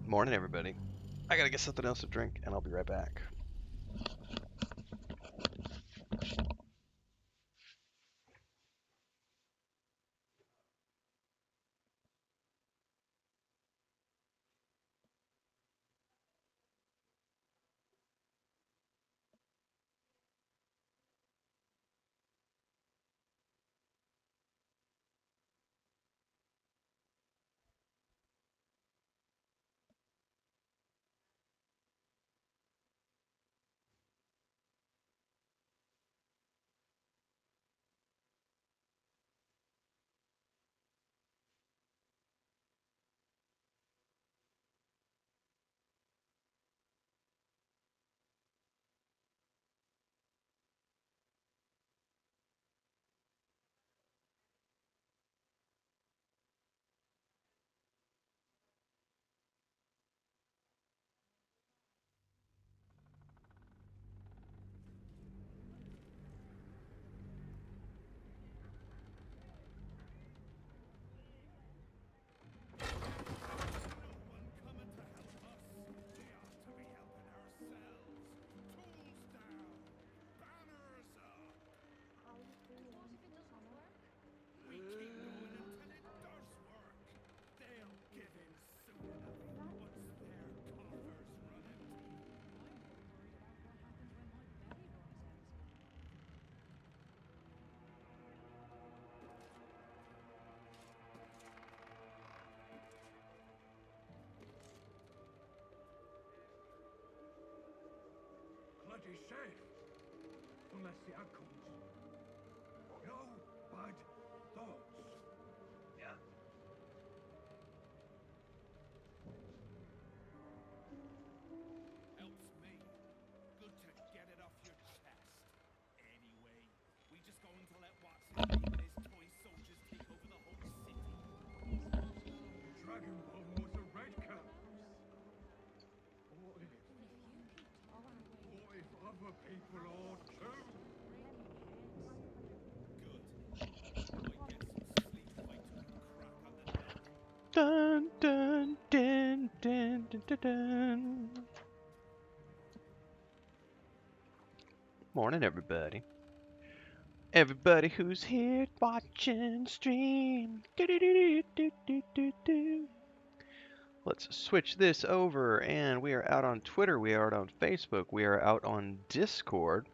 Morning, everybody. I gotta get something else to drink, and I'll be right back. Bloody safe, unless the outcomes. No bad thoughts. Yeah. Helps me. Good to get it off your chest. Anyway, we just going to let what's his name and his toy soldiers take over the whole city. Dragonborn was a red cap. What if other people are too? Good. Might get some sleep if I took a crack on the knock. Dun dun dun dun dun dun dun. Morning, everybody. Everybody who's here watching stream. Do-do-do-do-do-do-do. Let's switch this over, and we are out on Twitter. We are out on Facebook. We are out on Discord.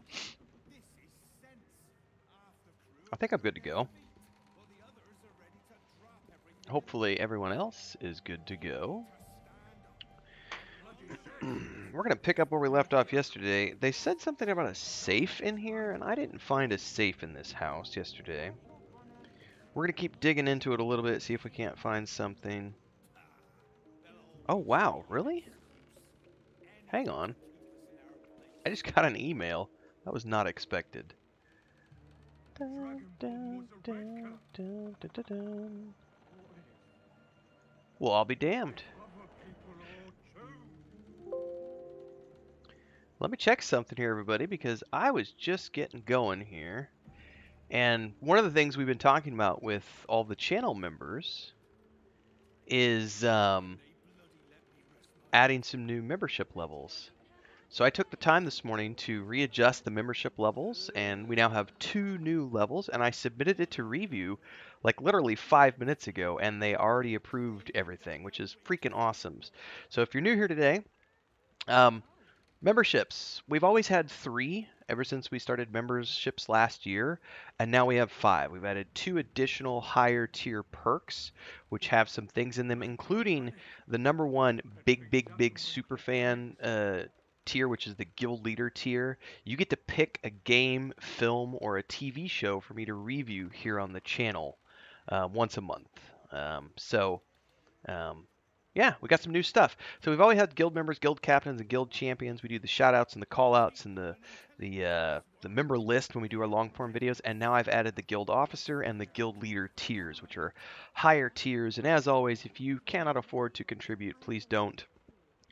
This is sense. After crew, I think I'm good to go. well, the others are ready to drop everything. Hopefully everyone else is good to go. Bloody safe. We're going to pick up where we left off yesterday. They said something about a safe in here, and I didn't find a safe in this house yesterday. We're going to keep digging into it a little bit, see if we can't find something. Oh, wow, really? Hang on. I just got an email. That was not expected. Dun, dun, dun, dun, dun, dun, dun. Well, I'll be damned. Other people are too. Let me check something here, everybody, because I was just getting going here. And one of the things we've been talking about with all the channel members is adding some new membership levels. So I took the time this morning to readjust the membership levels, and we now have 2 new levels, and I submitted it to review like literally 5 minutes ago, and they already approved everything, which is freaking awesome. So if you're new here today, memberships. We've always had 3 ever since we started memberships last year, and now we have 5. We've added 2 additional higher tier perks, which have some things in them, including the #1 big superfan tier, which is the guild leader tier. You get to pick a game, film, or a TV show for me to review here on the channel once a month. Yeah, we got some new stuff. So we've always had guild members, guild captains, and guild champions. We do the shout-outs and the call-outs and the member list when we do our long-form videos. And now I've added the guild officer and the guild leader tiers, which are higher tiers. And as always, if you cannot afford to contribute, please don't.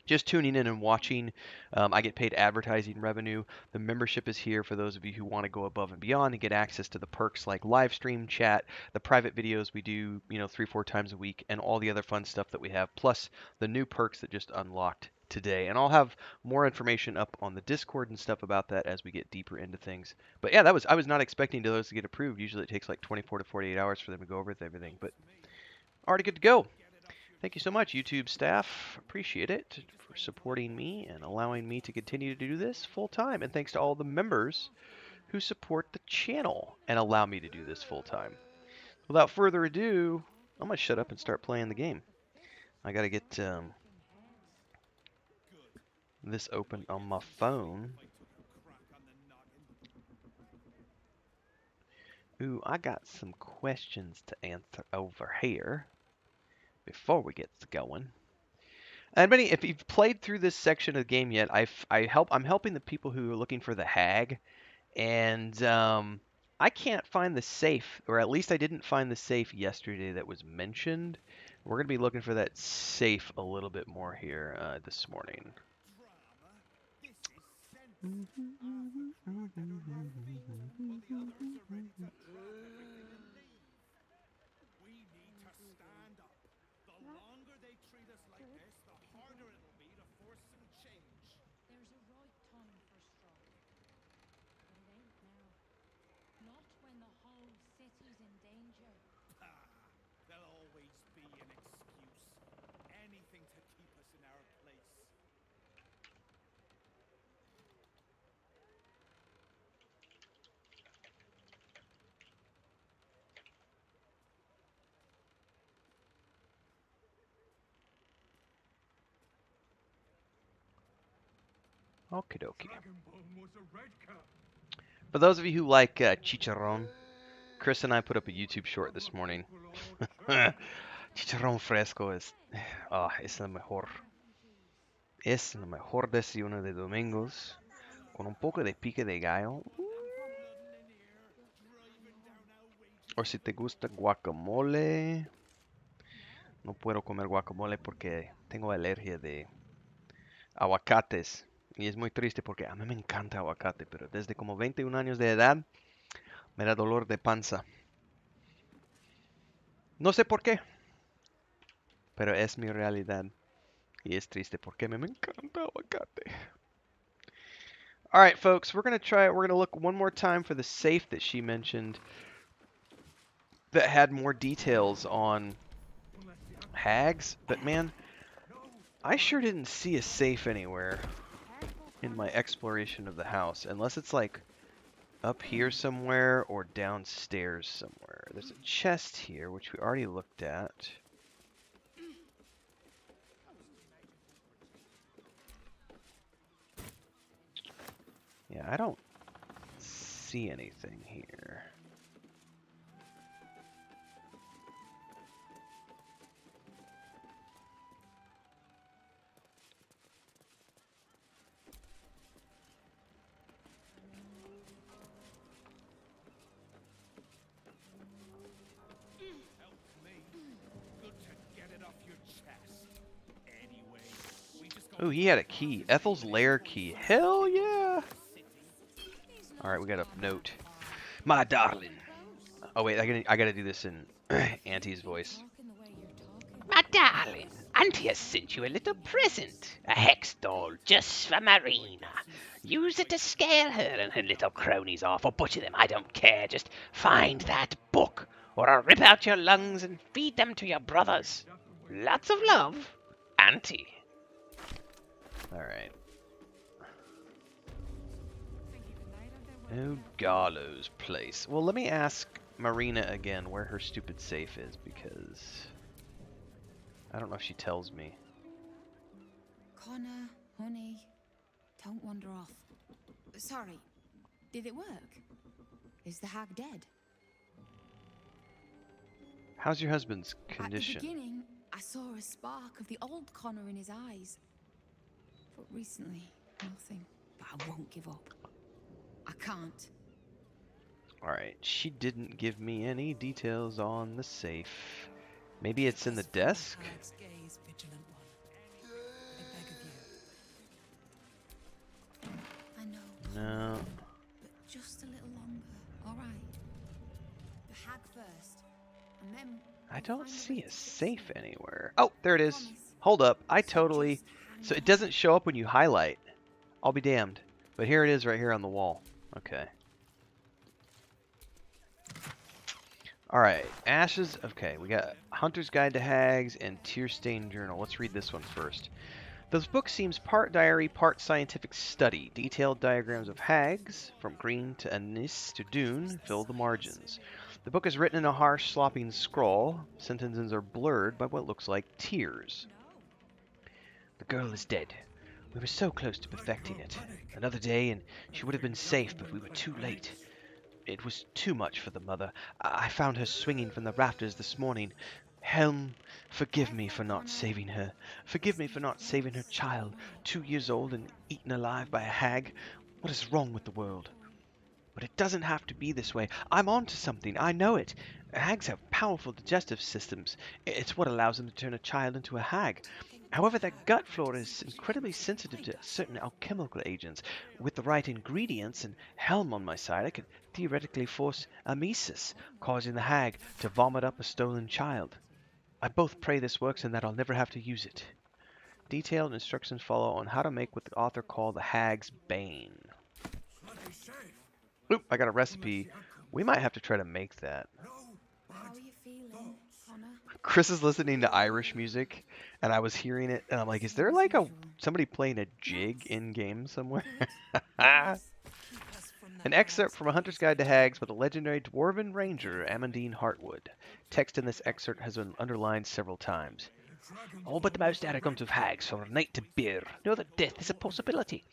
just tuning in and watching. I get paid advertising revenue. The membership is here for those of you who want to go above and beyond and get access to the perks like live stream chat, the private videos we do, 3-4 times a week, and all the other fun stuff that we have, plus the new perks that just unlocked today. And I'll have more information up on the Discord and stuff about that as we get deeper into things. But yeah, I was not expecting those to get approved. Usually it takes like 24 to 48 hours for them to go over everything, but already good to go. Thank you so much, YouTube staff. Appreciate it for supporting me and allowing me to continue to do this full time. And thanks to all the members who support the channel and allow me to do this full time. Without further ado, I'm going to shut up and start playing the game. I got to get this open on my phone. Ooh, I got some questions to answer over here before we get going. Anybody, if you've played through this section of the game yet, I'm helping the people who are looking for the hag, and I can't find the safe, or at least I didn't find the safe yesterday that was mentioned. We're gonna be looking for that safe a little bit more here this morning. There's a right time for struggle, but it ain't now. Not when the whole city's in danger. There'll always be an excuse. Anything to keep us in our place. Okie dokie. Dragonborn was a red cap. For those of you who like chicharron, Chris and I put up a YouTube short this morning. Chicharrón fresco es la mejor. Es la mejor desayuno de domingos con un poco de pique de gallo. O si te gusta guacamole. No puedo comer guacamole porque tengo alergia de aguacates. Y es muy triste porque a mí me encanta aguacate, pero desde como 21 años de edad me da dolor de panza. No sé por qué, pero es mi realidad. Y es triste porque me encanta aguacate. All right, folks, we're going to try it. We're going to look one more time for the safe that she mentioned that had more details on hags. But man, I sure didn't see a safe anywhere in my exploration of the house, unless it's like up here somewhere or downstairs somewhere. There's a chest here, which we already looked at. Yeah, I don't see anything here. Oh, he had a key. Ethel's lair key. Hell yeah! Alright, we got a note. My darling. Oh wait, I gotta do this in Auntie's voice. My darling, Auntie has sent you a little present. A hex doll just for Marina. Use it to scare her and her little cronies off, or butcher them, I don't care. Just find that book, or I'll rip out your lungs and feed them to your brothers. Lots of love, Auntie. Alright. Oh, Gallows Place. Well, let me ask Marina again where her stupid safe is, because I don't know if she tells me. Connor, honey, don't wander off. Sorry, did it work? Is the hag dead? How's your husband's condition? At the beginning, I saw a spark of the old Connor in his eyes. But recently, nothing. But I won't give up. I can't. Alright, she didn't give me any details on the safe. Maybe it's in the desk? Gaze, vigilant one. I beg of you, No. But just a little longer, all right? The hag first, and then I we'll don't find a see way a to fix safe it. anywhere. Oh, there it I is. promise. Hold up. I So totally... just hang So it tight. doesn't show up when you highlight. I'll be damned. But here it is right here on the wall. Okay. Alright. Ashes. Okay, we got Hunter's Guide to Hags and Tear Stained Journal. Let's read this one first. This book seems part diary, part scientific study. Detailed diagrams of hags, from green to anise to dune, fill the margins. The book is written in a harsh, sloppy scrawl. Sentences are blurred by what looks like tears. The girl is dead. We were so close to perfecting it. Another day and she would have been safe, but we were too late. It was too much for the mother. I found her swinging from the rafters this morning. Helm, forgive me for not saving her. Forgive me for not saving her child, 2 years old and eaten alive by a hag. What is wrong with the world? But it doesn't have to be this way. I'm on to something. I know it. Hags have powerful digestive systems. It's what allows them to turn a child into a hag. However, their gut flora is incredibly sensitive to certain alchemical agents. With the right ingredients and Helm on my side, I could theoretically force emesis, causing the hag to vomit up a stolen child. I both pray this works and that I'll never have to use it. Detailed instructions follow on how to make what the author called the hag's bane. Oop, I got a recipe. We might have to try to make that. How are you feeling, Connor? Chris is listening to Irish music, and I was hearing it, and I'm like, is there like somebody playing a jig in game somewhere? An excerpt from A Hunter's Guide to Hags by the legendary dwarven ranger Amandine Hartwood. Text in this excerpt has been underlined several times. All but the most arrogant of hags for a night to bear know that death is a possibility.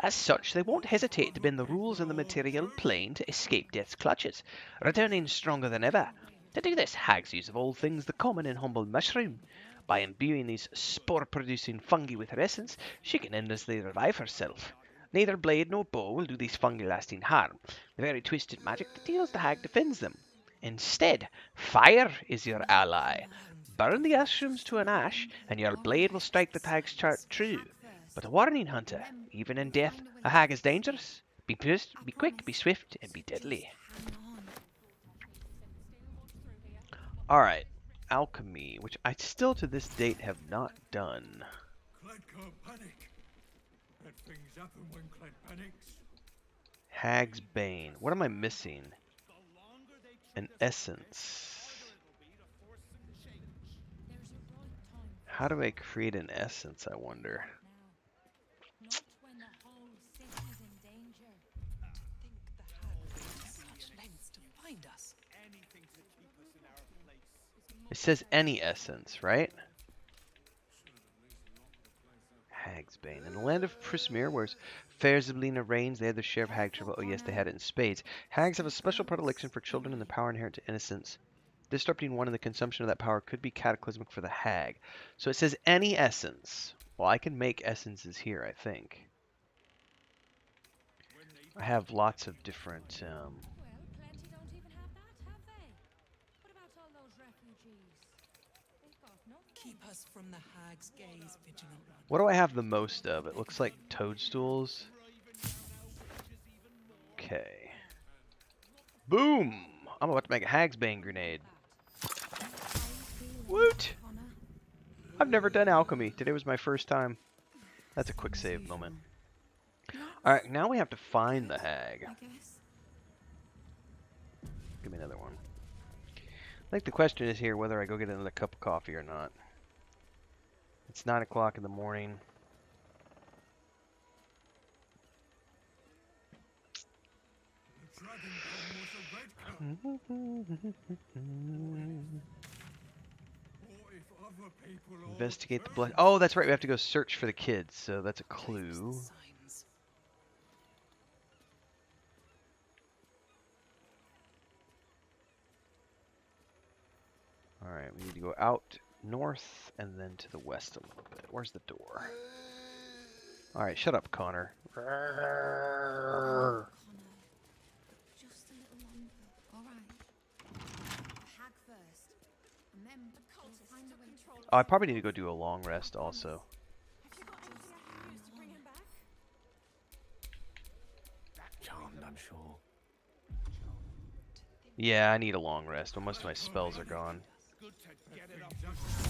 As such, they won't hesitate to bend the rules in the material plane to escape death's clutches, returning stronger than ever. To do this, hags use of all things the common and humble mushroom. By imbuing these spore-producing fungi with her essence, she can endlessly revive herself. Neither blade nor bow will do these fungi lasting harm. The very twisted magic that deals the hag defends them. Instead, fire is your ally. Burn the mushrooms to an ash, and your blade will strike the hag's chart true. But a warning, Hunter, even in death, a hag is dangerous. Be quick, be swift, and be deadly. Alright, alchemy, which I still to this date have not done. Cled can't panic. Bad things happen when Cled panics. Hag's bane. What am I missing? An essence. How do I create an essence, I wonder? Not when the whole city's in danger. Such lengths to find us. Anything to keep us in our place. It says any essence, right? Hag's bane. In the land of Prismere, where fair Zybilina reigns, they had their share of hag trouble. Oh yes, they had it in spades. Hags have a special predilection for children and the power inherent to innocence. Disrupting one in the consumption of that power could be cataclysmic for the hag. So it says any essence. Well, I can make essences here, I think. I have lots of different... Well, plenty don't even have that, have they? What about all those refugees? They've got nothing. Keep us from the hag's gaze, vigilant one. What do I have the most of? It looks like toadstools. Okay. Boom! I'm about to make a hag's bane grenade. Woot! I've never done alchemy. Today was my first time. That's a quick save moment. Alright, now we have to find the hag. I guess. Give me another one. I think the question is here whether I go get another cup of coffee or not. It's 9 o'clock in the morning. The dragon was a red cup. Or if other people are Investigate the blood. Oh, that's right. We have to go search for the kids. So that's a clue. Signs. Alright, we need to go out north and then to the west a little bit. Where's the door? Alright, shut up, Connor. Connor, just a little longer, all right? The hag first, and then we'll find a way to... Oh, I probably need to go do a long rest also. Have you got any ideas to bring him back? Yeah, I need a long rest, but most of my spells are gone. Good to get it off your chest.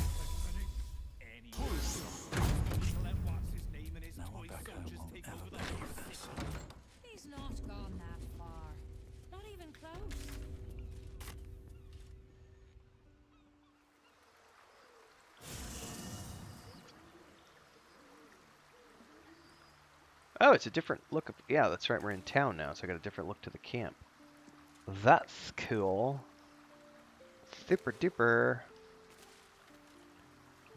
Anyway, just going to let what's his name and his toy soldiers take over the whole city. He's not gone that far. Not even close. Oh, it's a different look of... Yeah, that's right, we're in town now, so I got a different look to the camp. That's cool. Super duper.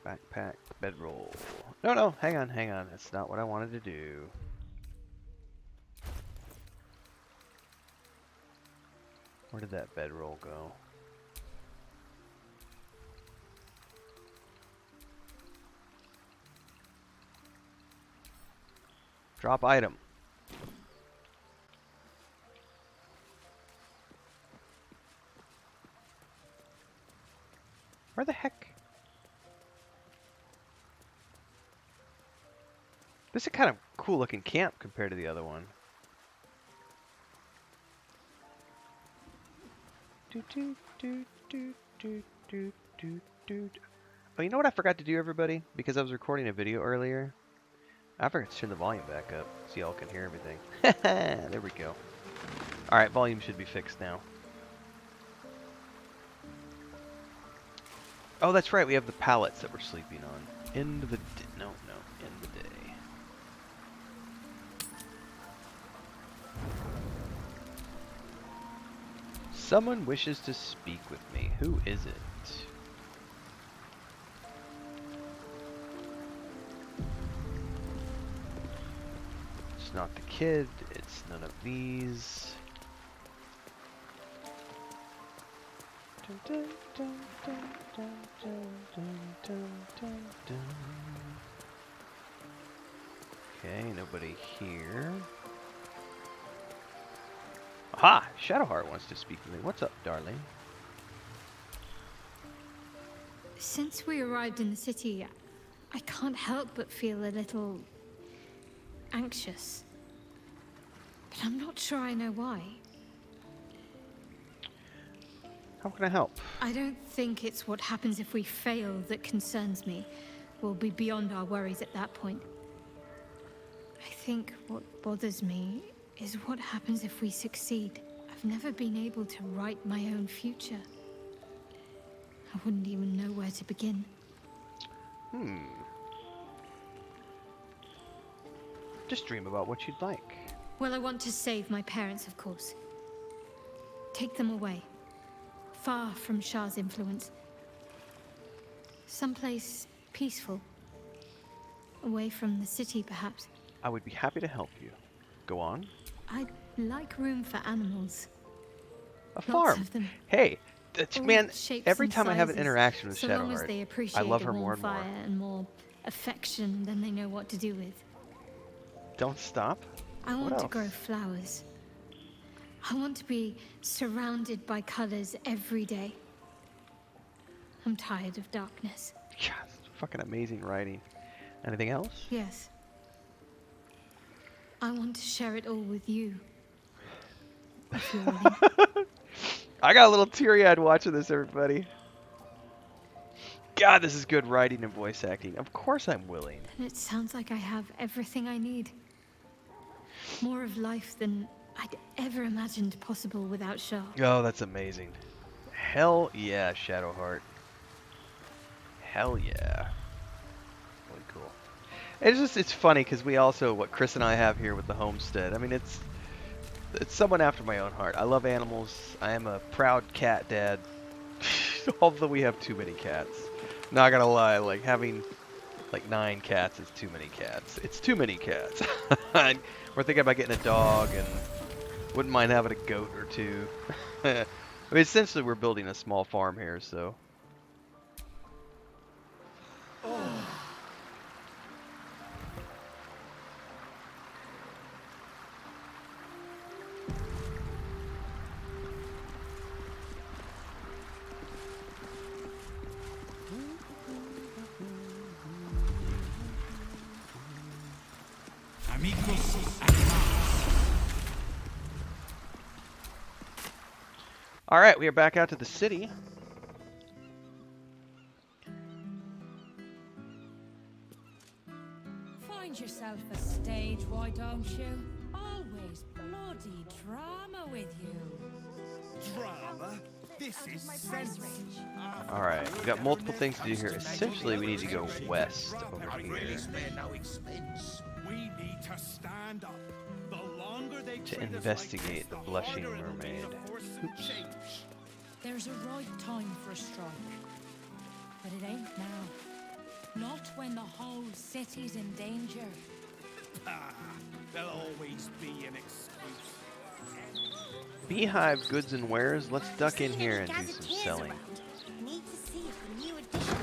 Backpack, bedroll. No, hang on. That's not what I wanted to do. Where did that bedroll go? Drop item. Where the heck? This is a kind of cool looking camp compared to the other one. Oh, you know what I forgot to do, everybody? Because I was recording a video earlier. I forgot to turn the volume back up so y'all can hear everything. There we go. Alright, volume should be fixed now. Oh, that's right, we have the pallets that we're sleeping on. End of the day. No, end of the day. Someone wishes to speak with me. Who is it? It's not the kid. It's none of these. Okay, nobody here. Aha! Shadowheart wants to speak with me. What's up, darling? Since we arrived in the city, I can't help but feel a little anxious. But I'm not sure I know why. How can I help? I don't think it's what happens if we fail that concerns me. We'll be beyond our worries at that point. I think what bothers me is what happens if we succeed. I've never been able to write my own future. I wouldn't even know where to begin. Just dream about what you'd like. Well, I want to save my parents, of course. Take them away. Far from Shah's influence. Someplace peaceful. Away from the city, perhaps. I would be happy to help you. Go on. I'd like room for animals. A Lots farm. of them. Hey, All man, shapes every and time I have an sizes, interaction with so long as Shadowheart, they appreciate I love a her warm more and more. fire and more affection than they know what to do with. Don't stop. I What want to else? grow flowers. I want to be surrounded by colors every day. I'm tired of darkness. Yeah, fucking amazing writing. Anything else? Yes. I want to share it all with you. If you're willing. I got a little teary-eyed watching this, everybody. God, this is good writing and voice acting. Of course I'm willing. And it sounds like I have everything I need. More of life than I'd ever imagined possible without Shah. Oh, that's amazing. Hell yeah, Shadowheart. Hell yeah. Really cool. It's funny because we also, what Chris and I have here with the homestead. I mean, it's someone after my own heart. I love animals. I am a proud cat dad. Although we have too many cats. Not gonna lie, like having like 9 cats is too many cats. It's too many cats. We're thinking about getting a dog and wouldn't mind having a goat or 2. I mean, essentially we're building a small farm here, so. Amigos, All right, we are back out to the city. Find yourself a stage, why don't you? Always bloody drama with you. Drama? This is sense. All right, we've got multiple things to do here. Essentially, we need to go west over here no expense. We need to stand up. The longer they to treat us like investigate this, the Blushing harder it'll be Mermaid. to force some change. There's a right time for a strike, but it ain't now. Not when the whole city's in danger. Ah, there'll always be an excuse. Beehive Goods and Wares. Let's duck in here and do some selling. Need to see if the new edition.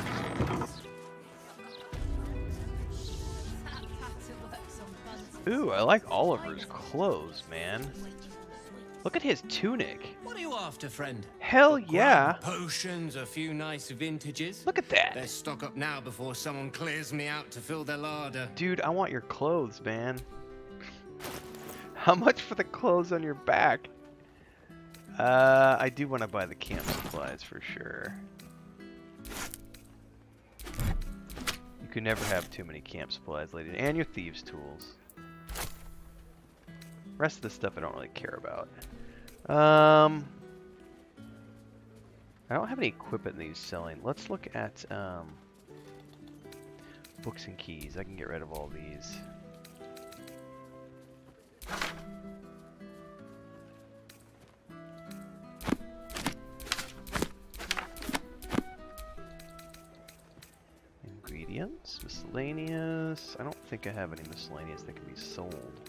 Ooh, I like Oliver's clothes, man. Look at his tunic. What are you after, friend? Hell yeah. Potions, a few nice vintages. Look at that. Best stock up now before someone clears me out to fill their larder. Dude, I want your clothes, man. How much for the clothes on your back? I do want to buy the camp supplies for sure. You can never have too many camp supplies, lady. And your thieves' tools. Rest of the stuff I don't really care about. I don't have any equipment in these selling. Let's look at books and keys. I can get rid of all these. Ingredients, miscellaneous. I don't think I have any miscellaneous that can be sold.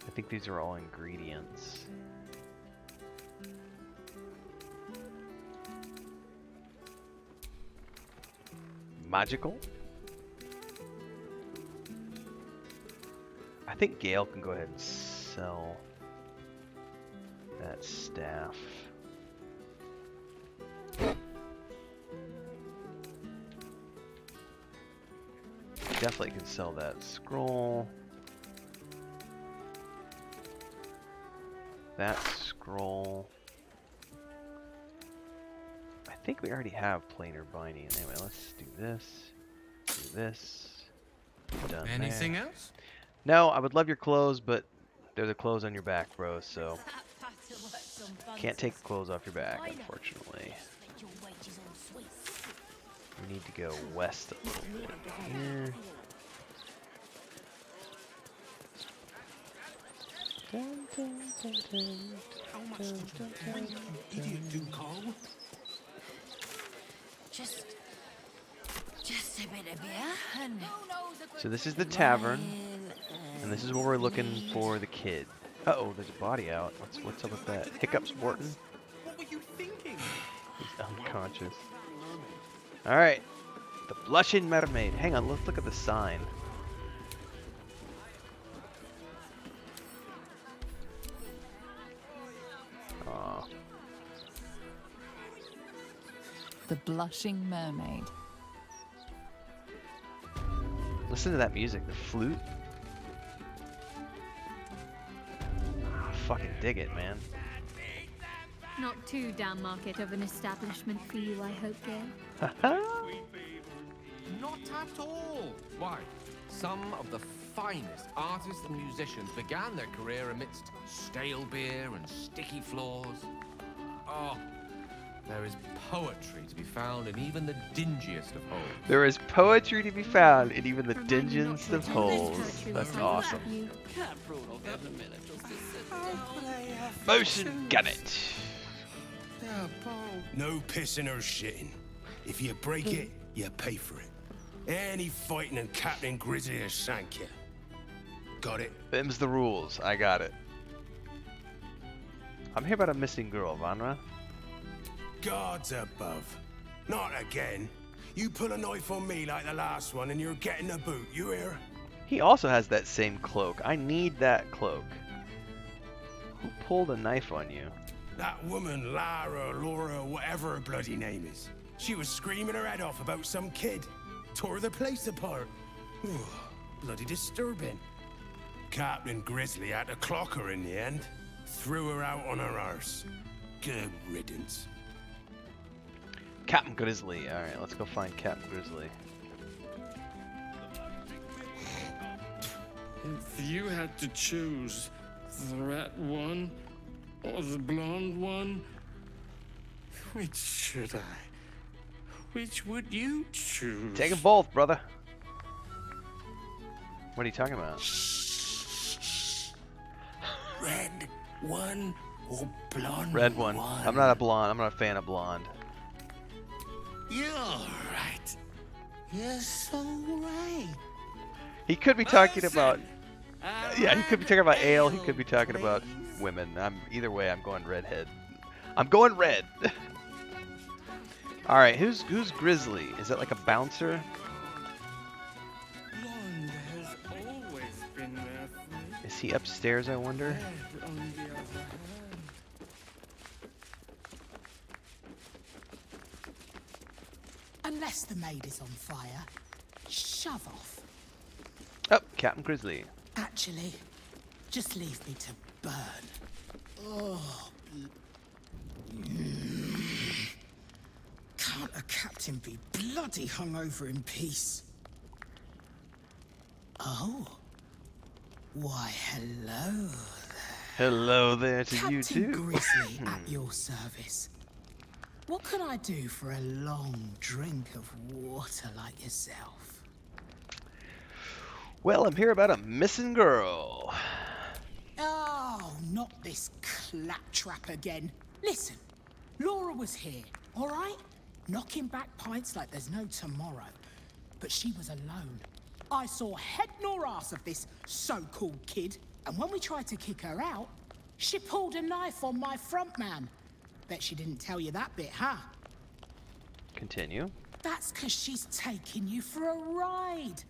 I think these are all ingredients. Magical. I think Gale can go ahead and sell that staff. Definitely can sell that scroll. That scroll. I think we already have planar binding. Anyway, let's do this. Do this. Done. Anything there. else? No, I would love your clothes, but they're the clothes on your back, bro, so can't take the clothes off your back, unfortunately. We need to go west a little bit here. Dun, dun, dun, dun. How much did you idiot do, Carl? Just a bit of beer and So this is the tavern, and this is where we're looking for the kid. Uh-oh, there's a body out. What's up with that? Hiccups Wharton? What were you thinking? He's unconscious. Alright. The Blushing Mermaid. Hang on, let's look at the sign. Aw. The Blushing Mermaid. Listen to that music, the flute. I fucking dig it, man. Not too down market of an establishment for you, I hope, Gale. Not at all. Why? Some of the finest artists and musicians began their career amidst stale beer and sticky floors. Oh, there is poetry to be found in even the dingiest of holes. There is poetry to be found in even the dingiest of holes. That's awesome. Motion gun it. No pissing or shitting. If you break it, you pay for it. Any fighting and Captain Grizzly will shank you. Got it? Them's the rules. I got it. I'm here about a missing girl, Vanra. Gods above. Not again. You pull a knife on me like the last one and you're getting a boot, you hear? He also has that same cloak. I need that cloak. Who pulled a knife on you? That woman, Laura, whatever her bloody name is. She was screaming her head off about some kid. Tore the place apart. Bloody disturbing. Captain Grizzly had to clock her in the end. Threw her out on her arse. Good riddance. Captain Grizzly. Alright, let's go find Captain Grizzly. If you had to choose the red one or the blonde one, which should I? Which would you choose? Take them both, brother. What are you talking about? Red one or blonde Red one. I'm not a blonde. I'm not a fan of blonde. You're right. You're so right. He could be talking about... Yeah, he could be talking about ale. He could be talking about women. Either way, I'm going redhead. I'm going red. All right, who's Grizzly? Is that like a bouncer? Blonde has always been there for me. Is he upstairs, I wonder? Red, on the other hand. Unless the maid is on fire, shove off. Oh, Captain Grizzly. Actually, just leave me to burn. Oh. Can't a captain be bloody hungover in peace? Oh. Why, hello there. Hello there to Captain you too. Grizzly at your service. What can I do for a long drink of water like yourself? Well, I'm here about a missing girl. Oh, not this claptrap again. Listen, Laura was here, all right? Knocking back pints like there's no tomorrow. But she was alone. I saw head nor ass of this so-called kid, and when we tried to kick her out, she pulled a knife on my front man. Bet she didn't tell you that bit, huh? Continue. That's 'cause she's taking you for a ride.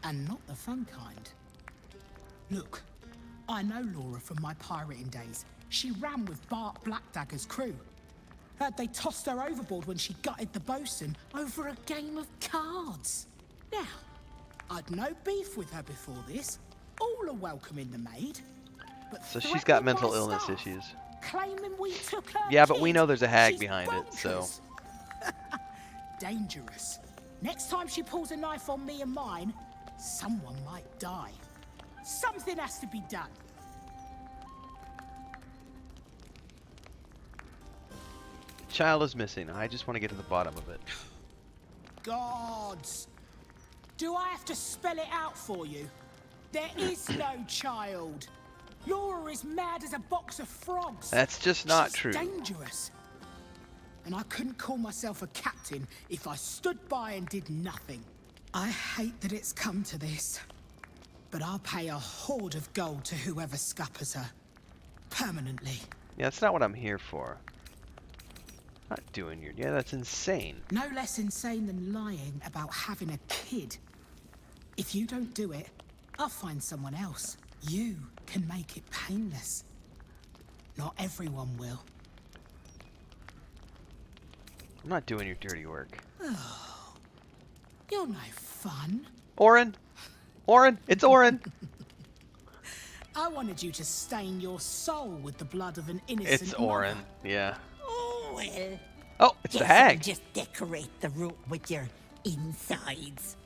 And not the fun kind. Look, I know Laura from my pirating days. She ran with Bart Blackdagger's crew. Heard they tossed her overboard when she gutted the bosun over a game of cards. Now, I'd no beef with her before this. All are welcome in the maid. But So she's got threatening mental my illness staff, issues. claiming we took her Yeah, but we kid. know there's a hag She's behind it, so... bonkers. Dangerous. Next time she pulls a knife on me and mine, someone might die. Something has to be done. Child is missing. I just want to get to the bottom of it. Gods. Do I have to spell it out for you? There is no child. Laura is mad as a box of frogs. That's just not She's true. Dangerous. And I couldn't call myself a captain if I stood by and did nothing. I hate that it's come to this, but I'll pay a hoard of gold to whoever scuppers her. Permanently. Yeah, that's not what I'm here for. Not doing your... Yeah, that's insane. No less insane than lying about having a kid. If you don't do it, I'll find someone else. You can make it painless. Not everyone will. I'm not doing your dirty work. Oh, you're no fun. Orin! Orin! It's Orin! I wanted you to stain your soul with the blood of an innocent It's Orin, mother. yeah. Oh, well. Oh, it's the hag. Just decorate the room with your insides.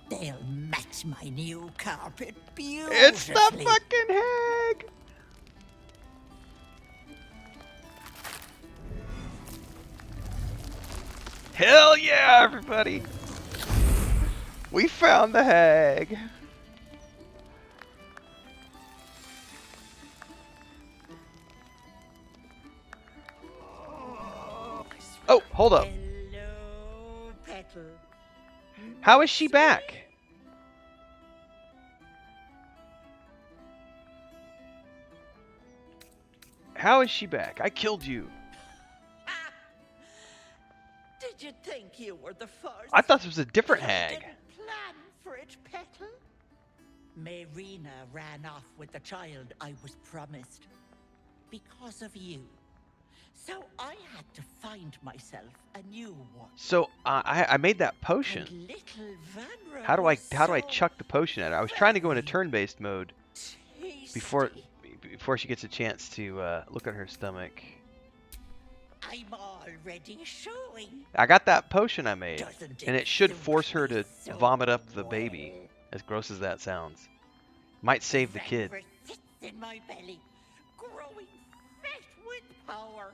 They'll match my new carpet beautifully. It's the fucking hag! Hell yeah, everybody! We found the hag! Oh, hold up. Hello, Petal. How is she back? How is she back? I killed you. Did you think you were the first? I thought this was a different You hag. didn't plan for it, Petal. Marina ran off with the child I was promised because of you. So I had to find myself a new one. So I made that potion. And little Vanra How do was I so chuck the potion at her? I was trying to go into turn-based mode tasty. before she gets a chance to look at her stomach. I'm already showing. I got that potion I made, Doesn't and it should suit force her me to so vomit up the well? baby. As gross as that sounds. Might save the kid. Anger sits in my belly, growing fat with power.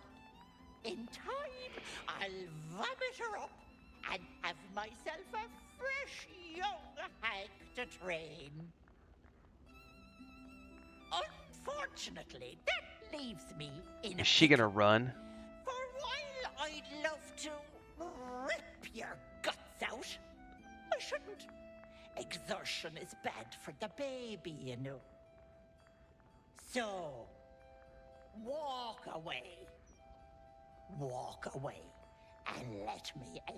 In time, I'll vomit her up and have myself a fresh young hag to train. Unfortunately, that leaves me in a Is she gonna run? For while I'd love to rip your guts out, I shouldn't. Exertion is bad for the baby, you know. So, walk away. Walk away and let me a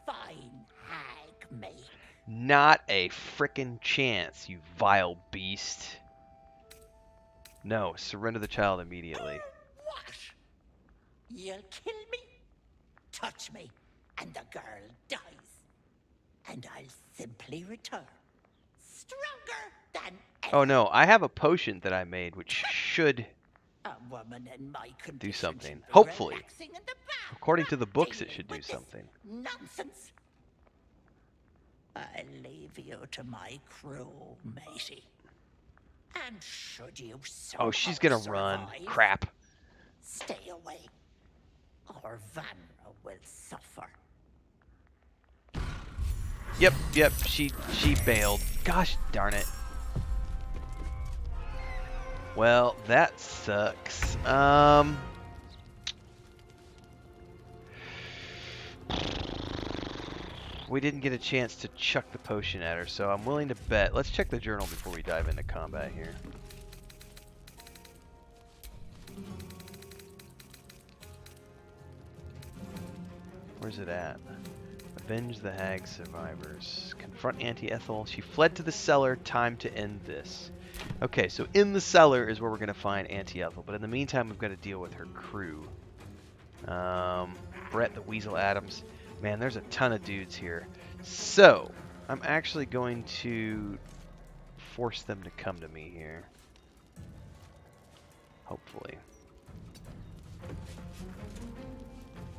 fine hag make. Not a frickin' chance, you vile beast. No, surrender the child immediately. What? You'll kill me, touch me, and the girl dies. And I'll simply return, stronger than ever. Oh no, I have a potion that I made which should A woman in my do condition something. should be Hopefully. relaxing in the bath, According to the not books, it dealing should do with this something. Nonsense. I'll leave you to my crew, matey. And should you somehow Oh, she's gonna run. survive, Crap. stay away, or Vanra will suffer. Yep, she bailed. Gosh darn it. Well, that sucks. We didn't get a chance to chuck the potion at her, so I'm willing to bet. Let's check the journal before we dive into combat here. Where's it at? Avenge the hag survivors. Confront Auntie Ethel. She fled to the cellar. Time to end this. Okay, so in the cellar is where we're going to find Auntie Ethel. But in the meantime, we've got to deal with her crew. Brett the Weasel Adams. Man, there's a ton of dudes here. So, I'm actually going to force them to come to me here. Hopefully.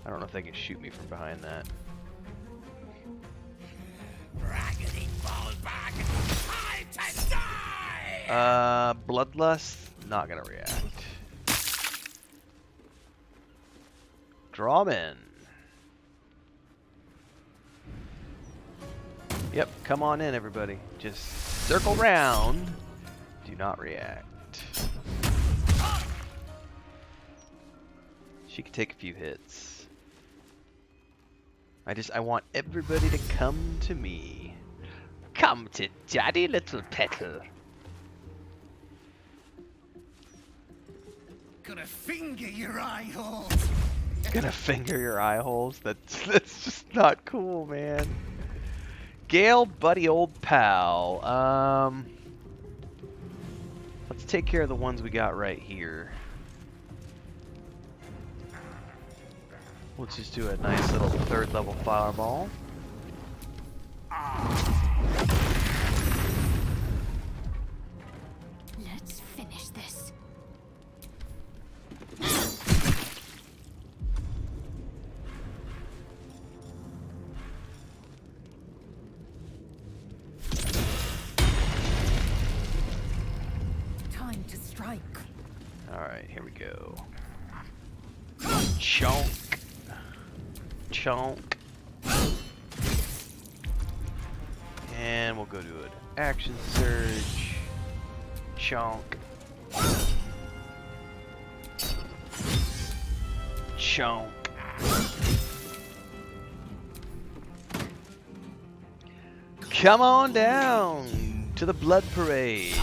I don't know if they can shoot me from behind that. Raggedy ballbag! Time to die! Bloodlust, not gonna react. Drawman. Yep, come on in, everybody. Just circle round. Do not react. She could take a few hits. I want everybody to come to me. Come to daddy, little petal. Gonna finger your eye hole. Gonna finger your eye holes? That's just not cool, man. Gale, buddy, old pal. Let's take care of the ones we got right here. Let's just do a nice little third level fireball. Let's finish this. Time to strike. Alright, here we go. Chonk. Chonk. And we'll go to an action surge. Chonk. Chonk. Come on down to the blood parade.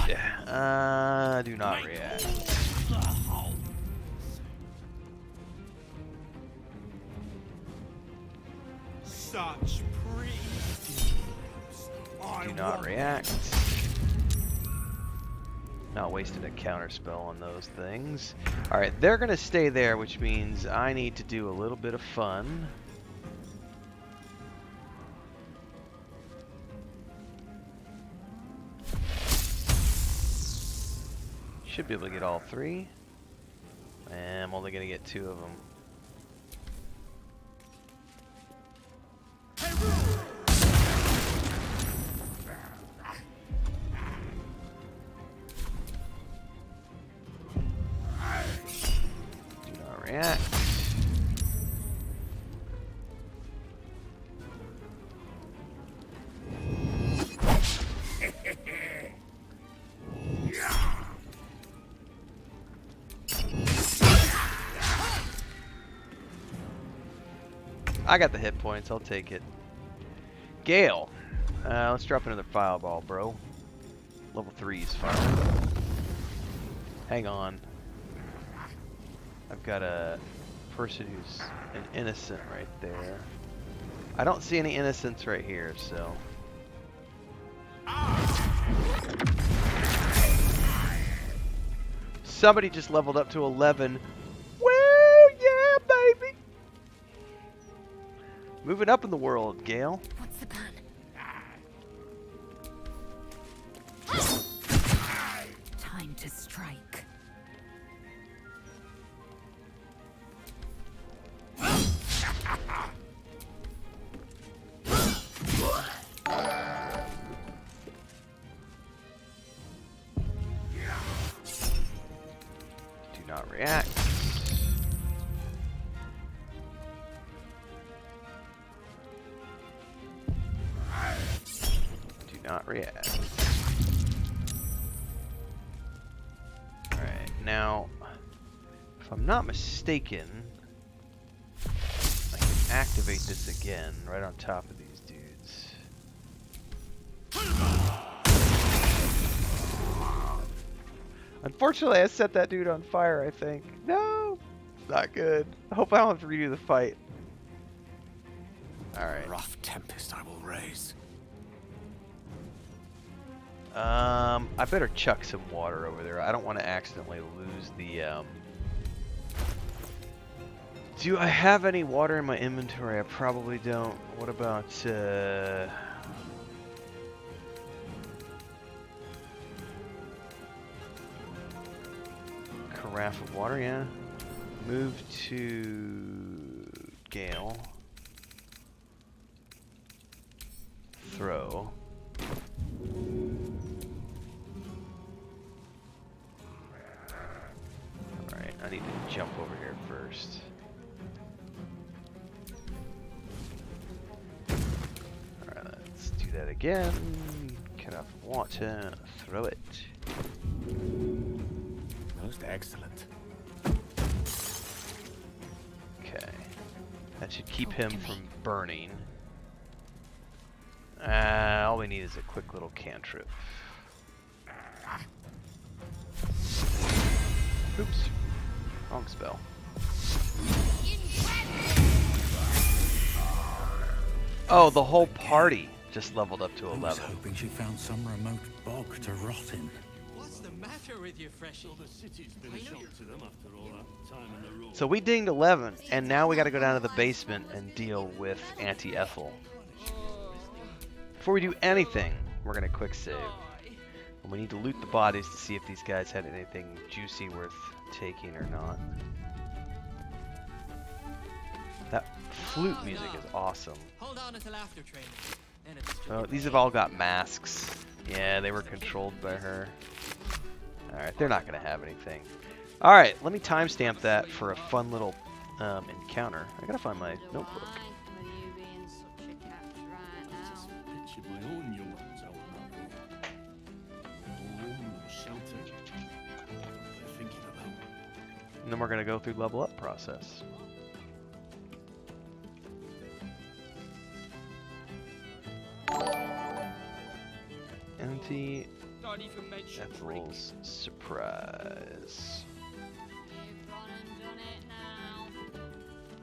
Do not react. Such pretty Do not react. Not wasting a counter spell on those things. Alright, they're going to stay there, which means I need to do a little bit of fun. Should be able to get all three. And I'm only going to get two of them. react. I got the hit points, I'll take it. Gale. Let's drop another fireball, bro. Level 3 is fine. Hang on. I've got a person who's an innocent right there. I don't see any innocents right here, so. Somebody just leveled up to 11. Well, yeah, baby. Moving up in the world, Gale. What's the plan? Time to strike. Do not react. Do not react. Alright, now, if I'm not mistaken, I can activate this again right on top of these dudes. Unfortunately, I set that dude on fire, I think. No! It's not good. I hope I don't have to redo the fight. Alright. Rough tempest I will raise. I better chuck some water over there. I don't want to accidentally lose the, Do I have any water in my inventory? I probably don't. What about, carafe of water, yeah. Move to Gale. Throw. Alright, I need to jump over here first. Alright, let's do that again. Cut off water, throw it. Most excellent. Okay. That should keep him from burning. All we need is a quick little cantrip. Oops. Wrong spell. Oh, the whole party just leveled up to 11. I was hoping she found some remote bog to rot in. What's the matter with you, Freshie? The city's been a shock to them after all that time in the room. So we dinged 11, and now we got to go down to the basement and deal with Auntie Ethel. Before we do anything, we're going to quick save. And we need to loot the bodies to see if these guys had anything juicy worth taking or not. That flute music is awesome. Hold on until after training. Oh, these have all got masks. Yeah, they were controlled by her. Alright, they're not going to have anything. Alright, let me timestamp that for a fun little encounter. I gotta find my notebook. And then we're going to go through level up process. Auntie Ethel's surprise.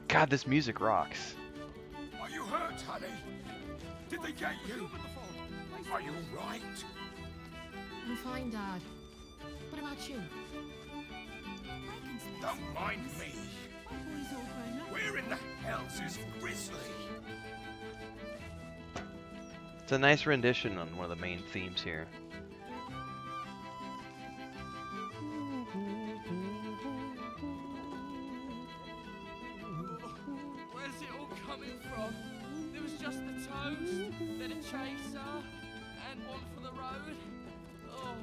God, this music rocks. Are you hurt, honey? Did they get you? Are you right? I'm fine, Dad. What about you? Don't mind me. Where in the hell's is Grizzly? It's a nice rendition on one of the main themes here. Where's it all coming from? There was just the toast, then a chaser, and one for the road. Oh.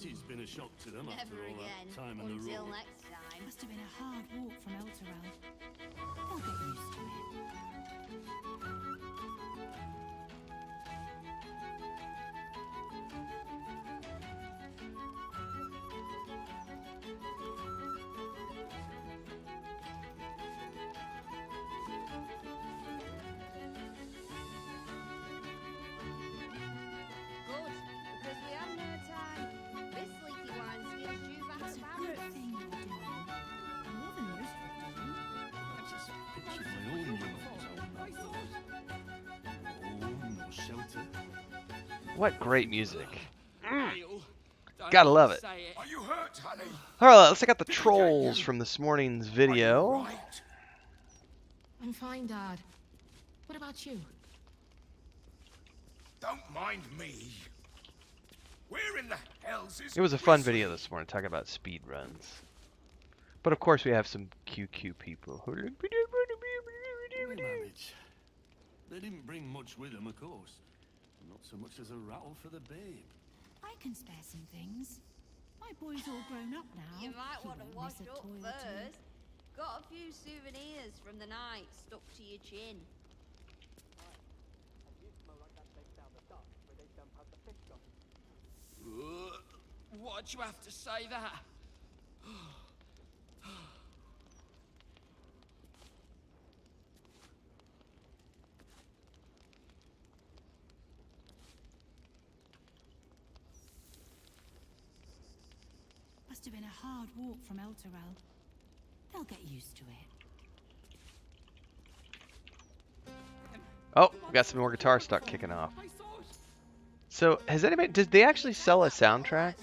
city's been a shock to them after all that time in the Until road. next time. Must have been a hard walk from Elturel. They'll get used to it. Good, because we have no time. This leaky wine skills due back It's to a Barrett. good thing you're doing. More than most would do. I just picture my own young home, no shelter. What great music. Gotta love it. Are you hurt, honey? Alright, let's check out the trolls from this morning's video. I'm fine, Dad. What about you? Don't mind me. Where in the hell's is It was a fun video this morning talking about speed runs. But of course we have some QQ people who We manage. They didn't bring much with them, of course. Not so much as a rattle for the babe. I can spare some things. My boy's all grown up now. You might He want to won't wash miss a up toy or two. first. Got a few souvenirs from the night stuck to your chin. Why'd you have to say that? Must have been a hard walk from Elturel. They'll get used to it. Oh, we got some more guitar stuff kicking off. So, has anybody, did they actually sell a soundtrack?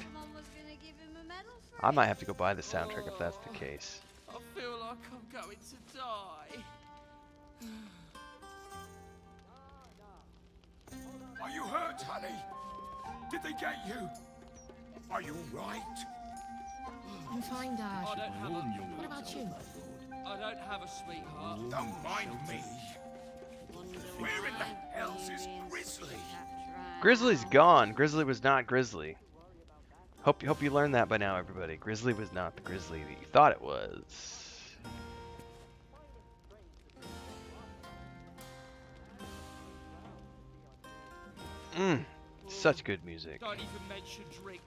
I might have to go buy the soundtrack if that's the case. I feel like I'm going to die. Are you hurt, honey? Did they get you? Are you right? I'm fine, Dad. I don't have a... What about you? I don't have a sweetheart. Don't mind me. Where in the hell's is Grizzly? Grizzly's gone. Grizzly was not Grizzly. Hope you learned that by now, everybody. Grizzly was not the Grizzly that you thought it was. Such good music. Don't even mention drink.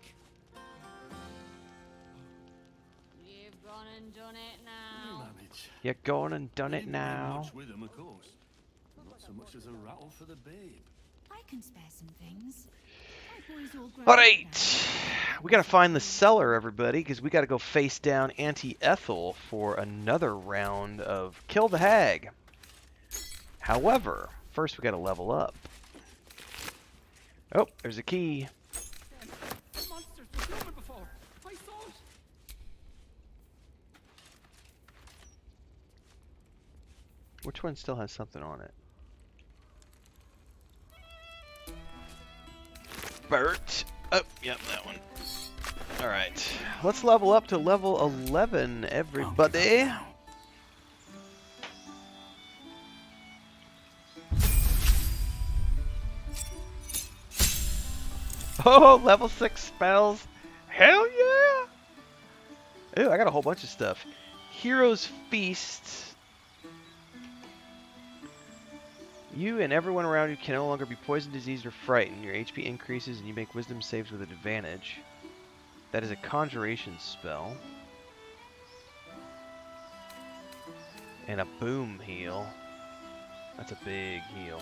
You've gone and done it now. You're gone and done it now. Much with them, of course. Not so much as a rattle for the babe. I can spare some things. My boy's all grown All up right, we gotta find the cellar, everybody, because we gotta go face down Auntie Ethel for another round of Kill the Hag. However, first we gotta level up. Oh, there's a key. Monsters were human before. I thought. Which one still has something on it? Bert. Oh, yep, that one. Alright. Let's level up to level 11, everybody. Oh, level 6 spells. Hell yeah! Ooh, I got a whole bunch of stuff. Hero's Feast. You and everyone around you can no longer be poisoned, diseased, or frightened. Your HP increases and you make wisdom saves with advantage. That is a conjuration spell. And a boom heal. That's a big heal.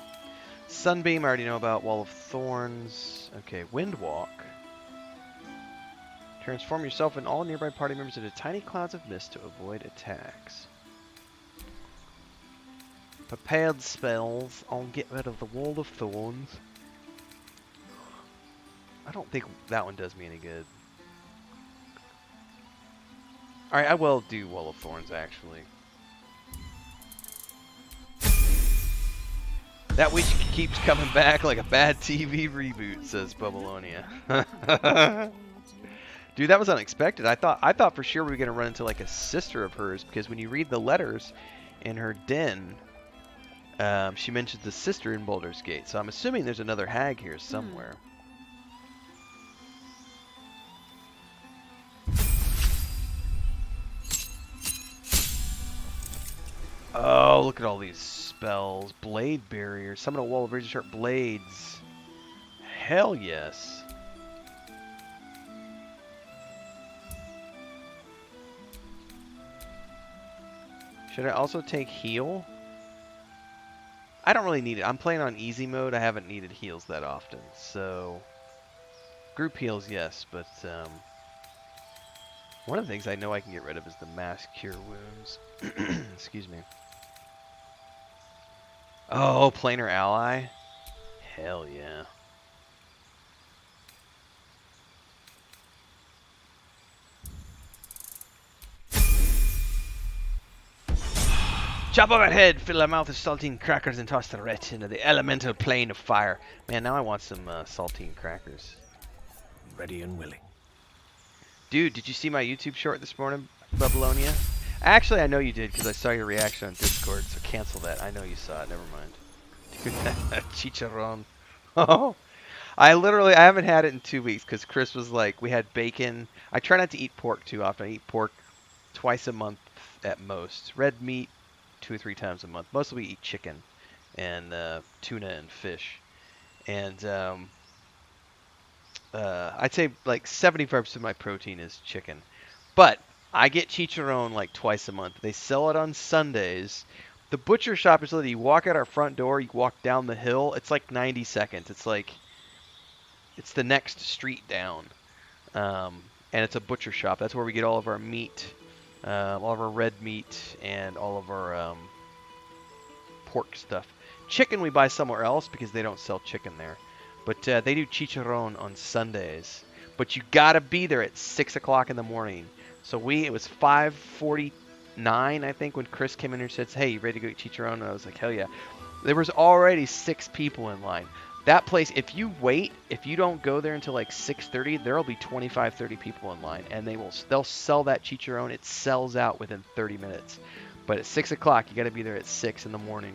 Sunbeam, I already know about. Wall of Thorns. Okay, Windwalk. Transform yourself and all nearby party members into tiny clouds of mist to avoid attacks. Prepared spells. I'll get rid of the Wall of Thorns. I don't think that one does me any good. Alright, I will do Wall of Thorns, actually. That witch keeps coming back like a bad TV reboot, says Babylonia. Dude, that was unexpected. I thought for sure we were gonna run into like a sister of hers, because when you read the letters in her den, she mentions the sister in Baldur's Gate. So I'm assuming there's another hag here somewhere. Oh, look at all these spells. Blade barrier. Summon a wall of razor sharp blades. Hell yes. Should I also take heal? I don't really need it. I'm playing on easy mode. I haven't needed heals that often. So, group heals, yes. But one of the things I know I can get rid of is the mass cure wounds. Excuse me. Oh, planar ally? Hell yeah. Chop off that head, fill her mouth with saltine crackers, and toss the wretch into the elemental plane of fire. Man, now I want some saltine crackers. Ready and willing. Dude, did you see my YouTube short this morning, Babylonia? Actually, I know you did because I saw your reaction on Discord, so cancel that. I know you saw it. Never mind. Dude, that chicharron. Oh, I haven't had it in 2 weeks because Chris was like, we had bacon. I try not to eat pork too often. I eat pork twice a month at most. Red meat 2 or 3 times a month. Mostly we eat chicken and tuna and fish. And I'd say like 75% of my protein is chicken. But I get chicharron like twice a month. They sell it on Sundays. The butcher shop is literally, you walk out our front door, you walk down the hill, it's like 90 seconds. It's like, it's the next street down. And it's a butcher shop. That's where we get all of our meat, all of our red meat, and all of our pork stuff. Chicken we buy somewhere else because they don't sell chicken there. But they do chicharron on Sundays. But you gotta be there at 6 o'clock in the morning. So it was 5:49, I think, when Chris came in here and said, hey, you ready to go eat chicharron? And I was like, hell yeah. There was already 6 people in line. That place, if you wait, if you don't go there until like 6:30, there'll be 25, 30 people in line. And they'll sell that chicharron. It sells out within 30 minutes. But at 6 o'clock, you gotta be there at 6 in the morning.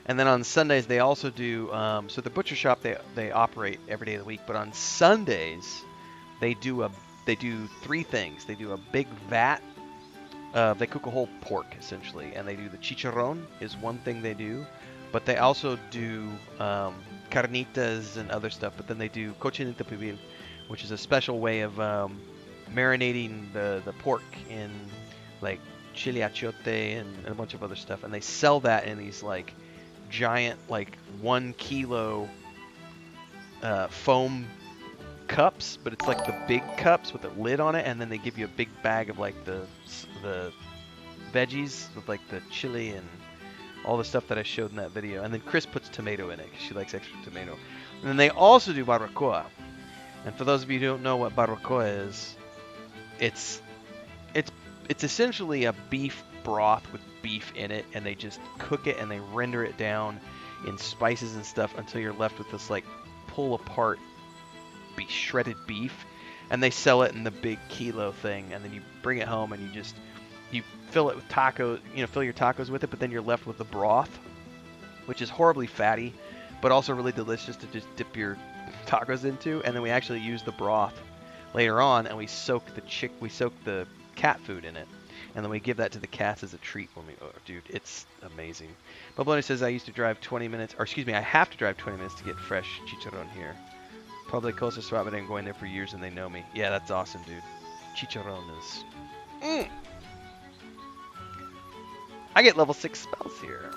And then on Sundays, they also do, so the butcher shop, they operate every day of the week. But on Sundays, they do 3 things. They do a big vat. They cook a whole pork, essentially. And they do the chicharron is one thing they do. But they also do carnitas and other stuff. But then they do cochinita pibil, which is a special way of marinating the pork in, like, chile achiote and a bunch of other stuff. And they sell that in these, like, giant, like 1 kilo foam cups, but it's like the big cups with a lid on it, and then they give you a big bag of like the veggies with like the chili and all the stuff that I showed in that video. And then Chris puts tomato in it because she likes extra tomato. And then they also do barbacoa. And for those of you who don't know what barbacoa is, it's essentially a beef broth with beef in it, and they just cook it and they render it down in spices and stuff until you're left with this like pull apart shredded beef, and they sell it in the big kilo thing, and then you bring it home and you fill it with tacos, fill your tacos with it, but then you're left with the broth, which is horribly fatty but also really delicious to just dip your tacos into. And then we actually use the broth later on, and we soak the cat food in it. And then we give that to the cats as a treat when we... Oh, dude, it's amazing. Babloni says, I have to drive 20 minutes to get fresh chicharron here. Probably the closest spot, but I've been going there for years and they know me. Yeah, that's awesome, dude. Chicharron is... I get level 6 spells here.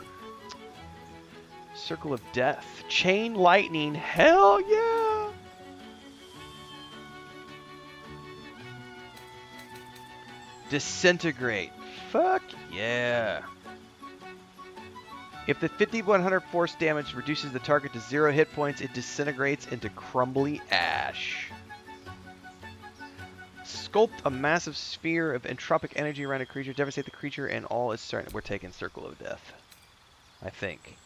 Circle of Death. Chain Lightning. Hell yeah! Disintegrate. Fuck yeah. If the 5100 force damage reduces the target to 0 hit points, it disintegrates into crumbly ash. Sculpt a massive sphere of entropic energy around a creature, devastate the creature, and all is certain. We're taking Circle of Death, I think.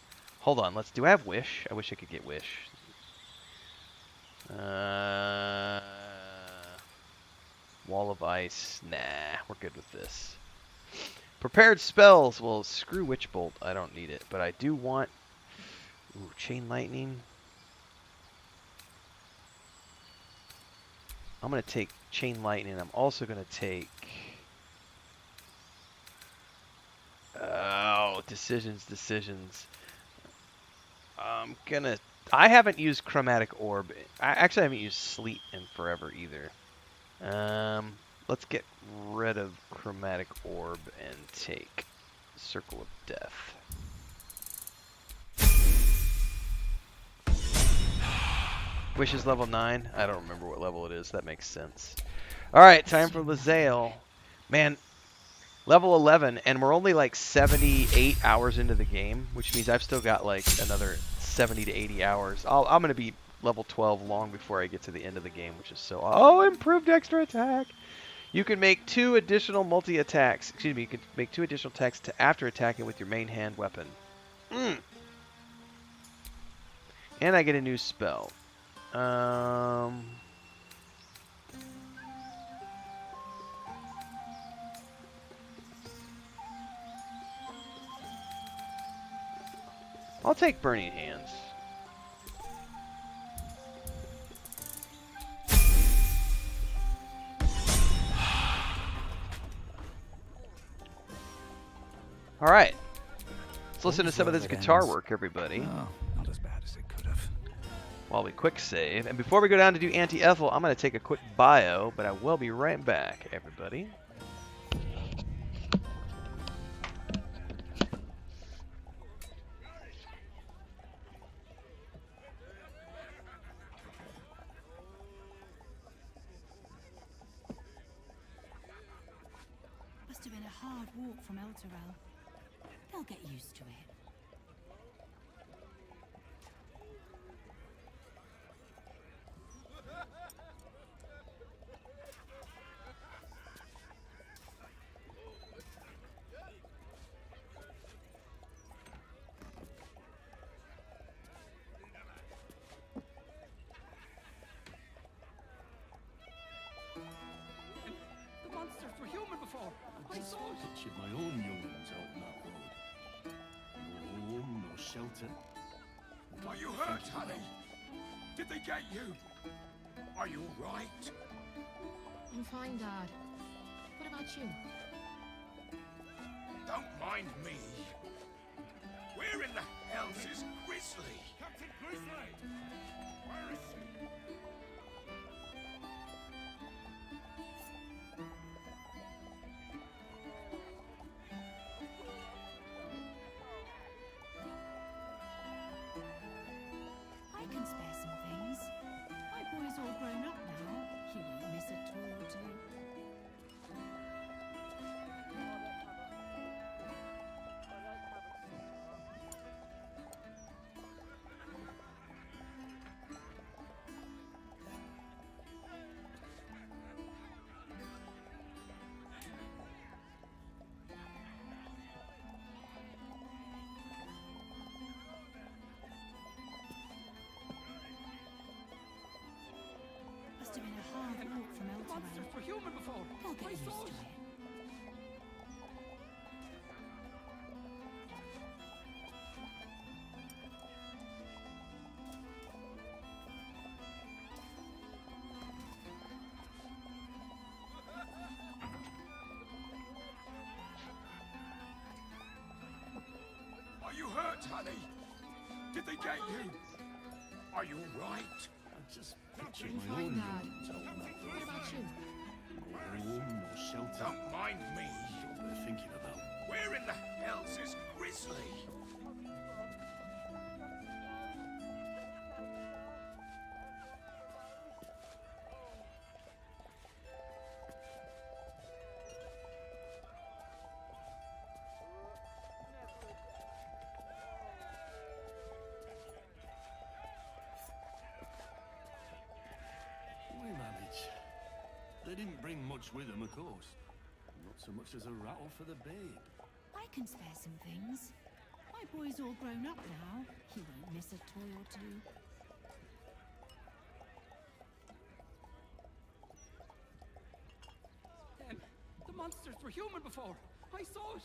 Hold on, do I have Wish? I wish I could get Wish. Wall of Ice. Nah, we're good with this. Prepared spells. Well, screw Witch Bolt. I don't need it, but I do want... Ooh, Chain Lightning. I'm going to take Chain Lightning. I'm also going to take... Oh, decisions. I haven't used chromatic orb. I actually haven't used sleet in forever either. Let's get rid of chromatic orb and take circle of death. Wish is level 9. I don't remember what level it is. That makes sense. All right, time for Lae'zel. Man, level 11, and we're only like 78 hours into the game, which means I've still got like another 70 to 80 hours. I'm going to be level 12 long before I get to the end of the game, which is so... Oh, improved extra attack! You can make 2 additional multi-attacks. Excuse me, you can make 2 additional attacks after attacking with your main hand weapon. And I get a new spell. I'll take Burning Hands. All right. Let's listen to some of this guitar work, everybody. Oh, not as bad as it could have. While we quick save. And before we go down to do Anti-Ethel, I'm going to take a quick bio, but I will be right back, everybody. Must have been a hard walk from Elturel. They'll get used to it. The monsters were human before. I saw it. Pictured my own younglings out on that road. No home, no shelter. Are you hurt, honey? Did they get you? Are you right? I'm fine, Dad. What about you? Don't mind me. Where in the hell's is Grizzly? Captain Grizzly! Where is she? I can spare some things. My boy's all grown up now. He won't miss a toy or two. Must have been a hard walk from The monsters Elturel. were human before. They'll get I used saw to it. it. Are you hurt, honey? Did they get you? Are you right? I just pictured I'm my fine, own Dad. younglings out on that What road. about you? No home, no shelter. Don't mind me. What they're thinking about. Where in the hell's is Grizzly? We manage. They didn't bring much with them, of course. Not so much as a rattle for the babe. I can spare some things. My boy's all grown up now. He won't miss a toy or two. The monsters were human before. I saw it.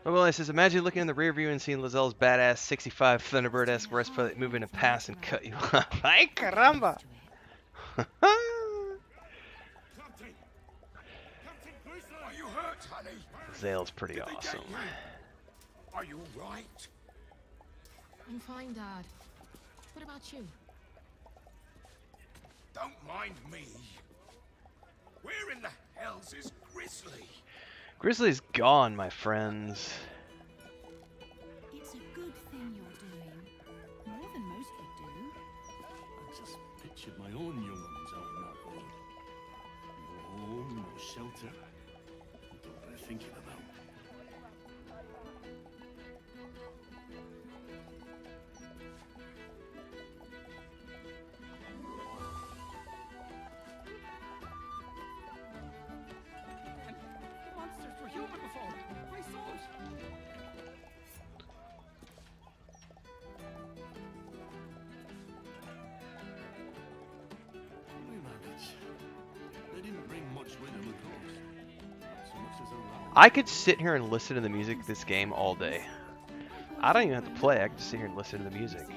Well, it says, imagine looking in the rear view and seeing Lazelle's badass 65 Thunderbird-esque breastplate moving to pass and cut you off. Ay, caramba! Are you hurt, honey? Zale's pretty Did they get awesome. you? Are you all right? I'm fine, Dad. What about you? Don't mind me. Where in the hell's is Grizzly? Grizzly's gone, my friends. It's a good thing you're doing. More than most would do. I just pictured my own young ones out on that road. No home, no shelter. What they're thinking about. Monsters were human before. I saw it. We manage. They didn't bring much with them, of course. Not so much as a rat. I could sit here and listen to the music of this game all day. I don't even have to play, I can just sit here and listen to the music.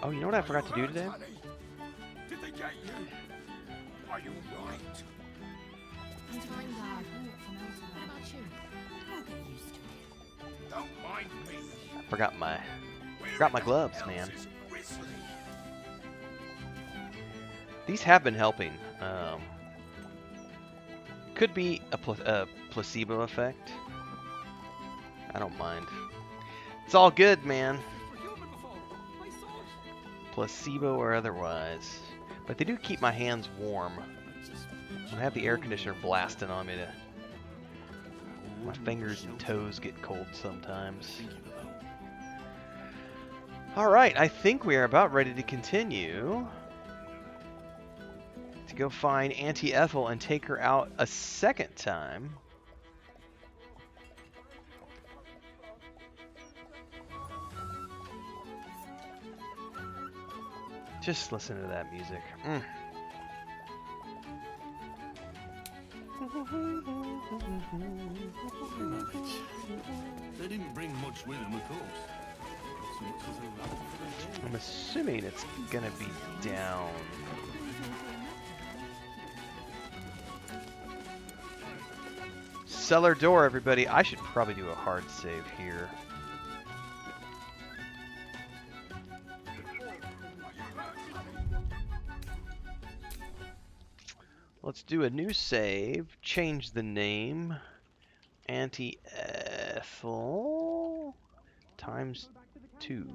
Oh, you know what I forgot to do today? Did they get you? Are you right? I'm fine, Dad. What about you? I'll get used to it. Don't mind me. Forgot my gloves, man. These have been helping. Could be a placebo effect. I don't mind. It's all good, man. Placebo or otherwise. But they do keep my hands warm. I have the air conditioner blasting on me to... My fingers and toes get cold sometimes. Alright, I think we are about ready to continue. To go find Auntie Ethel and take her out a second time. Just listen to that music. They didn't bring much with them, of course. Not so much as a rat for the day. I'm assuming it's gonna be down. Cellar door, everybody. I should probably do a hard save here. Let's do a new save. Change the name. Auntie Ethel times 2.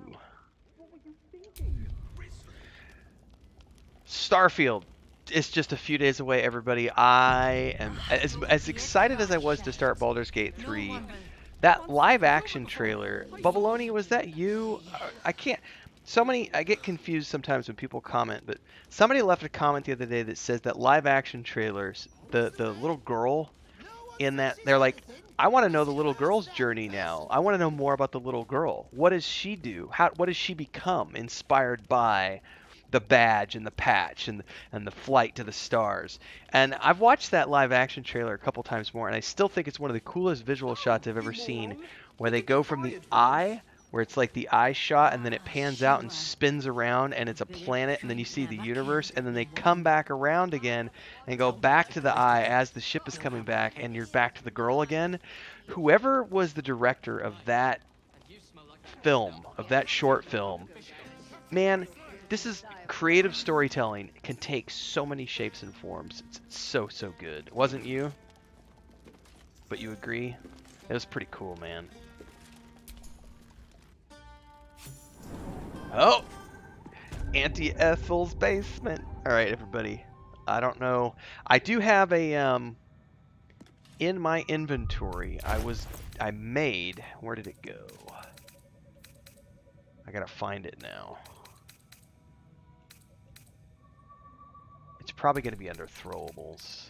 Starfield. It's just a few days away, everybody. I am as excited as I was to start Baldur's Gate 3. That live action trailer. Bubbaloni, was that you? I can't. I get confused sometimes when people comment, but somebody left a comment the other day that says that live action trailers, the little girl in that, they're like, I want to know the little girl's journey now. I want to know more about the little girl. What does she do? What does she become inspired by the badge and the patch and the flight to the stars? And I've watched that live action trailer a couple times more, and I still think it's one of the coolest visual shots I've ever seen, where they go from the eye, where it's like the eye shot, and then it pans out and spins around, and it's a planet, and then you see the universe, and then they come back around again and go back to the eye as the ship is coming back, and you're back to the girl again. Whoever was the director of that film, of that short film, man, this is creative storytelling. It can take so many shapes and forms. It's so good. Wasn't you? But you agree? It was pretty cool, man. Oh! Auntie Ethel's basement. Alright, everybody. I don't know. I do have a, in my inventory, I made, where did it go? I gotta find it now. probably going to be under throwables.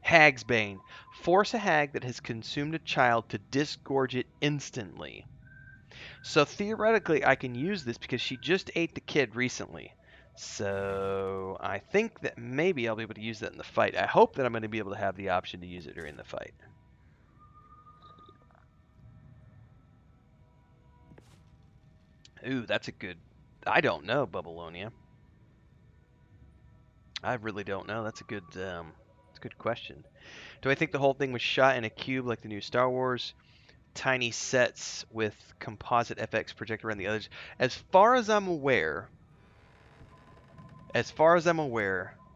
Hag's Bane. Force a hag that has consumed a child to disgorge it instantly. So theoretically, I can use this because she just ate the kid recently. So I think that maybe I'll be able to use that in the fight. I hope that I'm going to be able to have the option to use it during the fight. Ooh, that's a good... I don't know, Bubbleonia. I really don't know. That's a good question. Do I think the whole thing was shot in a cube like the new Star Wars? Tiny sets with composite FX projector around the others. As far as I'm aware,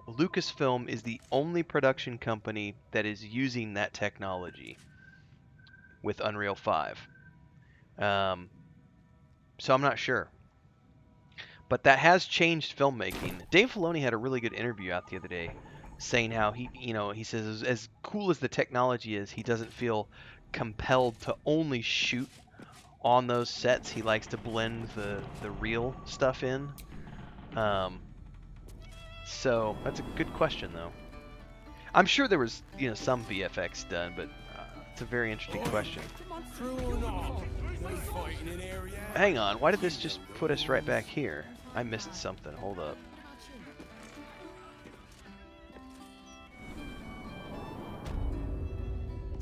Lucasfilm is the only production company that is using that technology with Unreal 5. So I'm not sure. But that has changed filmmaking. Dave Filoni had a really good interview out the other day saying how he says as cool as the technology is, he doesn't feel compelled to only shoot on those sets. He likes to blend the real stuff in. So that's a good question, though. I'm sure there was some VFX done, but it's a very interesting question. Hang on, why did this just put us right back here? I missed something. Hold up.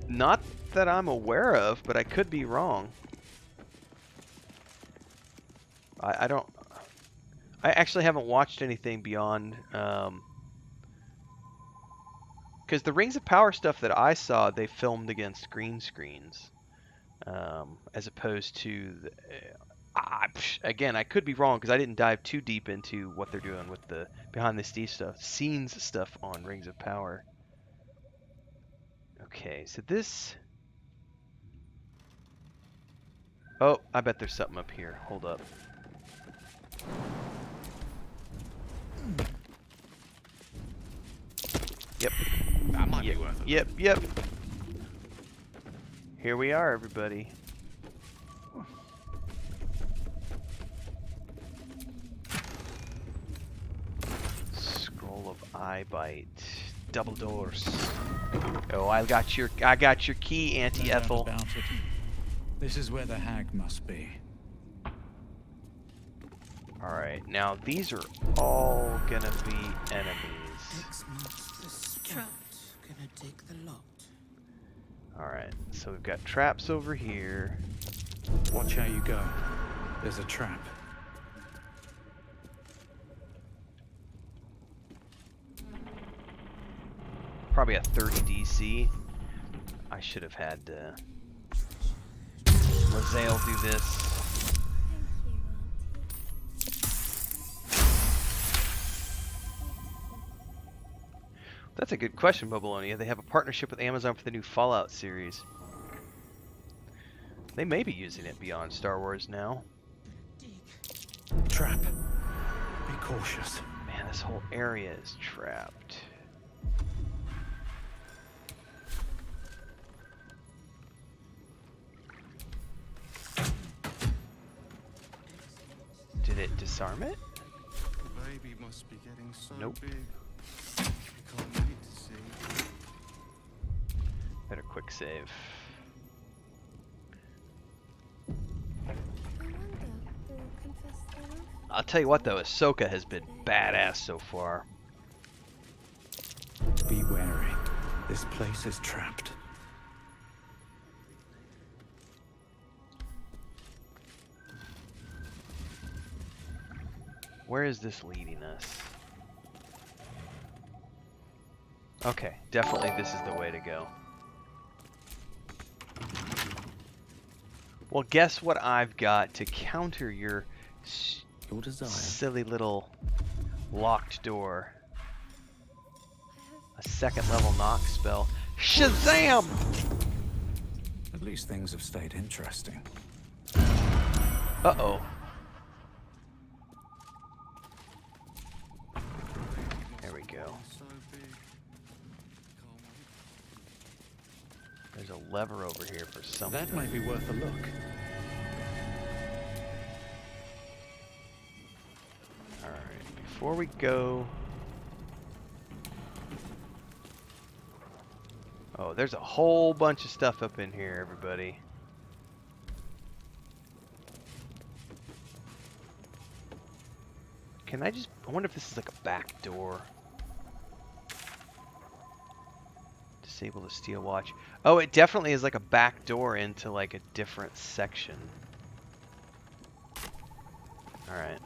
Not that I'm aware of, but I could be wrong. I actually haven't watched anything beyond, because the Rings of Power stuff that I saw, they filmed against green screens, as opposed to, again, I could be wrong because I didn't dive too deep into what they're doing with the behind the scenes stuff on Rings of Power. Okay, so this... Oh, I bet there's something up here. Hold up. Yep. That might be worth it. Yep. Here we are, everybody. Scroll of Eye Bite. Double doors. Oh, I got your key, Auntie Ethel. This is where the hag must be. Alright, now these are all gonna be enemies. Trapped. Gonna take the lot. Alright, so we've got traps over here. Watch how you go. There's a trap. Probably a 30 DC. I should have had Lazale do this. That's a good question, Bubbleonia. They have a partnership with Amazon for the new Fallout series. They may be using it beyond Star Wars now. Trap. Be cautious. Man, this whole area is trapped. Did it disarm it? The baby must be getting so Nope. big. I can't wait to see. Better quick save. I'll tell you what though, Ahsoka has been badass so far. Be wary. This place is trapped. Where is this leading us? Okay, definitely this is the way to go. Well, guess what I've got to counter your silly little locked door. A second level knock spell. Shazam! At least things have stayed interesting. Uh-oh. There we go. There's a lever over here for something. That might be worth a look. before we go... Oh, there's a whole bunch of stuff up in here, everybody. Can I just... I wonder if this is like a back door. Disable the steel watch. Oh, it definitely is like a back door into like a different section. Alright.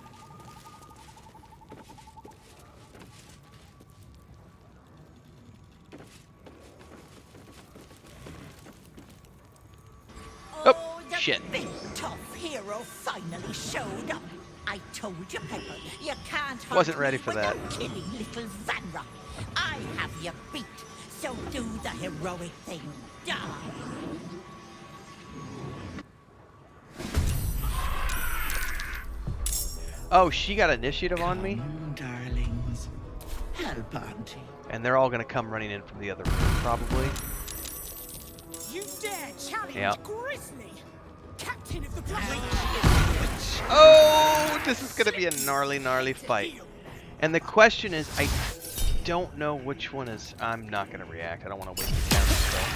Oh, the shit. big tough hero finally showed up. I told you, Pepper, you can't hurt Wasn't ready me for that. without killing little Vanra. I have you beat, so do the heroic thing. Die. Oh, she got initiative on me? Darlings, help Auntie. And they're all gonna come running in from the other room, probably. You dare challenge Yeah. Grizzly, captain of the Blood. Oh, this is gonna be a gnarly, gnarly fight. And the question is, I don't know which one is... I'm not gonna react. I don't want to waste the camera spell.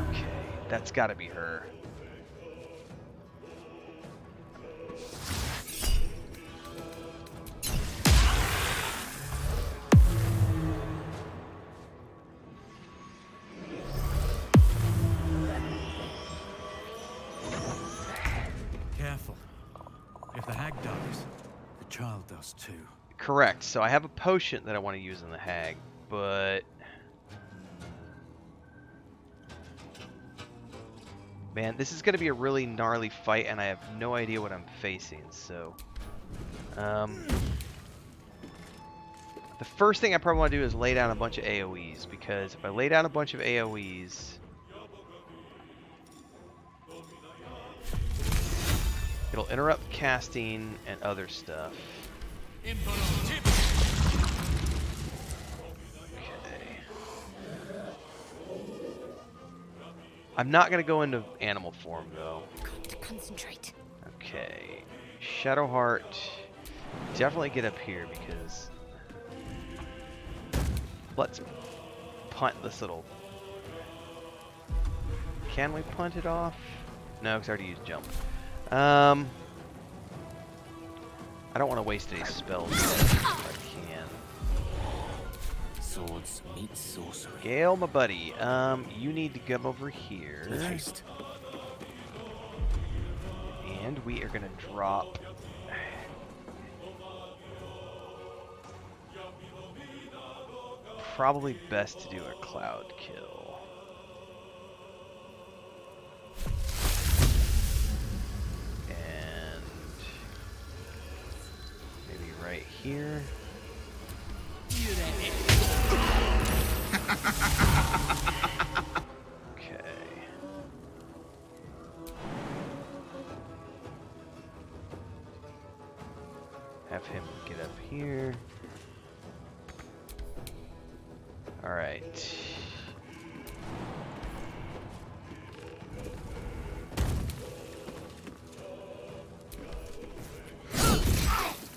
Okay, that's gotta be her. Careful. If the hag dies, the child does too. Correct. So I have a potion that I want to use in the hag, but... Man, this is going to be a really gnarly fight, and I have no idea what I'm facing, so... The first thing I probably want to do is lay down a bunch of AoEs, because if I lay down a bunch of AoEs... It'll interrupt casting and other stuff. Okay. I'm not going to go into animal form, though. Got to concentrate. Okay. Shadowheart. Definitely get up here, because... Let's punt this little... Can we punt it off? No, because I already used jump. I don't want to waste any spells if I can. Swords meet sorcery. Gale, my buddy, you need to come over here. Haste. And we are going to drop... Probably best to do a cloud kill. Right here. Okay. Have him get up here. All right.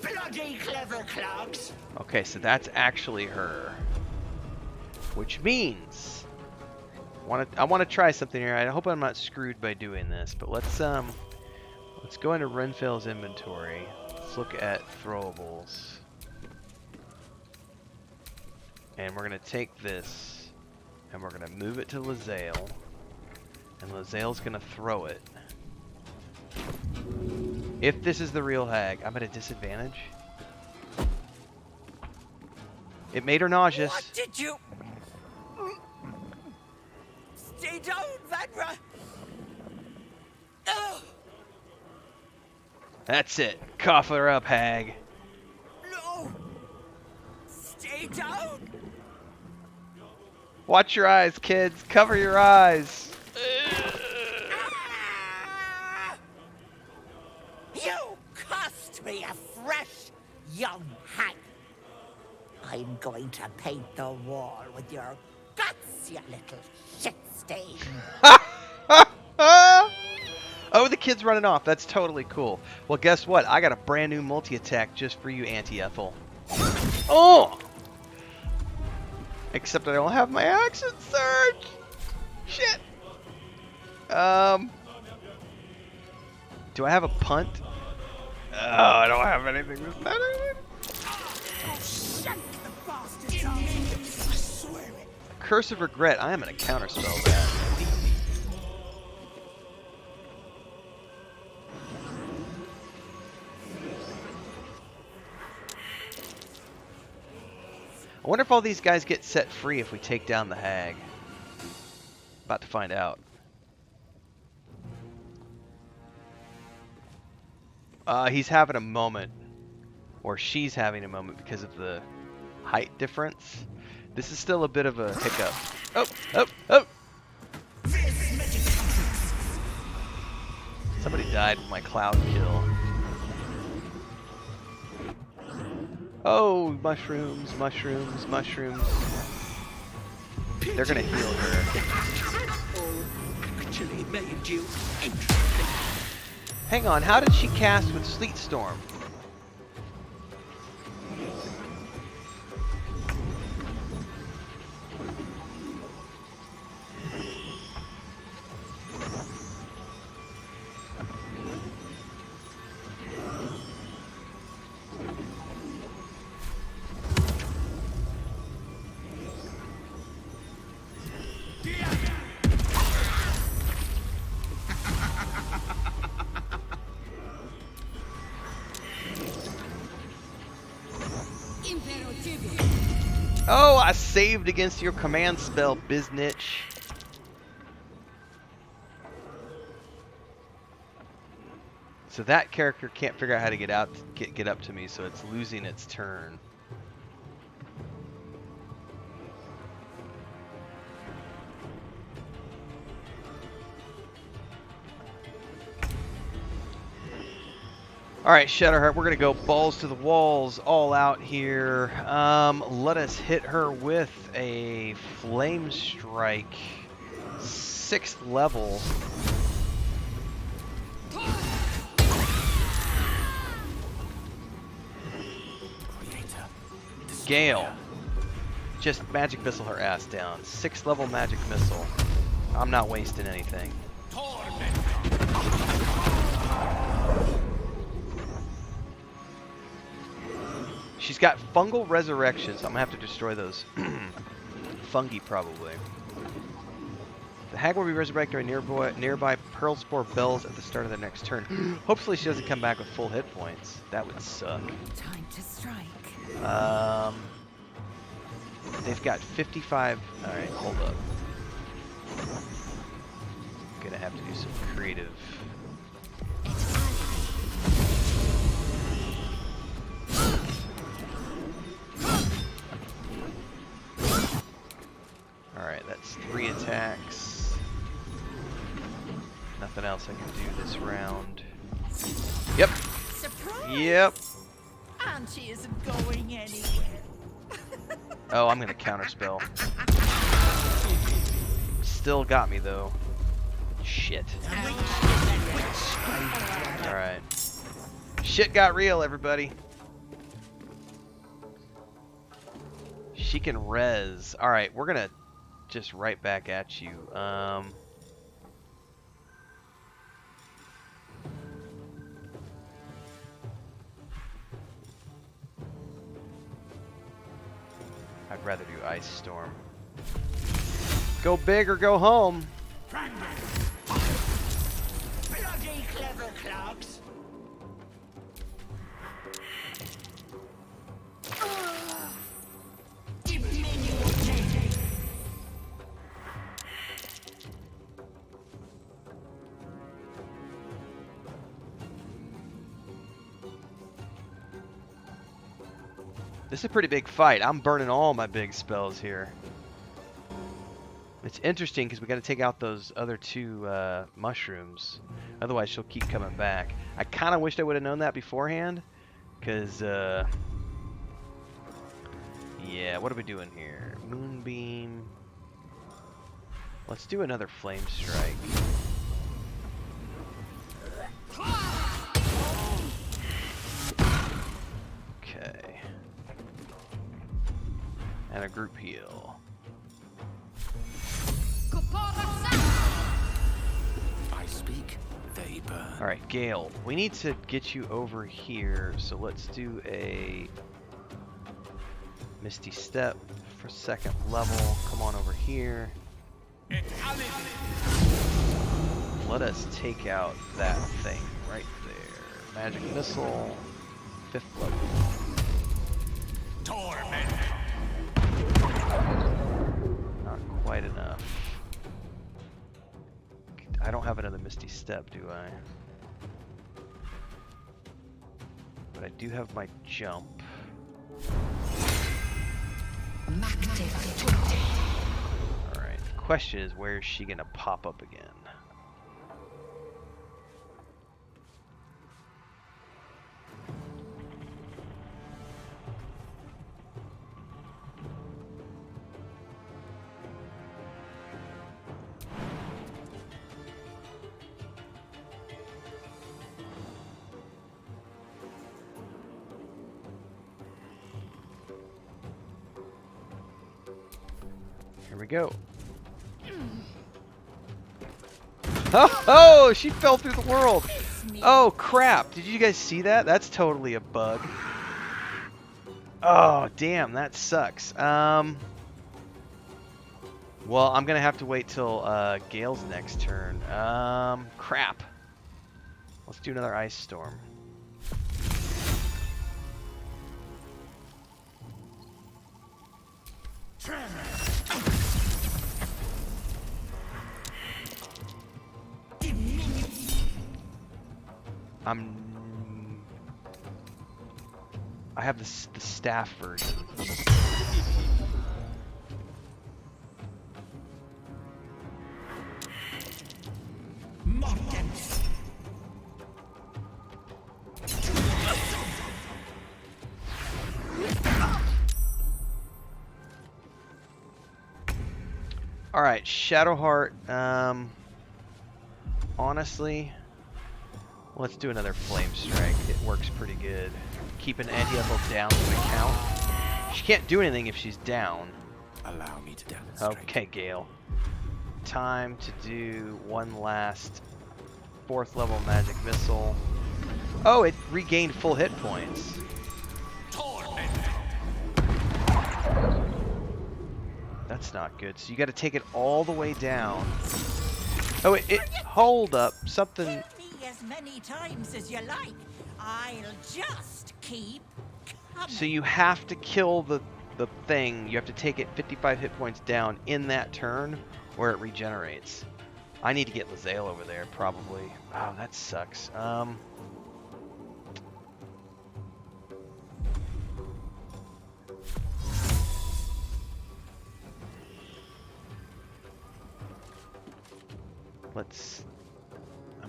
Bloody clever clogs. Okay, so that's actually her. Which means I want to try something here. I hope I'm not screwed by doing this, but let's go into Renfail's inventory. Let's look at throwables. And we're going to take this and we're going to move it to Lae'zel. And Lae'zel's going to throw it. If this is the real hag, I'm at a disadvantage. It made her nauseous. What did you... Stay down, Vanra! Oh. That's it. Cough her up, hag. No! Stay down! Watch your eyes, kids. Cover your eyes. You cost me a fresh young hag. I'm going to paint the wall with your guts, you little shit stain. Oh, the kid's running off. That's totally cool. Well, guess what? I got a brand new multi-attack just for you, Auntie Ethel. Oh! Except I don't have my action surge. Shit. Do I have a punt? Oh, I don't have anything with that. Curse of Regret. I am going to counterspell that. I wonder if all these guys get set free if we take down the hag. About to find out. He's having a moment. Or she's having a moment because of the height difference. This is still a bit of a hiccup. Oh, oh, oh! Somebody died with my cloud kill. Oh, mushrooms, mushrooms, mushrooms. They're gonna heal her. Actually made you. Hang on, how did she cast with Sleet Storm? Oh, I saved against your command spell, biznitch. So that character can't figure out how to get out, get up to me, so it's losing its turn. Alright, Shadowheart, we're going to go balls to the walls, all out here. Let us hit her with a Flame Strike, 6th level. Gale. Just Magic Missile her ass down. 6th level Magic Missile. I'm not wasting anything. She's got Fungal Resurrection, so I'm going to have to destroy those fungi probably. The hag will be resurrected by nearby Pearl Spore bells at the start of the next turn. Hopefully she doesn't come back with full hit points. That would suck. Time to strike. They've got 55. Alright, hold up. I'm going to have to do some creative. Alright, that's 3 attacks. Nothing else I can do this round. Yep. Surprise! Yep. Auntie isn't going anywhere. Oh, I'm gonna counterspell. Still got me though. Shit. Alright. Shit got real, everybody. She can res. Alright, we're gonna just right back at you. I'd rather do Ice Storm. Go big or go home. Bloody clever clogs. This is a pretty big fight. I'm burning all my big spells here. It's interesting because we got to take out those other 2 mushrooms. Otherwise, she'll keep coming back. I kind of wished I would have known that beforehand. Because, yeah, what are we doing here? Moonbeam. Let's do another Flame Strike. Okay. And a group heal. I speak, they burn. Alright, Gale, we need to get you over here, so let's do a Misty Step for 2nd level. Come on over here. Let us take out that thing right there. Magic Missile, 5th level. Not quite enough. I don't have another Misty Step, do I? But I do have my jump. Alright, the question is, where is she gonna pop up again? Here we go. Oh, she fell through the world. Oh, crap. Did you guys see that? That's totally a bug. Oh, damn. That sucks. Well, I'm going to have to wait till Gale's next turn. Crap. Let's do another ice storm. I have the staff version. All right, Shadowheart. Honestly, let's do another Flame Strike. It works pretty good. Keep an anti-level down to the count. She can't do anything if she's down. Allow me to demonstrate. Okay, Gale. Time to do one last 4th level magic missile. Oh, it regained full hit points. That's not good. So you got to take it all the way down. Oh, it hold up. Something. Hit me as many times as you like. I'll just keep coming. So you have to kill the thing. You have to take it 55 hit points down in that turn where it regenerates. I need to get Lae'zel over there, probably. Oh, that sucks. I'm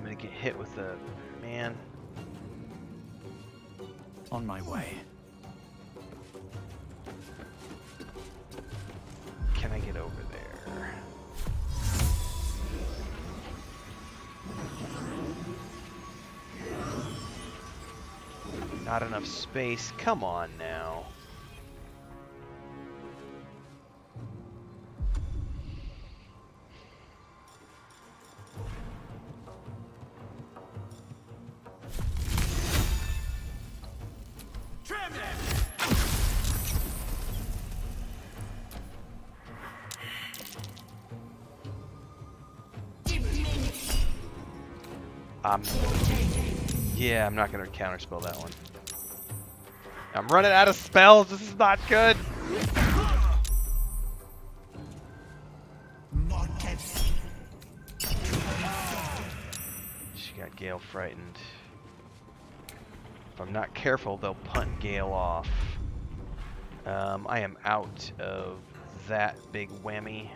gonna get hit with a man. On my way. Can I get over there? Not enough space. Come on now. Yeah, I'm not going to counterspell that one. I'm running out of spells. This is not good. She got Gale frightened. If I'm not careful, they'll punt Gale off. I am out of that big whammy.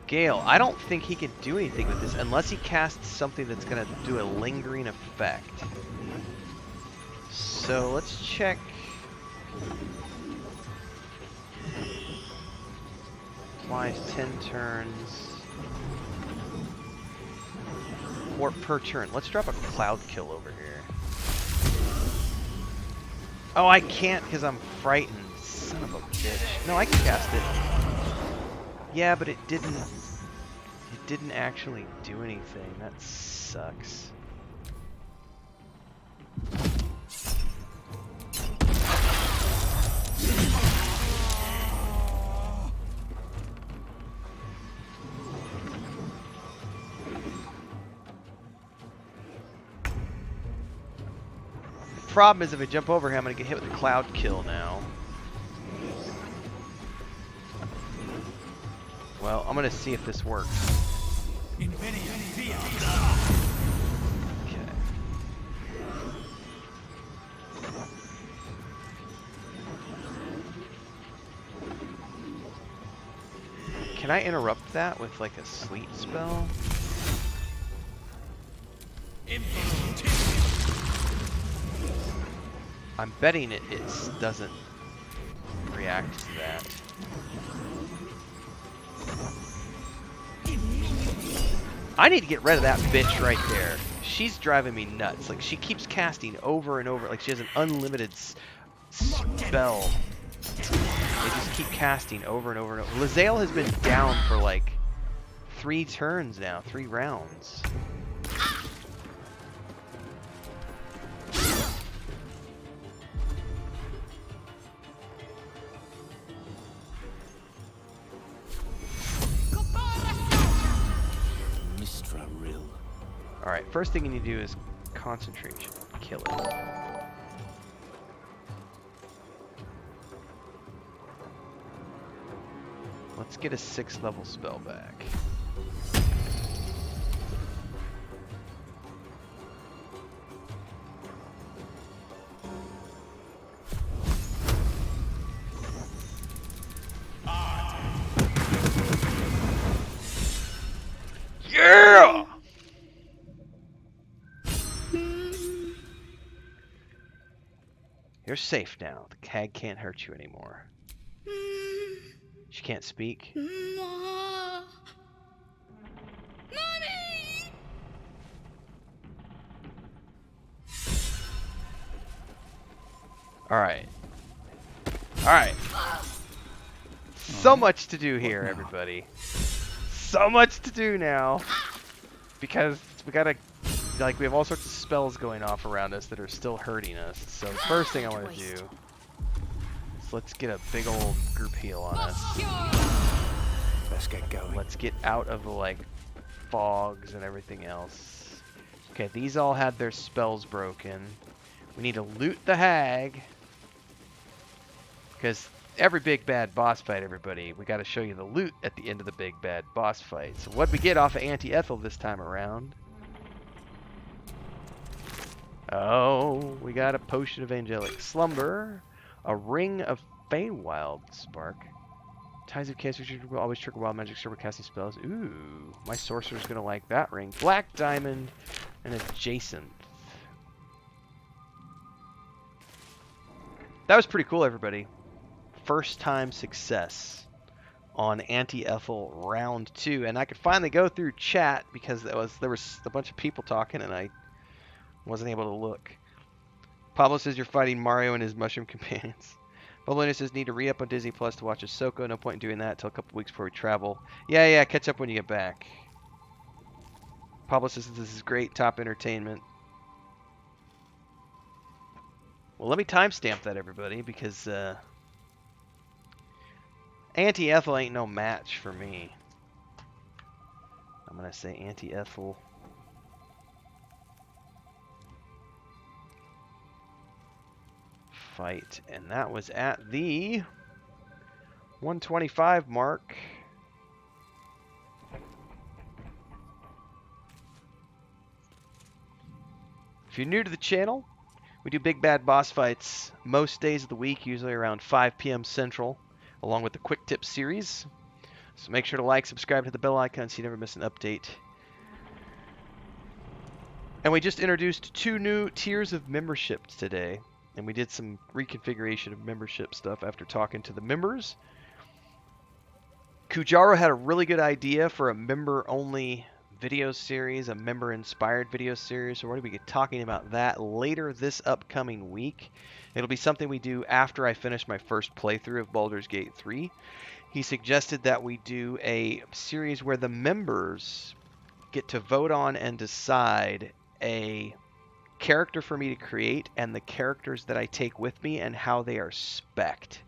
Gale, I don't think he can do anything with this unless he casts something that's going to do a lingering effect. So let's check. Applies 10 turns. Or per turn. Let's drop a cloud kill over here. Oh, I can't because I'm frightened. Son of a bitch. No, I can cast it. Yeah, but it didn't actually do anything. That sucks. The problem is if I jump over him, I'm going to get hit with a cloud kill now. Well, I'm going to see if this works. Okay. Can I interrupt that with like a sleet spell? I'm betting it doesn't react to that. I need to get rid of that bitch right there. She's driving me nuts. Like, she keeps casting over and over. Like, she has an unlimited spell. They just keep casting over and over and over. Lae'zel has been down for like 3 turns now, 3 rounds. Alright, first thing you need to do is concentration. Kill it. Let's get a 6th level spell back. Yeah! You're safe now. The hag can't hurt you anymore. She can't speak. Alright. Alright. So much to do here, everybody. So much to do now. Because we gotta, like, we have all sorts of spells going off around us that are still hurting us. So the first thing I want to do is let's get a big old group heal on us. Let's get going. Let's get out of the, like, fogs and everything else. Okay, these all had their spells broken. We need to loot the hag. Because every big bad boss fight, everybody, we got to show you the loot at the end of the big bad boss fight. So what'd we get off of Auntie Ethel this time around? Oh, we got a potion of angelic slumber, a ring of Feywild spark. Ties of cancer will always trigger wild magic server casting spells. Ooh, my sorcerer's gonna like that ring. Black diamond and adjacent. That was pretty cool, everybody. First time success on Auntie Ethel round 2, and I could finally go through chat because there was a bunch of people talking and I wasn't able to look. Pablo says you're fighting Mario and his mushroom companions. Pablina says need to re-up on Disney Plus to watch Ahsoka. No point in doing that until a couple weeks before we travel. Yeah, catch up when you get back. Pablo says this is great, top entertainment. Well, let me timestamp that, everybody, because Auntie Ethel ain't no match for me. I'm going to say Auntie Ethel. Fight, and that was at the 125 mark. If you're new to the channel, we do big bad boss fights most days of the week, usually around 5 p.m. Central, along with the Quick Tip series. So make sure to like, subscribe to the bell icon so you never miss an update. And we just introduced 2 new tiers of membership today. And we did some reconfiguration of membership stuff after talking to the members. Kujaro had a really good idea for a member-only video series, a member-inspired video series. So we're going to be talking about that later this upcoming week. It'll be something we do after I finish my first playthrough of Baldur's Gate 3. He suggested that we do a series where the members get to vote on and decide a character for me to create and the characters that I take with me and how they are spec'd.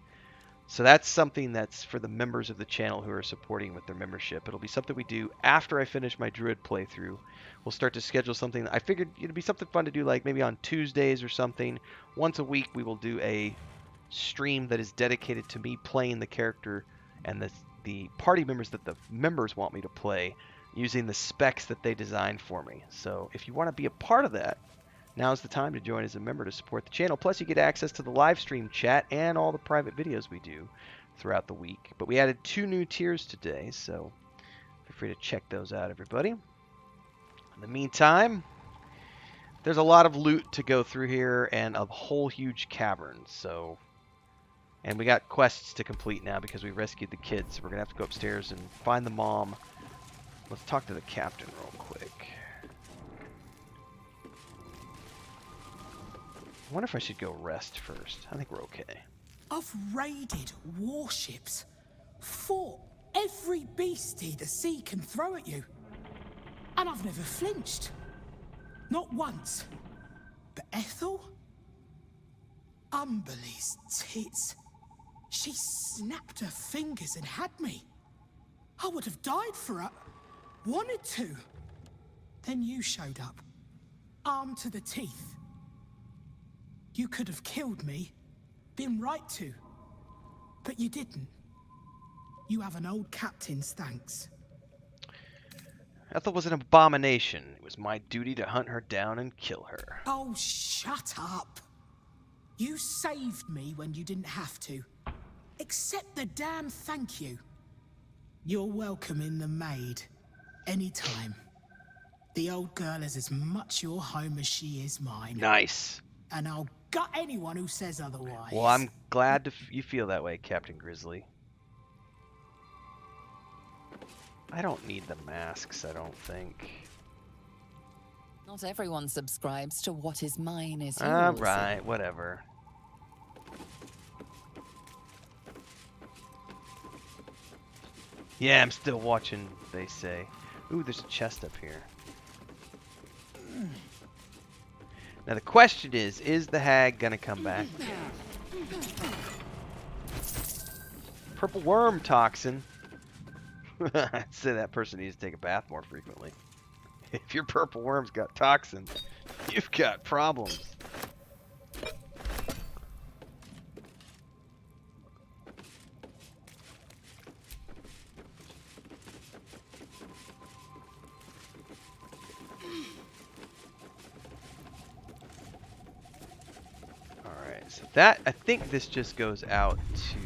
So that's something that's for the members of the channel who are supporting with their membership. It'll be something we do after I finish my Druid playthrough. We'll start to schedule something. I figured it'd be something fun to do, like maybe on Tuesdays or something. Once a week we will do a stream that is dedicated to me playing the character and the party members that the members want me to play using the specs that they designed for me. So if you want to be a part of that, now's the time to join as a member to support the channel. Plus, you get access to the live stream chat and all the private videos we do throughout the week. But we added 2 new tiers today, so feel free to check those out, everybody. In the meantime, there's a lot of loot to go through here and a whole huge cavern. And we got quests to complete now because we rescued the kids. So we're going to have to go upstairs and find the mom. Let's talk to the captain real quick. I wonder if I should go rest first. I think we're okay. I've raided warships, fought every beastie the sea can throw at you, and I've never flinched. Not once. But Ethel? Umberly's tits. She snapped her fingers and had me. I would have died for her. Wanted to. Then you showed up, armed to the teeth. You could have killed me, been right to, but you didn't. You have an old captain's thanks. Ethel was an abomination. It was my duty to hunt her down and kill her. Oh, shut up. You saved me when you didn't have to. Accept the damn thank you. You're welcome in the maid, anytime. The old girl is as much your home as she is mine. Nice. And I'll gut anyone who says otherwise. Well, I'm glad you feel that way, Captain Grizzly. I don't need the masks, I don't think. Not everyone subscribes to what is mine is yours. Alright, whatever. Yeah, I'm still watching, they say. Ooh, there's a chest up here. Now the question is the hag gonna come back? Purple worm toxin. I'd say that person needs to take a bath more frequently. If your purple worm's got toxin, you've got problems. Alright, so that, I think this just goes out to,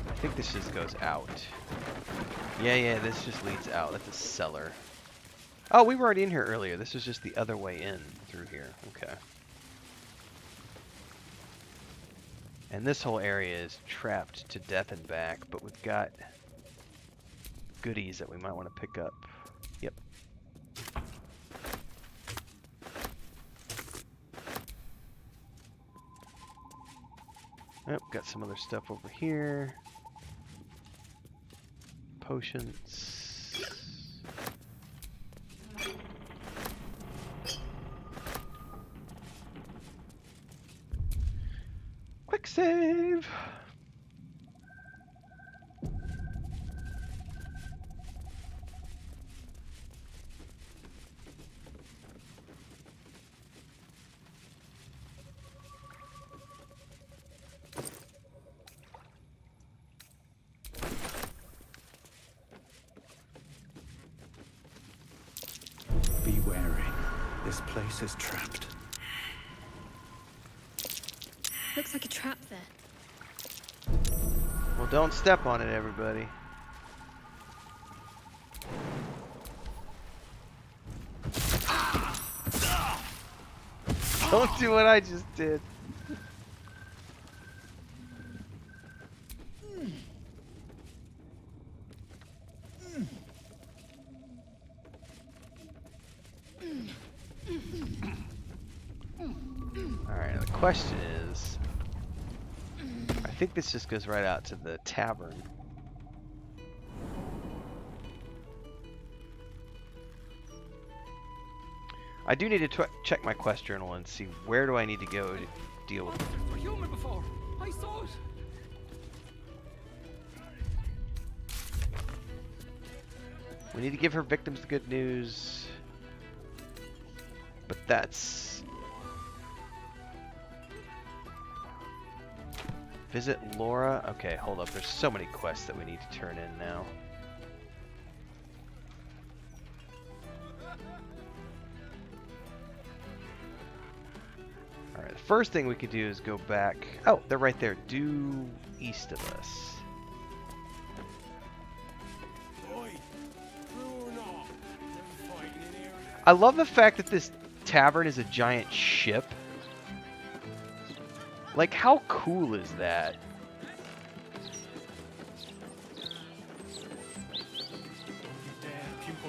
I think this just goes out. Yeah, this just leads out. That's a cellar. Oh, we were already in here earlier. This was just the other way in through here. Okay. And this whole area is trapped to death and back, but we've got goodies that we might want to pick up. Yep. Oh, got some other stuff over here. Potions. Quick save. Be wary. This place is trapped. Looks like a trap there. Well, don't step on it, everybody. Don't do what I just did. Alright, the question is, I think this just goes right out to the tavern. I do need to check my quest journal and see where do I need to go to deal with it. A human before. I saw it. We need to give her victims the good news. But that's... Visit Laura? Okay, hold up. There's so many quests that we need to turn in now. Alright, the first thing we could do is go back... Oh, they're right there. Due east of us. I love the fact that this tavern is a giant ship. Like, how cool is that?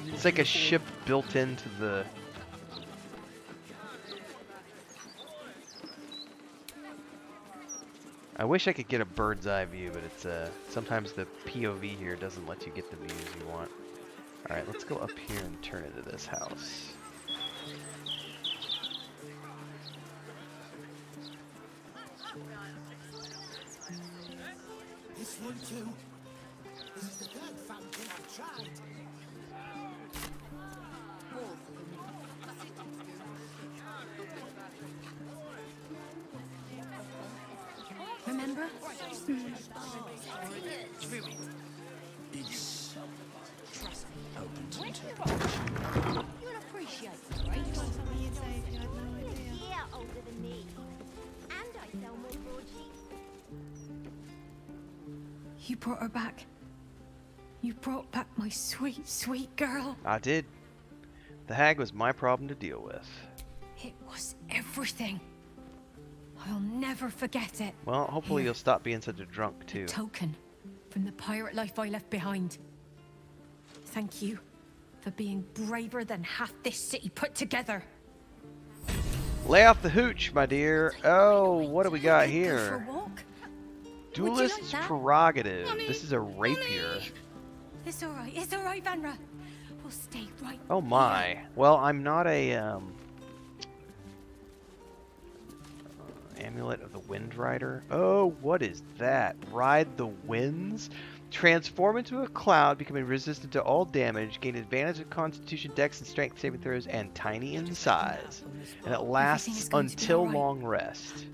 It's like a ship built into the... I wish I could get a bird's eye view, but it's sometimes the POV here doesn't let you get the views you want. Alright, let's go up here and turn into this house. This one too. This is the third fountain I've tried. Remember? It's potent. You'll appreciate it, right? Yeah, older than me. And I sell more broadsheets. You brought her back. You brought back my sweet, sweet girl. I did. The hag was my problem to deal with. It was everything. I'll never forget it. Well, hopefully you'll stop being such a drunk, too. Token from the pirate life I left behind. Thank you for being braver than half this city put together. Lay off the hooch, my dear. Oh, what do we got For a here? walk? Duelist's that? prerogative. Mommy, This is a rapier. It's alright, Vanra. We'll stay right. Oh my. Well, I'm not a Amulet of the Wind Rider. Oh, what is that? Ride the winds? Transform into a cloud, becoming resistant to all damage, gain advantage of Constitution, Dex, and Strength saving throws, and tiny in size. And it lasts until long rest.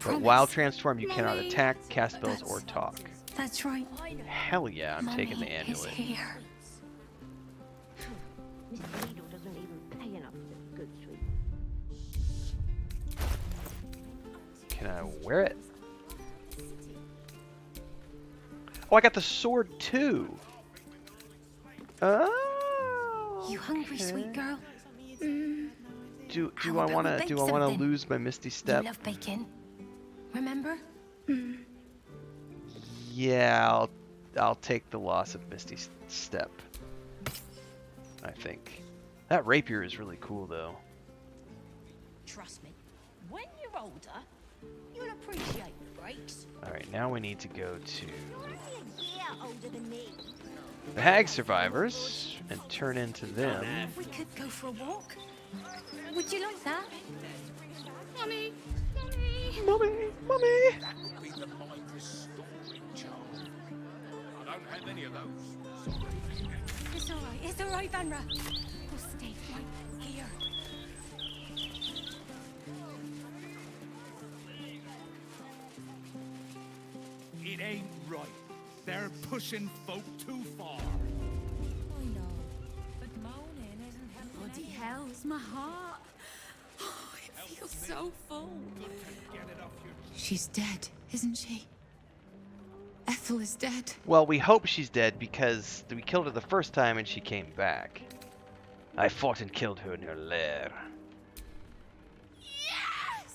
But while transformed, you cannot attack, cast spells, or talk. That's right. Hell yeah, I'm taking the amulet. Here. Miss Needle doesn't even pay enough for this good sweet. Can I wear it? Oh, I got the sword too. Oh. You hungry, sweet girl? Do I wanna lose my Misty Step? You love bacon. Remember? Yeah, I'll take the loss of Misty Step. I think that rapier is really cool though. Trust me, when you're older, you'll appreciate the breaks. All right, now we need to go to You're only a year older than me. the hag survivors and turn into them. We could go for a walk. Would you like that? Mommy! Mommy! Mommy! That would be the mind restoring charm. I don't have any of those. It's alright, Vanra. We'll stay right here. It ain't right. They're pushing folk too far. I know, but moaning isn't helping. Bloody hell's my heart. Oh, it feel so full. She's dead, isn't she? Ethel is dead. Well, we hope she's dead because we killed her the first time and she came back. I fought and killed her in her lair. Yes!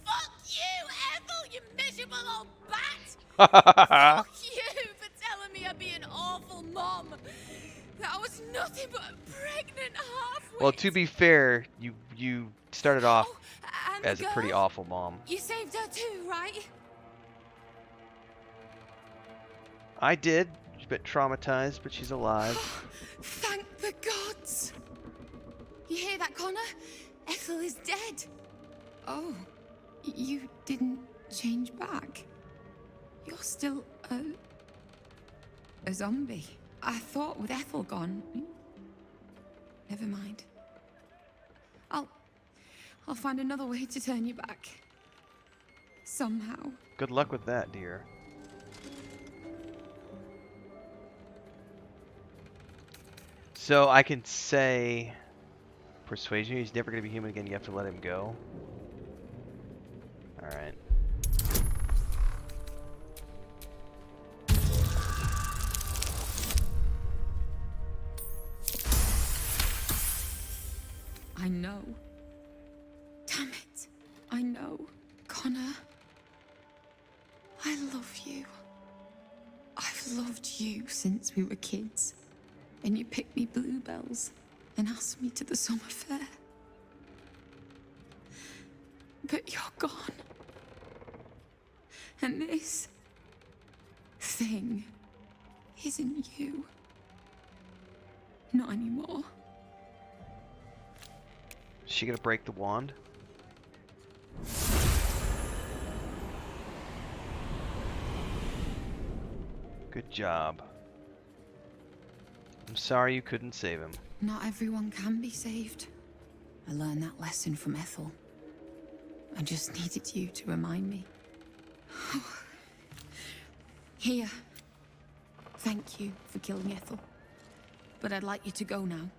Fuck you, Ethel, you miserable old bat! Fuck you for telling me I'd be an awful mom. That was nothing but a pregnant half-wit. Well, to be fair, you started off And as the a pretty girl? awful mom. You saved her too, right? I did. She's a bit traumatized, but she's alive. Thank the gods. You hear that, Connor? Ethel is dead. Oh, you didn't change back. You're still a zombie. I thought with Ethel gone. Never mind. I'll find another way to turn you back. Somehow. Good luck with that, dear. So I can say persuasion. He's never going to be human again. You have to let him go. All right. I know. Damn it. I know. Connor. I love you. I've loved you since we were kids. And you picked me bluebells and asked me to the summer fair. But you're gone. And this thing isn't you. Not anymore. Is she gonna break the wand? Good job. I'm sorry you couldn't save him. Not everyone can be saved. I learned that lesson from Ethel. I just needed you to remind me. Here. Thank you for killing Ethel. But I'd like you to go now.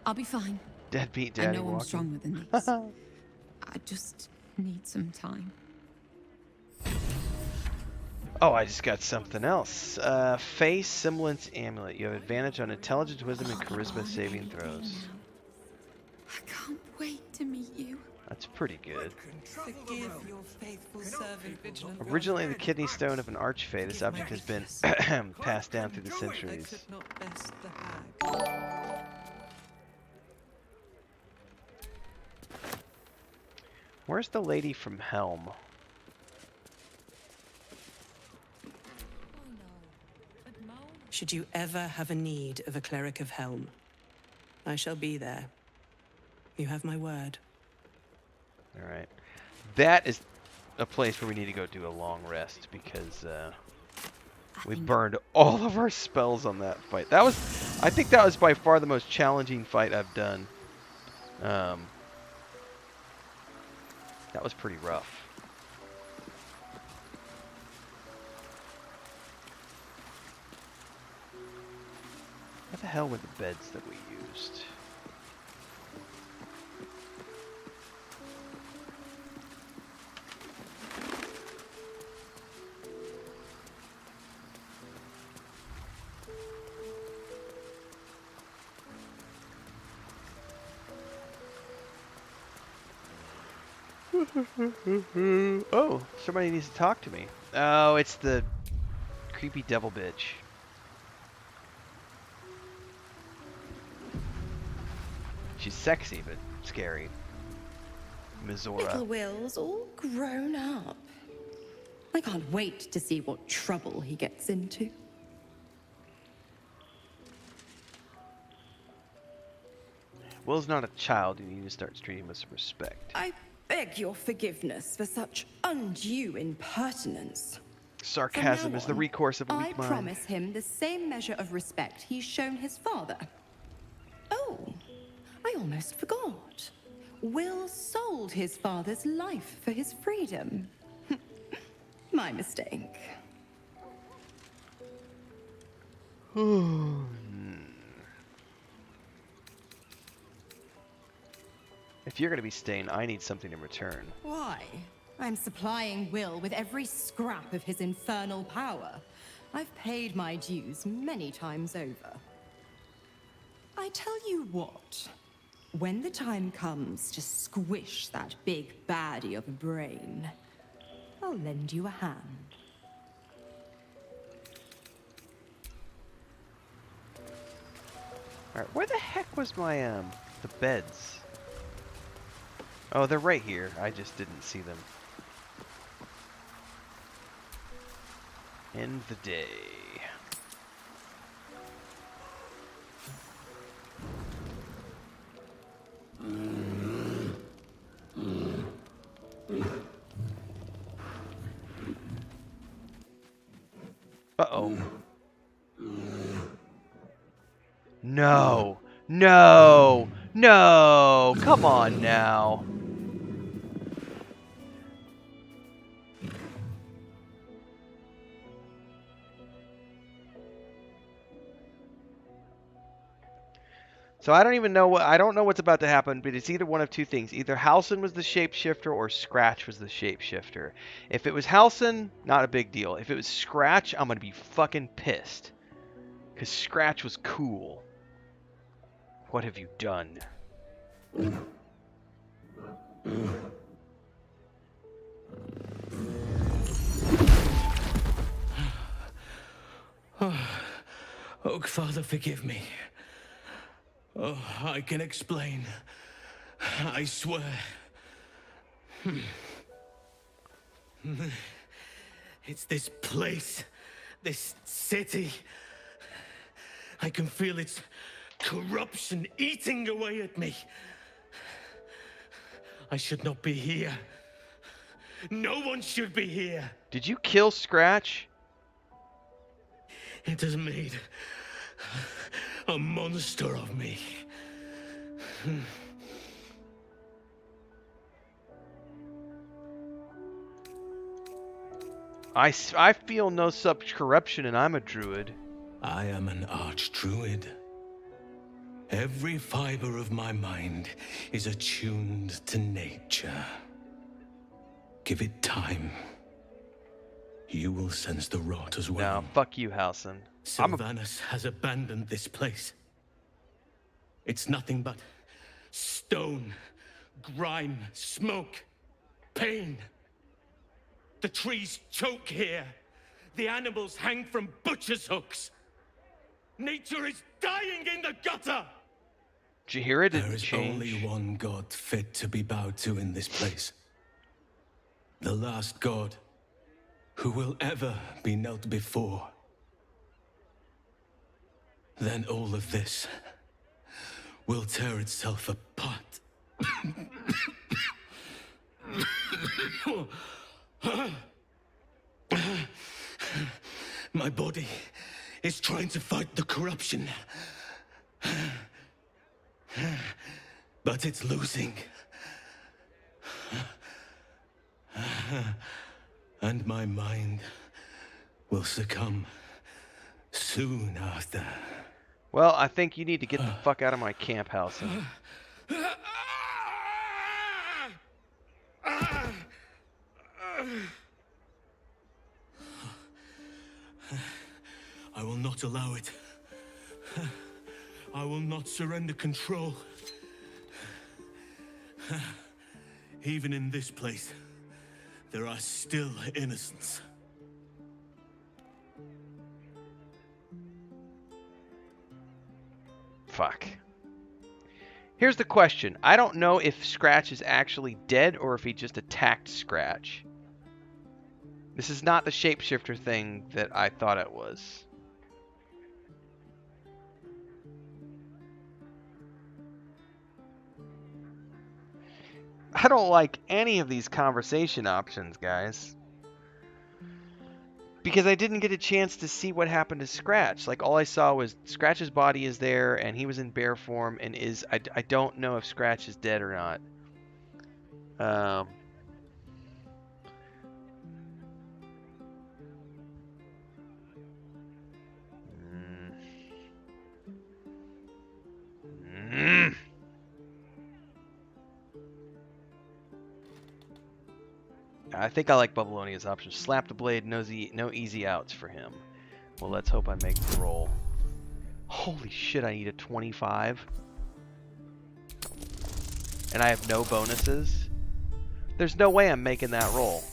I'll be fine. Deadbeat daddy I know I'm walking. stronger than this. I just need some time. Oh, I just got something else. Face Semblance Amulet. You have advantage on intelligence, wisdom, and charisma saving throws. I can't wait to meet you. That's pretty good. Forgive your faithful servant, Vigilant. Originally the kidney stone of an archfey, this object has been passed down through the I centuries. could not best the hag. Where's the lady from Helm? Should you ever have a need of a cleric of Helm, I shall be there. You have my word. Alright. That is a place where we need to go do a long rest because we burned all of our spells on that fight. I think that was by far the most challenging fight I've done. That was pretty rough. What the hell were the beds that we used? Oh, somebody needs to talk to me. Oh, it's the creepy devil bitch. She's sexy, but scary. Mizora. Little Will's all grown up. I can't wait to see what trouble he gets into. Will's not a child. You need to start treating him with some respect. I beg your forgiveness for such undue impertinence. Sarcasm is the recourse of a I weak mind. promise him the same measure of respect he's shown his father. Oh, I almost forgot. Will sold his father's life for his freedom. My mistake. If you're going to be staying, I need something in return. Why? I'm supplying Will with every scrap of his infernal power. I've paid my dues many times over. I tell you what, when the time comes to squish that big baddie of a brain, I'll lend you a hand. Alright, where the heck was my, the beds? Oh, they're right here. I just didn't see them. End the day. Uh-oh. No! No! No! Come on now! So I don't even know I don't know what's about to happen, but it's either one of two things. Either Halsin was the shapeshifter or Scratch was the shapeshifter. If it was Halsin, not a big deal. If it was Scratch, I'm gonna be fucking pissed. Because Scratch was cool. What have you done? Oh, Father, forgive me. Oh, I can explain. I swear. It's this place, this city. I can feel its corruption eating away at me. I should not be here. No one should be here. Did you kill Scratch? It has made a monster of me. I feel no such corruption, and I'm a druid. I am an archdruid. Every fiber of my mind is attuned to nature. Give it time. You will sense the rot as well. No, fuck you, Halsin. Sylvanas has abandoned this place. It's nothing but stone, grime, smoke, pain. The trees choke here. The animals hang from butcher's hooks. Nature is dying in the gutter. Jahira didn't There is change. only one god fit to be bowed to in this place. The last god who will ever be knelt before. Then all of this will tear itself apart. My body is trying to fight the corruption. But it's losing. And my mind will succumb soon after. Well, I think you need to get the fuck out of my camp, Halsin. I will not allow it. I will not surrender control. Even in this place, there are still innocents. Fuck. Here's the question. I don't know if Scratch is actually dead or if he just attacked Scratch. This is not the shapeshifter thing that I thought it was. I don't like any of these conversation options, guys. Because I didn't get a chance to see what happened to Scratch. Like, all I saw was Scratch's body is there, and he was in bear form, and I don't know if Scratch is dead or not. I think I like Babylonia's option. Slap the blade, no easy outs for him. Well, let's hope I make the roll. Holy shit, I need a 25. And I have no bonuses. There's no way I'm making that roll.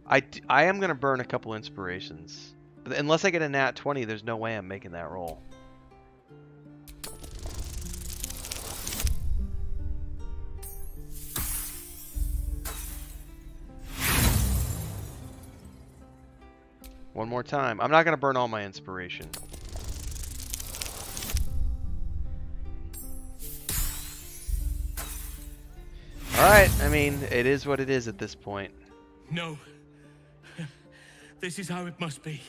I am going to burn a couple inspirations. But unless I get a nat 20, there's no way I'm making that roll. One more time. I'm not going to burn all my inspiration. Alright, I mean, it is what it is at this point. No. This is how it must be.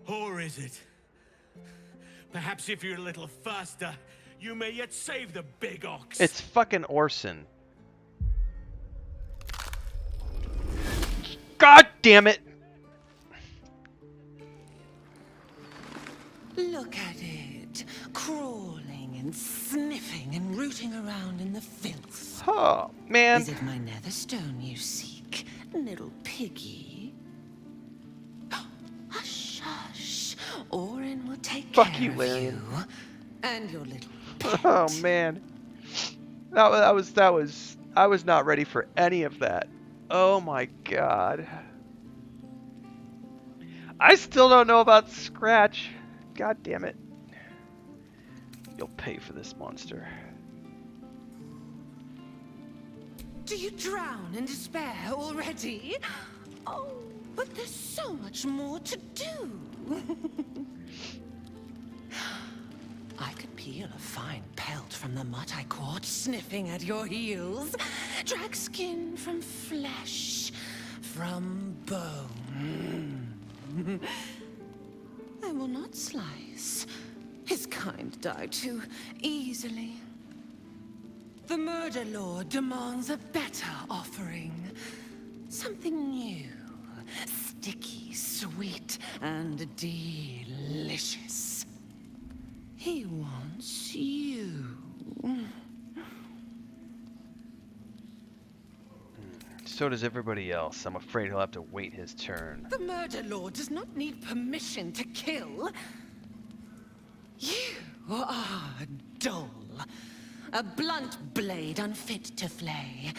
Or is it? Perhaps if you're a little faster, you may yet save the big ox. It's fucking Orson. God damn it! Look at it, crawling and sniffing and rooting around in the filth. Oh, man. Is it my netherstone you seek, little piggy? Hush, hush. Orin will take Fuck care you, of Larian. you and your little Oh, man. I was not ready for any of that. Oh my god. I still don't know about Scratch. God damn it. You'll pay for this monster. Do you drown in despair already? Oh, but there's so much more to do. I could peel a fine pelt from the mutt I caught sniffing at your heels. Drag skin from flesh, from bone. I will not slice. His kind die too easily. The murder lord demands a better offering. Something new, sticky, sweet, and delicious. He wants you. So does everybody else. I'm afraid he'll have to wait his turn. The murder lord does not need permission to kill. You are dull. A blunt blade unfit to flay.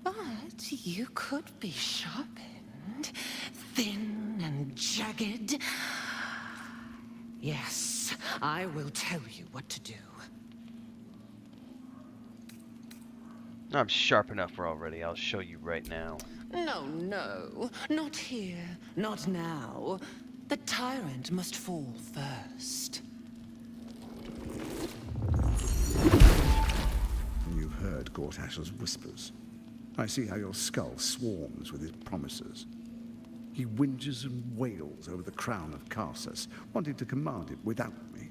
But you could be sharpened, thin and jagged. Yes, I will tell you what to do. I'm sharp enough already. I'll show you right now. No, no, not here, not now. The tyrant must fall first. You've heard Gortash's whispers. I see how your skull swarms with his promises. He whinges and wails over the crown of Karsus, wanting to command it without me.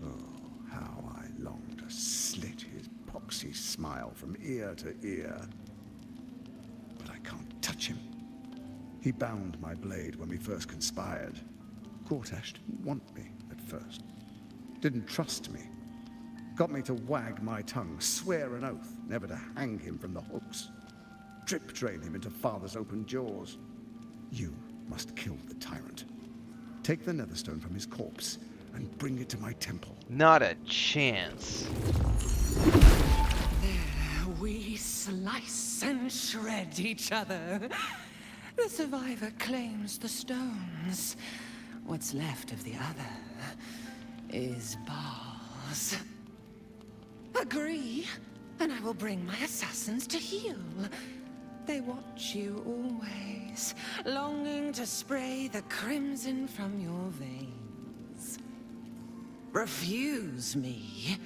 Oh, how I long to slit his poxy smile from ear to ear. But I can't touch him. He bound my blade when we first conspired. Gortash didn't want me at first. Didn't trust me. Got me to wag my tongue, swear an oath, never to hang him from the hooks. Drip drain him into father's open jaws. You must kill the tyrant. Take the netherstone from his corpse and bring it to my temple. Not a chance. There we slice and shred each other. The survivor claims the stones. What's left of the other is bars. Agree, and I will bring my assassins to heal. They watch you always, longing to spray the crimson from your veins. Refuse me,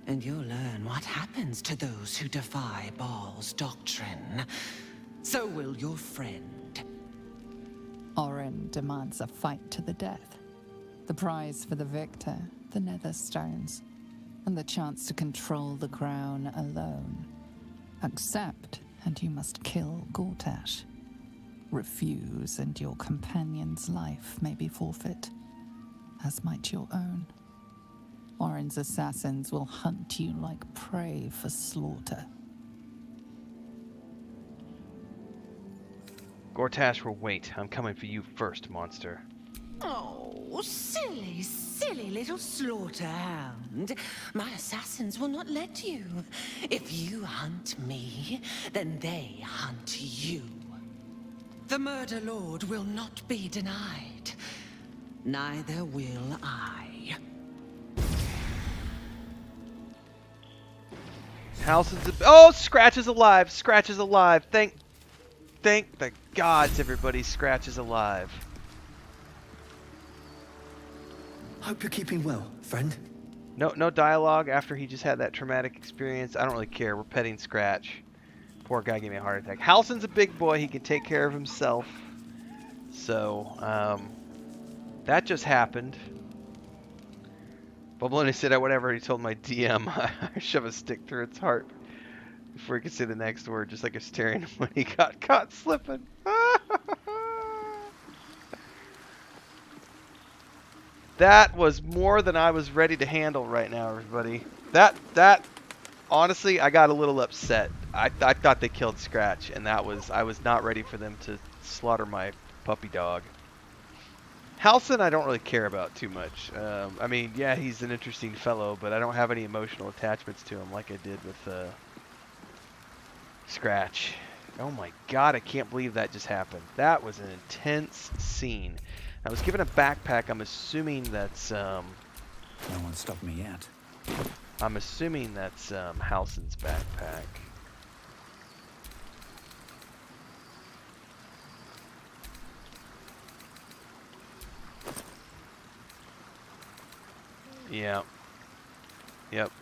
and you'll learn what happens to those who defy Baal's doctrine. So will your friend. Orin demands a fight to the death. The prize for the victor, the netherstones. and the chance to control the crown alone. Accept, and you must kill Gortash. Refuse, and your companion's life may be forfeit, as might your own. Orin's assassins will hunt you like prey for slaughter. Gortash will wait. I'm coming for you first, monster. Oh, silly, silly little slaughterhound. My assassins will not let you. If you hunt me, then they hunt you. The murder lord will not be denied. Neither will I. Oh, Scratch is alive! Scratch is alive! Thank the gods, everybody. Scratch is alive. Hope you're keeping well, friend. No dialogue after he just had that traumatic experience. I don't really care. We're petting Scratch. Poor guy gave me a heart attack. Halsin's a big boy. He can take care of himself. So, that just happened. Bubbleoni said, whatever, he told my DM, I shove a stick through its heart before he could say the next word, just like a staring when he got caught slipping. That was more than I was ready to handle right now, everybody. That honestly, I got a little upset. I thought they killed Scratch, and I was not ready for them to slaughter my puppy dog. Halsin I don't really care about too much. I mean, yeah, he's an interesting fellow, but I don't have any emotional attachments to him like I did with Scratch. Oh my god, I can't believe that just happened. That was an intense scene. I was given a backpack. I'm assuming that's No one stopped me yet. I'm assuming that's Halsin's backpack. Yeah. Yep.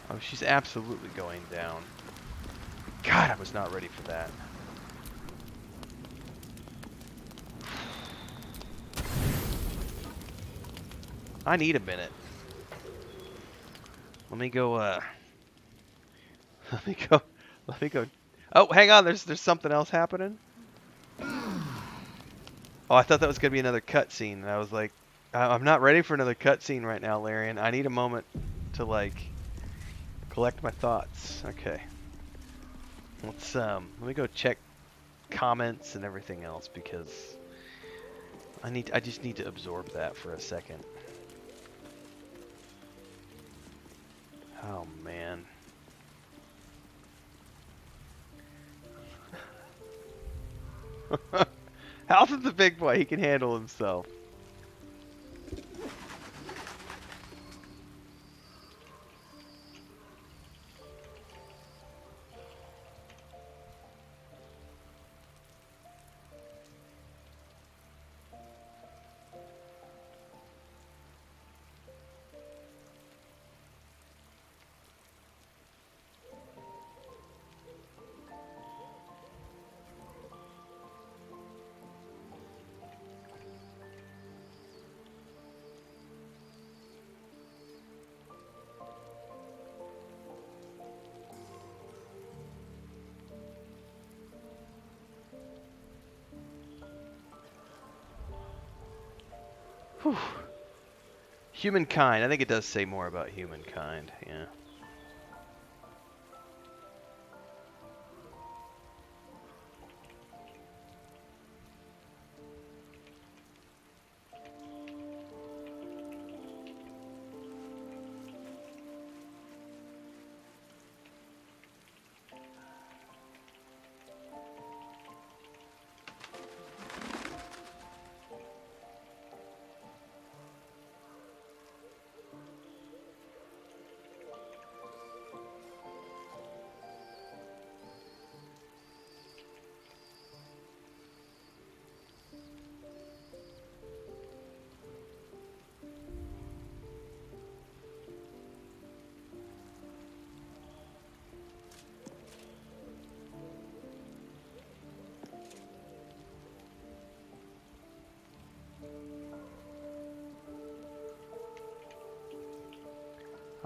Oh, she's absolutely going down. God, I was not ready for that. I need a minute. Let me go, let me go. Oh, hang on, there's something else happening? Oh, I thought that was going to be another cutscene, and I was like, I'm not ready for another cutscene right now, Larian. I need a moment to, like, collect my thoughts. Okay. Let me go check comments and everything else, because I just need to absorb that for a second. Oh, man. Halsin's a big boy. He can handle himself. Whew. Humankind. I think it does say more about humankind. Yeah.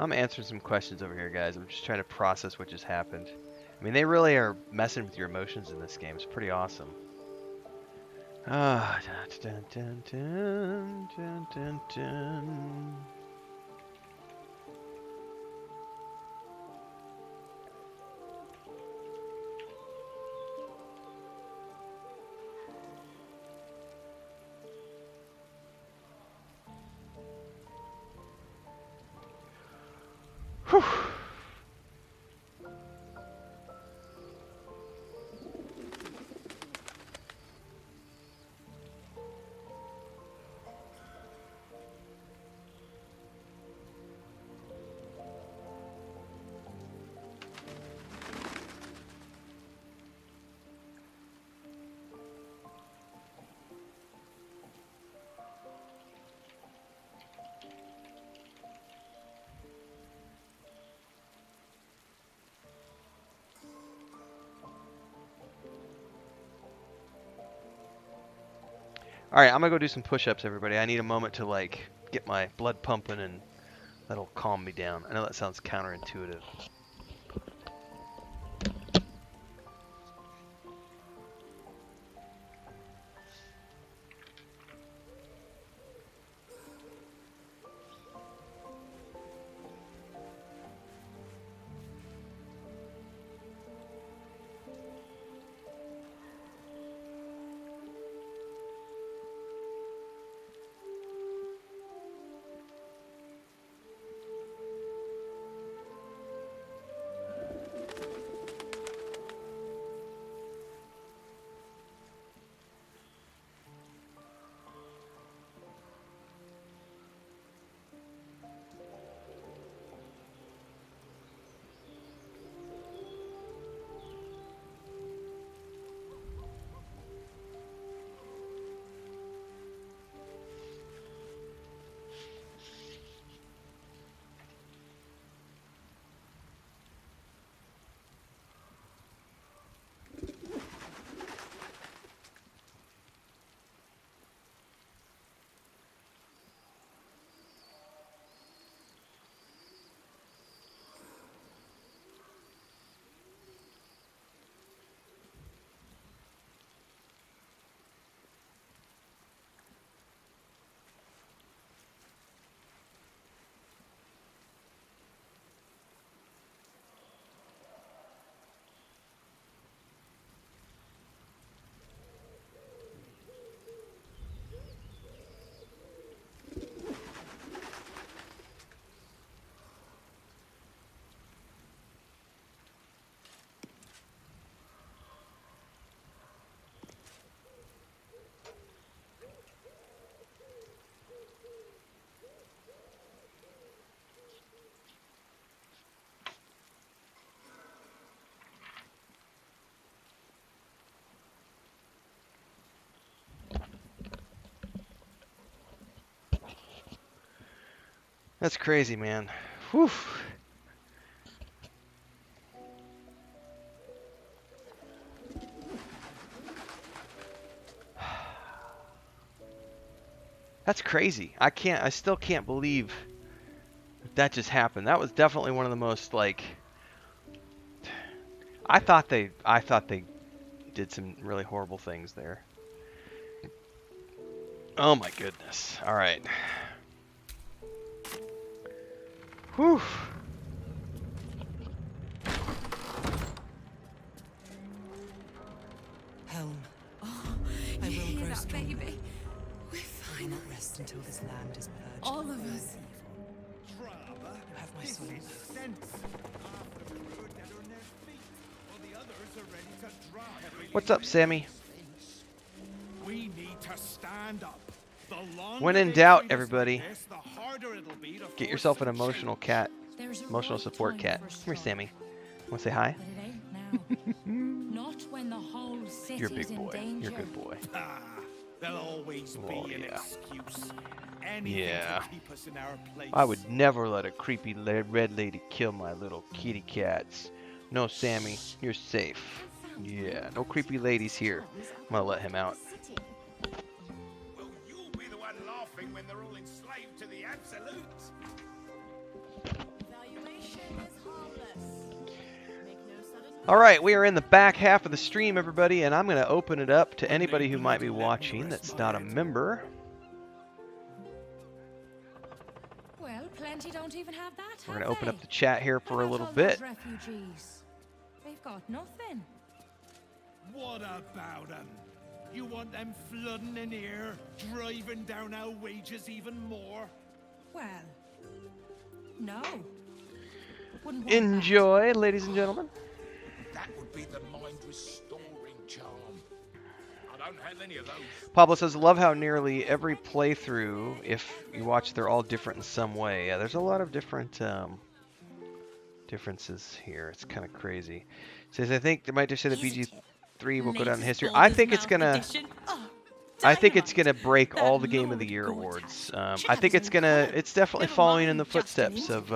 I'm answering some questions over here, guys. I'm just trying to process what just happened. I mean, they really are messing with your emotions in this game. It's pretty awesome. Ah, dun, dun, dun, dun, dun, dun. Whew. Alright, I'm gonna go do some push-ups, everybody. I need a moment to, like, get my blood pumping, and that'll calm me down. I know that sounds counterintuitive. That's crazy, man. Whew. That's crazy. I still can't believe that just happened. That was definitely one of the most, like, I thought they did some really horrible things there. Oh my goodness. All right. Whew. Helm, I will grow stronger. Baby. I will not rest until this land is purged. All of us. You have my soul. What's up, Sammy? We need to stand up. When in doubt, everybody, get yourself an emotional support cat. Come here, Sammy. Want to say hi? Not when the whole city's You're a big in boy. danger. You're a good boy. There'll always be an excuse. Anything Yeah. to keep us in our place. I would never let a creepy red lady kill my little kitty cats. No, Sammy, you're safe. Yeah, no creepy ladies here. I'm gonna let him out. Well, you'll be the one laughing when they're all enslaved to the absolute. Alright, we are in the back half of the stream, everybody, and I'm going to open it up to anybody who might be watching that's not a member. Well, plenty don't even have that. We're going to open up the chat here for a little bit. Refugees. They've got nothing. What about them? You want them flooding in here, driving down our wages even more? Well, no. Wouldn't want Enjoy, ladies and gentlemen. That would be the mind-restoring charm. I don't have any of those. Pablo says, love how nearly every playthrough, if you watch, they're all different in some way. Yeah, there's a lot of different differences here. It's kind of crazy. Says, I think they might just say that BG3 will go down in history. I think it's gonna. I think it's gonna break all the Game of the Year awards. I think it's gonna. It's definitely following in the footsteps of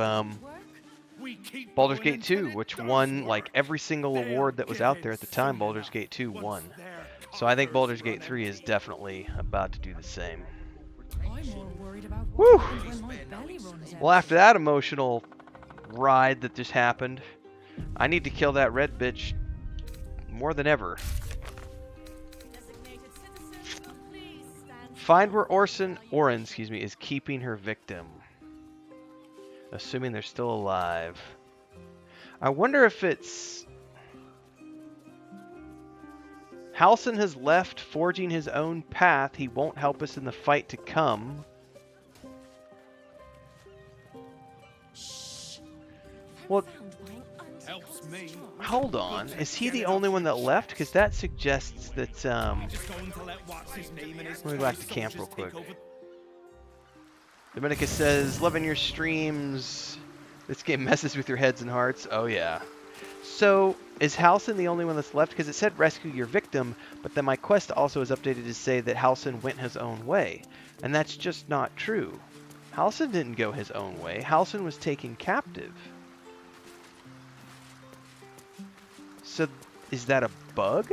Baldur's Gate 2, which won like every single award that was out there at the time. Baldur's Gate 2 won. So I think Baldur's Gate 3 is definitely about to do the same. Woo! Well, after that emotional ride that just happened, I need to kill that red bitch more than ever. Find where Orin, is keeping her victim. Assuming they're still alive. I wonder if it's... Halsin has left, forging his own path. He won't help us in the fight to come. Well, Helps me. hold on. Is he the only one that left? Because that suggests that, Just going to let what's his name and his let me go back to camp real quick. Dominica says, loving your streams. This game messes with your heads and hearts. Oh, yeah. So, is Halsin the only one that's left? Because it said rescue your victim, but then my quest also is updated to say that Halsin went his own way. And that's just not true. Halsin didn't go his own way. Halsin was taken captive. So, is that a bug?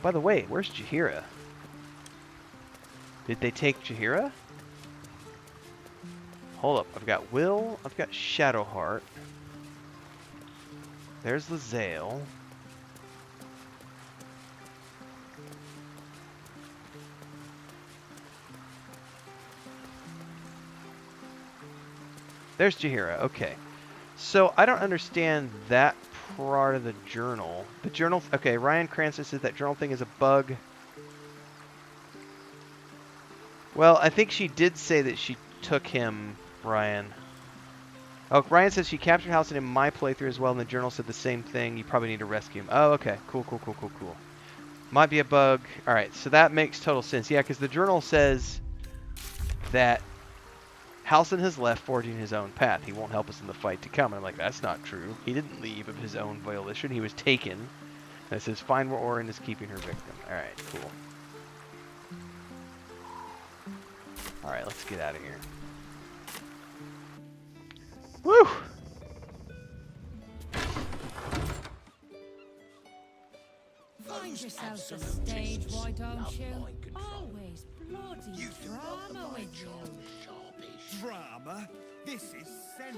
By the way, where's Jaheira? Did they take Jaheira? Hold up, I've got Will, I've got Shadowheart. There's Lae'zel. There's Jaheira, okay. So, I don't understand that part of the journal. The journal, okay, Ryan Cranston says that journal thing is a bug. Well, I think she did say that she took him, Ryan. Oh, Ryan says she captured Halsin in my playthrough as well, and the journal said the same thing. You probably need to rescue him. Oh, okay. Cool. Might be a bug. Alright, so that makes total sense. Yeah, because the journal says that Halsin has left, forging his own path. He won't help us in the fight to come. And I'm like, that's not true. He didn't leave of his own volition. He was taken. And it says, find where Orin is keeping her victim. Alright, cool. Alright, let's get out of here. Woo! Find yourself a stage, why don't you? Always bloody drama with you. Drama? This is sense.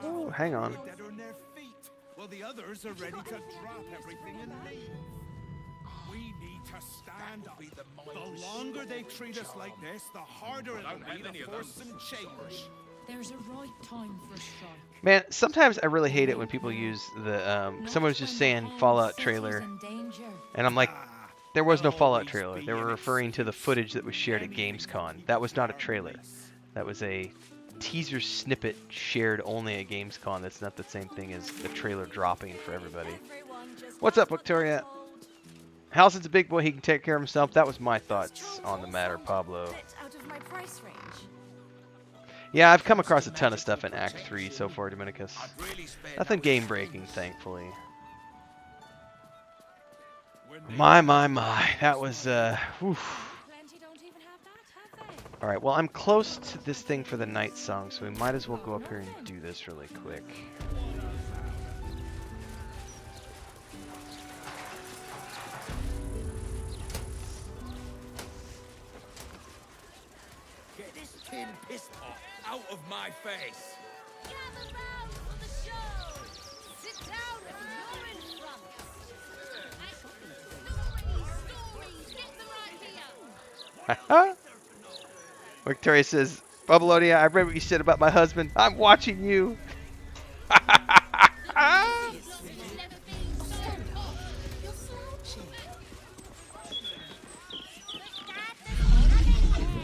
Oh, hang on. We're dead on their feet, while the others are ready to drop everything and leave. We need to stand up. The longer they treat us like this, the harder it'll be to force some change. There's a right time for a strike. Man, sometimes I really hate it when people use the, someone was just saying Fallout trailer. And I'm like, there was no Fallout trailer. They were referring to the footage that was shared at Gamescom. That was not a trailer. That was a teaser snippet shared only at Gamescom. That's not the same thing as the trailer dropping for everybody. What's up, Victoria? Halsin's a big boy. He can take care of himself. That was my thoughts on the matter, Pablo. Yeah, I've come across a ton of stuff in Act 3 so far, Dominicus. Nothing game-breaking, thankfully. My. That was, oof. Alright, well, I'm close to this thing for the night song, so we might as well go up here and do this really quick. out of my face. Gather round for the show. Sit down if you're in front. Stories, get them right here. Victoria says, Babylonia, I read what you said about my husband. I'm watching you.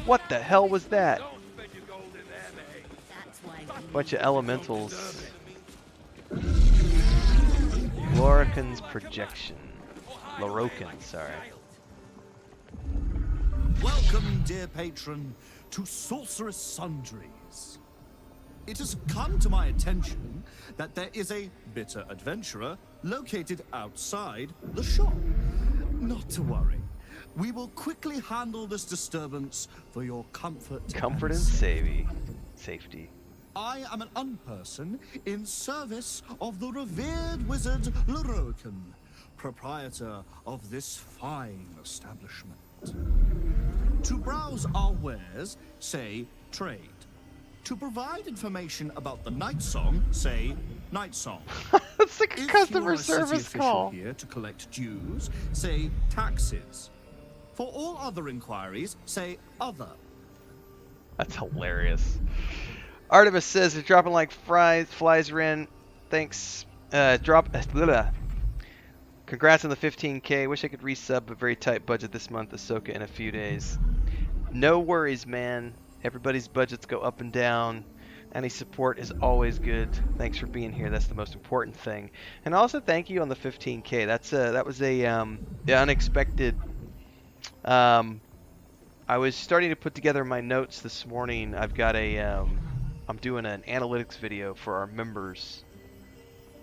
What the hell was that? Bunch of elementals. Lorican's projection. Lorocan, sorry. Welcome, dear patron, to Sorcerous Sundries. It has come to my attention that there is a bitter adventurer located outside the shop. Not to worry. We will quickly handle this disturbance for your comfort. Comfort and safety. I am an unperson in service of the revered wizard Lorocan, proprietor of this fine establishment. To browse our wares, say trade. To provide information about the night song, say night song. It's like a customer service call. Here to collect dues, say taxes. For all other inquiries, say other. That's hilarious. Artemis says they're dropping like flies, Ren. Thanks. Congrats on the 15K. Wish I could resub, but very tight budget this month. Ahsoka in a few days. No worries, man. Everybody's budgets go up and down. Any support is always good. Thanks for being here. That's the most important thing. And also thank you on the 15K. That was a unexpected. I was starting to put together my notes this morning. I've got I'm doing an analytics video for our members.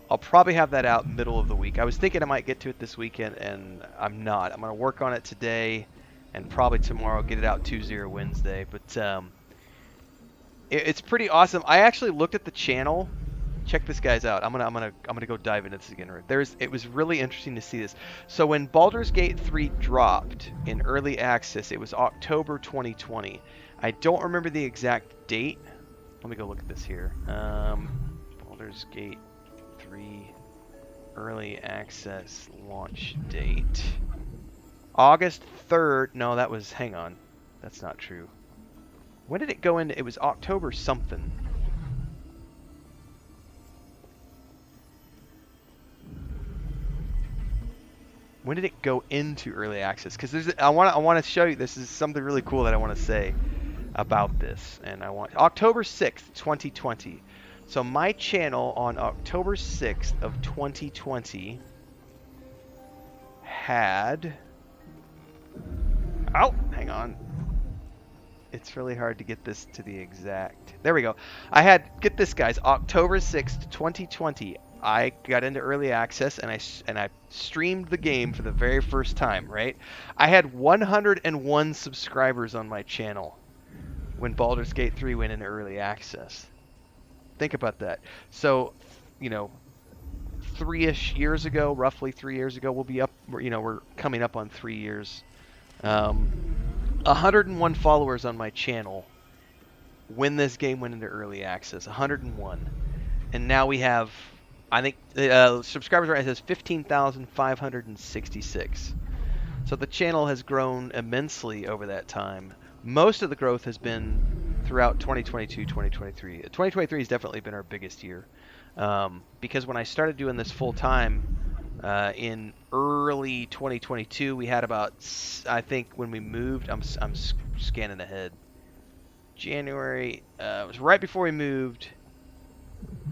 I'll probably have that out middle of the week. I was thinking I might get to it this weekend, and I'm not. I'm going to work on it today, and probably tomorrow get it out Tuesday or Wednesday. But it's pretty awesome. I actually looked at the channel. Check this guys out. I'm gonna go dive into this again. It was really interesting to see this. So when Baldur's Gate 3 dropped in early access, it was October 2020. I don't remember the exact date. Let me go look at this here. Baldur's Gate 3 early access launch date. August 3rd. No, that was, hang on. That's not true. When did it go into? It was October something. When did it go into early access? Because I want to show you. This is something really cool that I want to say about this, and I want October 6th, 2020. So my channel on October 6th of 2020 had. Oh, hang on. It's really hard to get this to the exact. There we go. I had, get this guys, October 6th, 2020. I got into early access and I streamed the game for the very first time, right? I had 101 subscribers on my channel when Baldur's Gate 3 went into early access. Think about that. So, you know, 3-ish years ago, roughly 3 years ago, we'll be up, you know, we're coming up on 3 years. 101 followers on my channel when this game went into early access. 101. And now we have, I think, subscribers right now says 15,566. So the channel has grown immensely over that time. Most of the growth has been throughout 2022, 2023. 2023 has definitely been our biggest year. Because when I started doing this full time in early 2022, we had about, I think when we moved, I'm scanning ahead. January, it was right before we moved.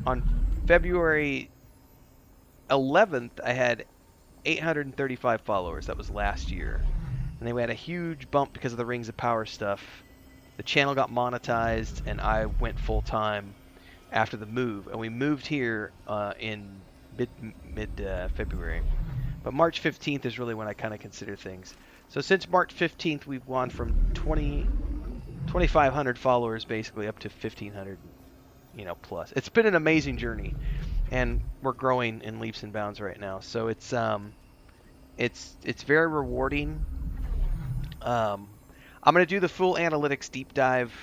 On February 11th, I had 835 followers. That was last year. And then we had a huge bump because of the Rings of Power stuff. The channel got monetized, and I went full-time after the move. And we moved here in mid-February. But March 15th is really when I kind of consider things. So since March 15th, we've gone from 2,500 followers basically up to 1,500, you know, plus. It's been an amazing journey, and we're growing in leaps and bounds right now. So it's very rewarding. I'm going to do the full analytics deep dive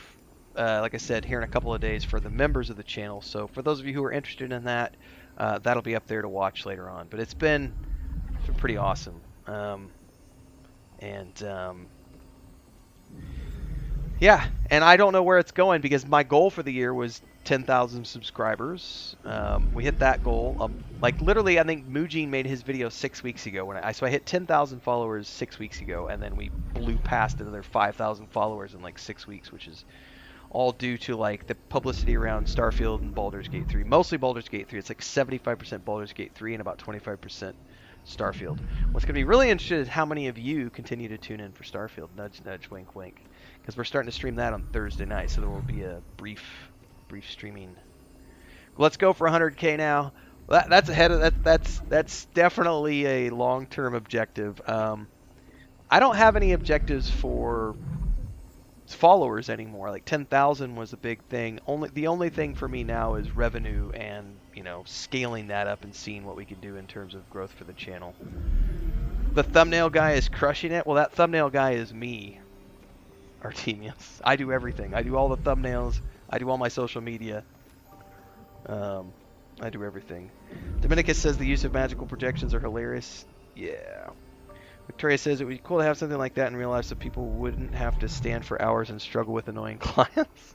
like I said, here in a couple of days for the members of the channel. So for those of you who are interested in that, that'll be up there to watch later on. But it's been pretty awesome. Yeah, and I don't know where it's going because my goal for the year was 10,000 subscribers. We hit that goal. Like literally, I think Mujin made his video 6 weeks ago so I hit 10,000 followers 6 weeks ago, and then we blew past another 5,000 followers in like 6 weeks, which is all due to like the publicity around Starfield and Baldur's Gate 3. Mostly Baldur's Gate 3. It's like 75% Baldur's Gate 3 and about 25% Starfield. What's going to be really interesting is how many of you continue to tune in for Starfield. Nudge, nudge, wink, wink. Because we're starting to stream that on Thursday night, so there will be a brief streaming. Let's go for 100K now. That's ahead of that. That's definitely a long-term objective. I don't have any objectives for followers anymore. Like 10,000 was a big thing. The only thing for me now is revenue and scaling that up and seeing what we can do in terms of growth for the channel. The thumbnail guy is crushing it. Well, that thumbnail guy is me, Artemius. I do everything. I do all the thumbnails. I do all my social media. I do everything. Dominicus says the use of magical projections are hilarious. Yeah. Victoria says it would be cool to have something like that in real life so people wouldn't have to stand for hours and struggle with annoying clients.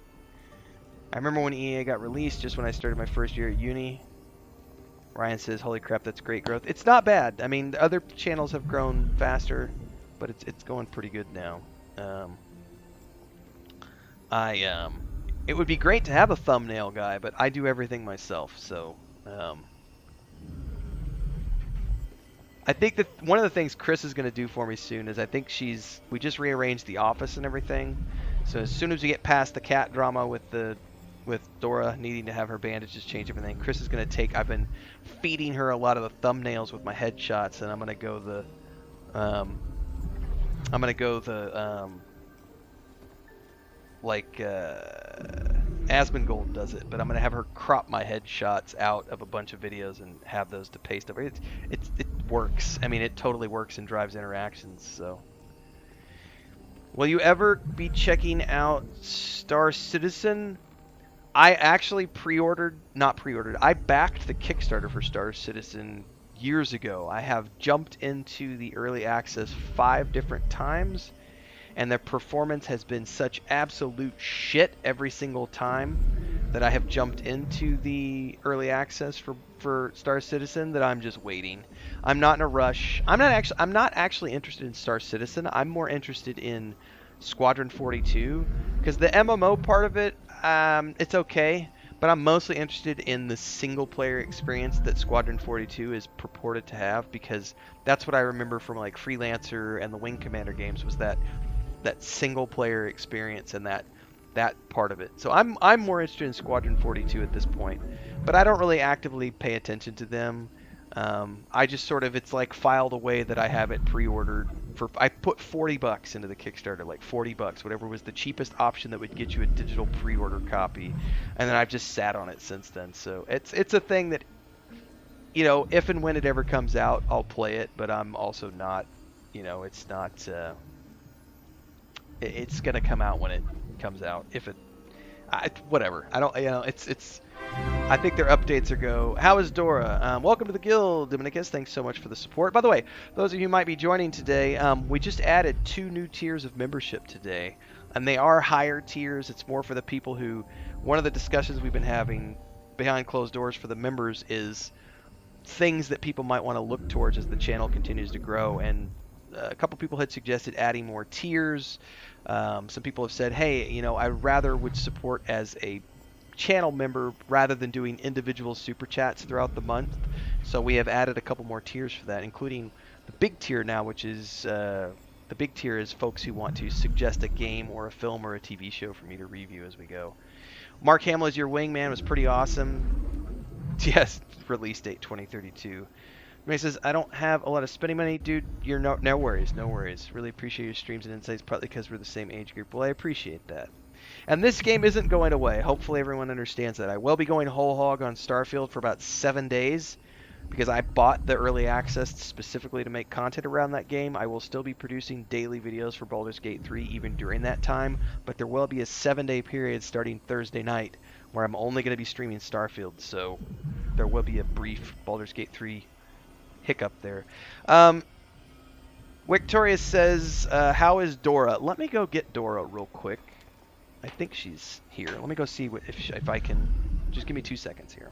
I remember when EA got released, just when I started my first year at uni. Ryan says, holy crap, that's great growth. It's not bad. I mean, other channels have grown faster, but it's going pretty good now. It would be great to have a thumbnail guy, but I do everything myself, so I think that one of the things Chris is going to do for me soon is I think we just rearranged the office and everything. So as soon as we get past the cat drama with Dora needing to have her bandages change everything, Chris is going to take. I've been feeding her a lot of the thumbnails with my headshots, and I'm going to go like Asmongold does it, but I'm going to have her crop my headshots out of a bunch of videos and have those to paste over. It works. I mean, it totally works and drives interactions. So, will you ever be checking out Star Citizen? I actually I backed the Kickstarter for Star Citizen years ago. I have jumped into the early access 5 different times, and the performance has been such absolute shit every single time that I have jumped into the early access for Star Citizen that I'm just waiting. I'm not in a rush. I'm not actually interested in Star Citizen. I'm more interested in Squadron 42 because the MMO part of it, it's okay, but I'm mostly interested in the single player experience that Squadron 42 is purported to have, because that's what I remember from like Freelancer and the Wing Commander games, was that single player experience and that part of it. So I'm more interested in Squadron 42 at this point, but I don't really actively pay attention to them. I just sort of, it's like filed away that I have it pre-ordered for. I put $40 into the Kickstarter, like $40, whatever was the cheapest option that would get you a digital pre-order copy, and then I've just sat on it since then. So it's a thing that, if and when it ever comes out, I'll play it, but I'm also not, it's not. It's gonna come out when it comes out. Whatever. I don't. It's. I think their updates are How is Dora? Welcome to the guild, Dominicus. Thanks so much for the support. By the way, those of you who might be joining today, we just added 2 new tiers of membership today, and they are higher tiers. It's more for the people who. One of the discussions we've been having behind closed doors for the members is things that people might want to look towards as the channel continues to grow, and a couple people had suggested adding more tiers. Some people have said, hey, I rather would support as a channel member rather than doing individual super chats throughout the month. So we have added a couple more tiers for that, including the big tier now, which is the big tier is folks who want to suggest a game or a film or a TV show for me to review as we go. Mark Hamill as your wingman was pretty awesome. Yes, release date 2032. He says, I don't have a lot of spending money. Dude, you're no worries, no worries. Really appreciate your streams and insights, partly because we're the same age group. Well, I appreciate that. And this game isn't going away. Hopefully everyone understands that. I will be going whole hog on Starfield for about 7 days. because I bought the early access specifically to make content around that game. I will still be producing daily videos for Baldur's Gate 3 even during that time, but there will be a 7-day period starting Thursday night where I'm only going to be streaming Starfield, so there will be a brief Baldur's Gate 3 hiccup there. Victoria says, how is Dora? Let me go get Dora real quick. I think she's here. Let me go see if I can. Just give me 2 seconds here.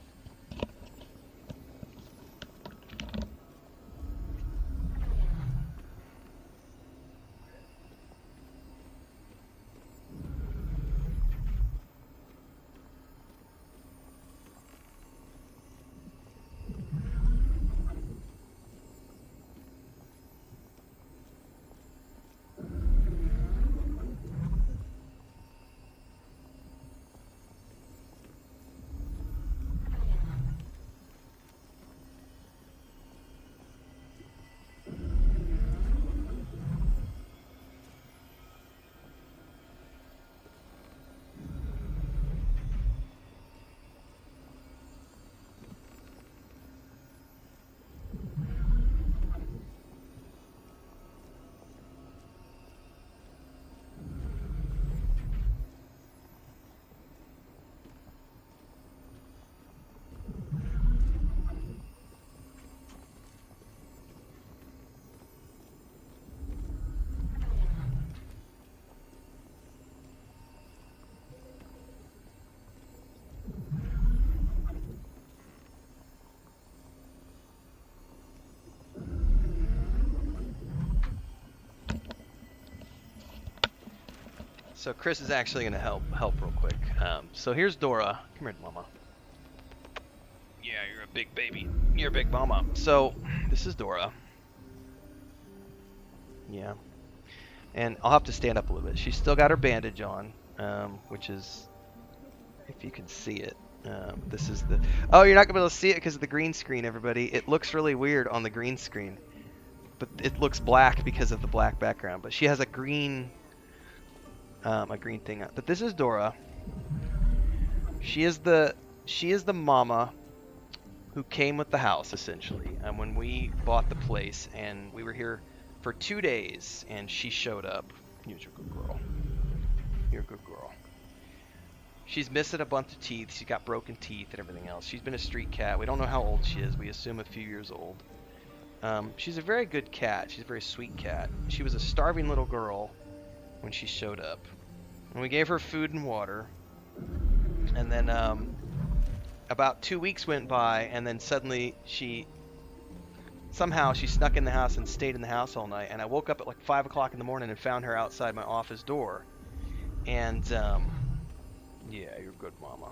So Chris is actually going to help real quick. So here's Dora. Come here, Mama. Yeah, you're a big baby. You're a big mama. So this is Dora. Yeah. And I'll have to stand up a little bit. She's still got her bandage on, which is, if you can see it. This is the... Oh, you're not going to be able to see it because of the green screen, everybody. It looks really weird on the green screen. But it looks black because of the black background. But she has a green thing. But this is Dora. She is the mama who came with the house, essentially. And when we bought the place, and we were here for 2 days, and she showed up. You're a good girl. You're a good girl. She's missing a bunch of teeth. She's got broken teeth and everything else. She's been a street cat. We don't know how old she is. We assume a few years old. She's a very good cat. She's a very sweet cat. She was a starving little girl when she showed up. And we gave her food and water. And then about 2 weeks went by, and then suddenly somehow she snuck in the house and stayed in the house all night. And I woke up at like 5 o'clock in the morning and found her outside my office door. And yeah, you're good, Mama.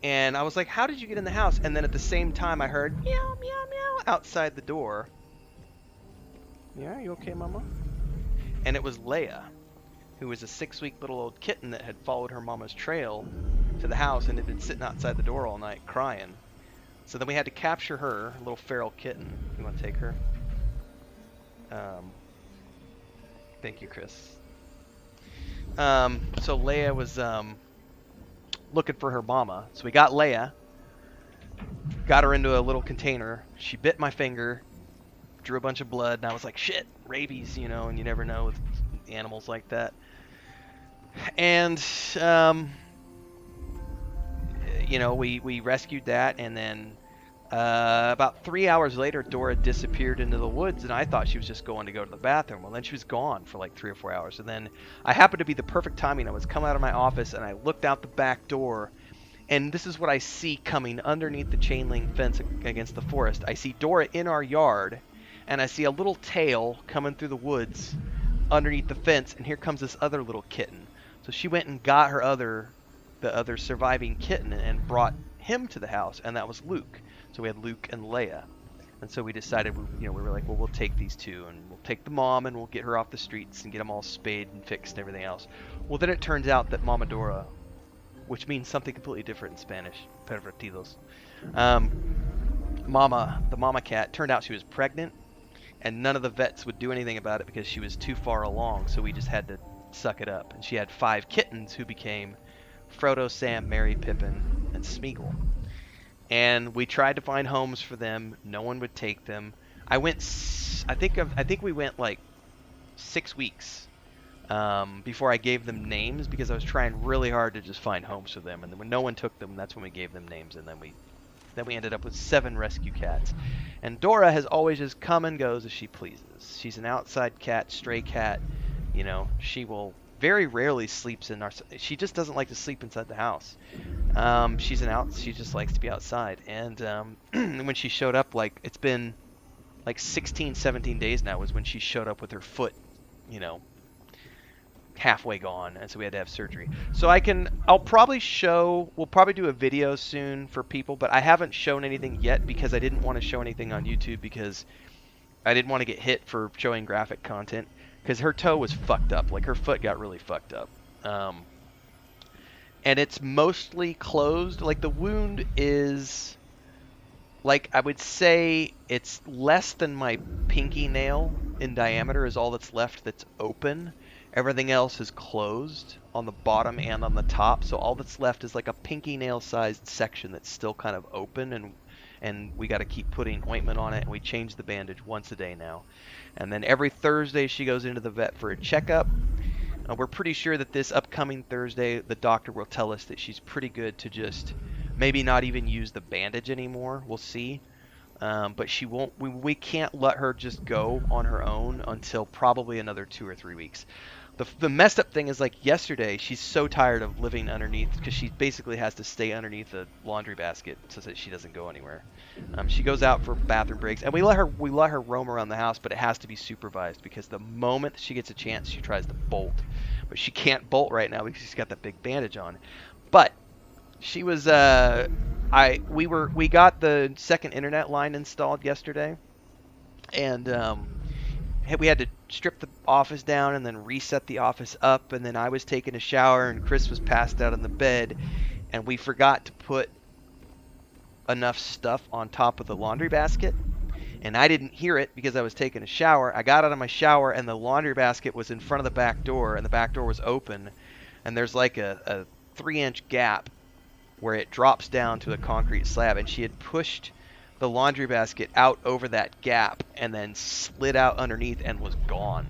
And I was like, how did you get in the house? And then at the same time I heard meow, meow, meow outside the door. Yeah, you okay, Mama? And it was Leia, who was a 6-week little old kitten that had followed her mama's trail to the house and had been sitting outside the door all night crying. So then we had to capture her, a little feral kitten. You want to take her? Thank you, Chris. So Leia was looking for her mama. So we got Leia, got her into a little container. She bit my finger, drew a bunch of blood, and I was like, shit, rabies, you know, and you never know with animals like that. And you know, we rescued that, and then about 3 hours later, Dora disappeared into the woods, and I thought she was just going to go to the bathroom. Well, then she was gone for like 3 or 4 hours, and then I happened to be the perfect timing. I was coming out of my office, and I looked out the back door, and this is what I see coming underneath the chain link fence against the forest. I see Dora in our yard, and I see a little tail coming through the woods underneath the fence, and here comes this other little kitten. So she went and got the other surviving kitten and brought him to the house, and that was Luke. So we had Luke and Leia. And so we decided, we were like, well, we'll take these two, and we'll take the mom, and we'll get her off the streets and get them all spayed and fixed and everything else. Well, then it turns out that Mama Dora, which means something completely different in Spanish, pervertidos, the mama cat, turned out she was pregnant, and none of the vets would do anything about it because she was too far along, so we just had to suck it up. And she had 5 kittens who became Frodo, Sam, Merry, Pippin, and Smeagol. and we tried to find homes for them. No one would take them. I think we went like 6 weeks before I gave them names, because I was trying really hard to just find homes for them. And then when no one took them, that's when we gave them names, and then we ended up with 7 rescue cats. And Dora has always just come and goes as she pleases. She's an outside cat, stray cat. You know, she will very rarely sleeps in our. She just doesn't like to sleep inside the house. She just likes to be outside. And when she showed up, like, it's been like 16, 17 days now was when she showed up with her foot, you know, halfway gone, and so we had to have surgery. So we'll probably do a video soon for people, but I haven't shown anything yet because I didn't want to show anything on YouTube, because I didn't want to get hit for showing graphic content, because her toe was fucked up. Like, her foot got really fucked up. And it's mostly closed. Like, the wound is, like, I would say it's less than my pinky nail in diameter is all that's left that's open. Everything else is closed on the bottom and on the top, so all that's left is like a pinky nail sized section that's still kind of open, and we got to keep putting ointment on it, and we change the bandage once a day now. And then every Thursday she goes into the vet for a checkup. We're pretty sure that this upcoming Thursday the doctor will tell us that she's pretty good to just maybe not even use the bandage anymore. We'll see. But she won't. We can't let her just go on her own until probably another 2 or 3 weeks. The messed up thing is, like, yesterday, she's so tired of living underneath, because she basically has to stay underneath a laundry basket so that she doesn't go anywhere. She goes out for bathroom breaks, and we let her roam around the house, but it has to be supervised, because the moment she gets a chance, she tries to bolt. But she can't bolt right now because she's got that big bandage on. But she was we got the second internet line installed yesterday, and we had to strip the office down and then reset the office up, and then I was taking a shower and Chris was passed out on the bed, and we forgot to put enough stuff on top of the laundry basket, and I didn't hear it because I was taking a shower. I got out of my shower and the laundry basket was in front of the back door, and the back door was open, and there's like a 3-inch gap where it drops down to a concrete slab, and she had pushed the laundry basket out over that gap and then slid out underneath and was gone.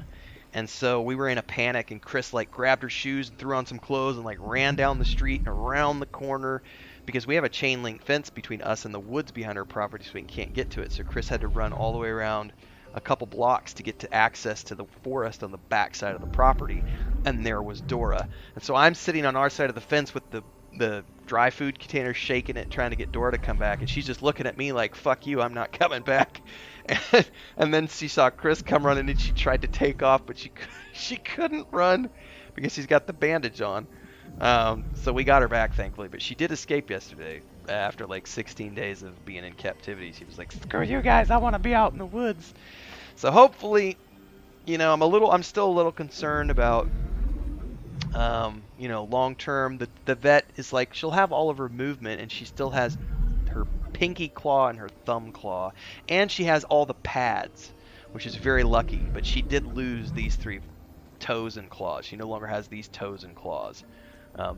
And so we were in a panic, and Chris like grabbed her shoes and threw on some clothes and like ran down the street and around the corner, because we have a chain link fence between us and the woods behind our property, so we can't get to it. So Chris had to run all the way around a couple blocks to get to access to the forest on the back side of the property, and there was Dora. And so I'm sitting on our side of the fence with the dry food container, shaking it, trying to get Dora to come back, and she's just looking at me like, fuck you, I'm not coming back. And then she saw Chris come running, and she tried to take off, but she couldn't run because she's got the bandage on. So we got her back, thankfully, but she did escape yesterday after like 16 days of being in captivity. She was like, screw you guys, I want to be out in the woods. So hopefully, you know, I'm still a little concerned about you know, long term. The vet is like, she'll have all of her movement, and she still has her pinky claw and her thumb claw, and she has all the pads, which is very lucky, but she did lose these 3 toes and claws. She no longer has these toes and claws.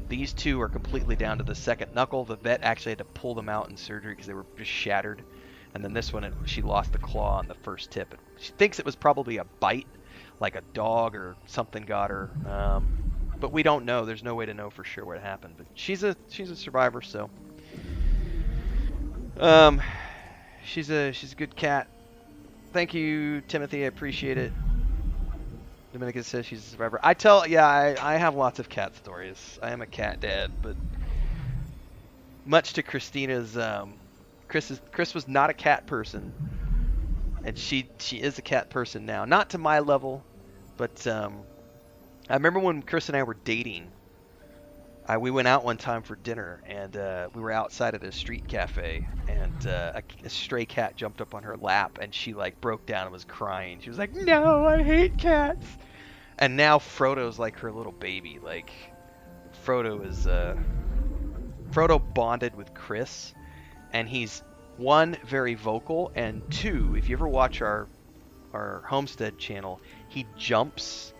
These 2 are completely down to the second knuckle. The vet actually had to pull them out in surgery because they were just shattered. And then this one, she lost the claw on the first tip. She thinks it was probably a bite, like a dog or something got her. But we don't know. There's no way to know for sure what happened. But she's a survivor, so she's a good cat. Thank you, Timothy. I appreciate it. Dominica says she's a survivor. I have lots of cat stories. I am a cat dad, but much to Christina's, Chris was not a cat person, and she is a cat person now. Not to my level, but I remember when Chris and I were dating, we went out one time for dinner, and we were outside at a street cafe, and a stray cat jumped up on her lap, and she like broke down and was crying. She was like, "No, I hate cats." And now Frodo's like her little baby. Like, Frodo bonded with Chris, and he's 1, very vocal, and 2, if you ever watch our Homestead channel, he jumps.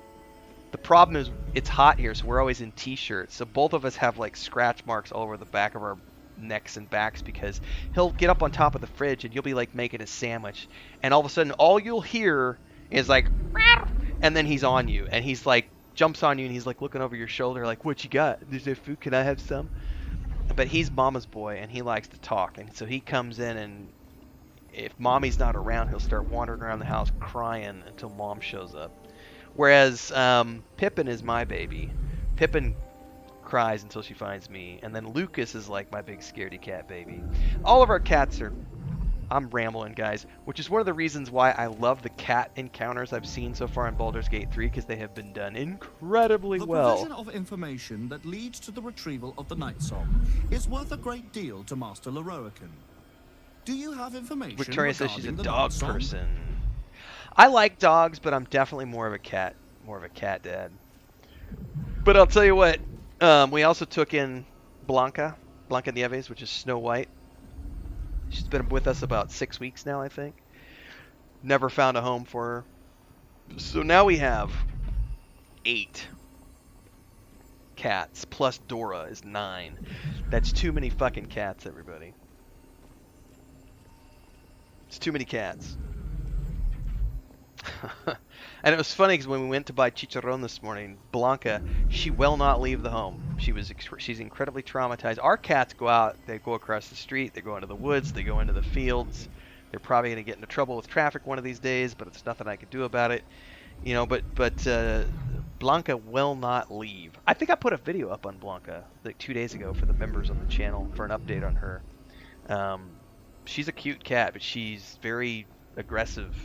The problem is it's hot here, so we're always in t-shirts. So both of us have like scratch marks all over the back of our necks and backs because he'll get up on top of the fridge and you'll be like making a sandwich, and all of a sudden all you'll hear is like, and then he's on you, and he's like jumps on you, and he's like looking over your shoulder like, what you got? Is there food? Can I have some? But he's mama's boy, and he likes to talk, and so he comes in, and if mommy's not around, he'll start wandering around the house crying until mom shows up. Whereas Pippin is my baby. Pippin cries until she finds me, and then Lucas is like my big scaredy cat baby. All of our cats are... I'm rambling, guys, which is one of the reasons why I love the cat encounters I've seen so far in Baldur's Gate 3, because they have been done incredibly well. The provision of information that leads to the retrieval of the Night Song is worth a great deal to Master Lorroakan. Do you have information Victoria says she's a regarding the dog Night Song? person. I like dogs, but I'm definitely more of a cat dad. But I'll tell you what, we also took in Blanca Nieves, which is Snow White. She's been with us about 6 weeks now, I think. Never found a home for her. So now we have 8 cats, plus Dora is 9. That's too many fucking cats, everybody. It's too many cats. And it was funny because when we went to buy chicharron this morning, Blanca, she will not leave the home. She's incredibly traumatized. Our cats go out, they go across the street, they go into the woods, they go into the fields. They're probably going to get into trouble with traffic one of these days, but it's nothing I can do about it. You know, but Blanca will not leave. I think I put a video up on Blanca like 2 days ago for the members on the channel for an update on her. She's a cute cat, but she's very aggressive,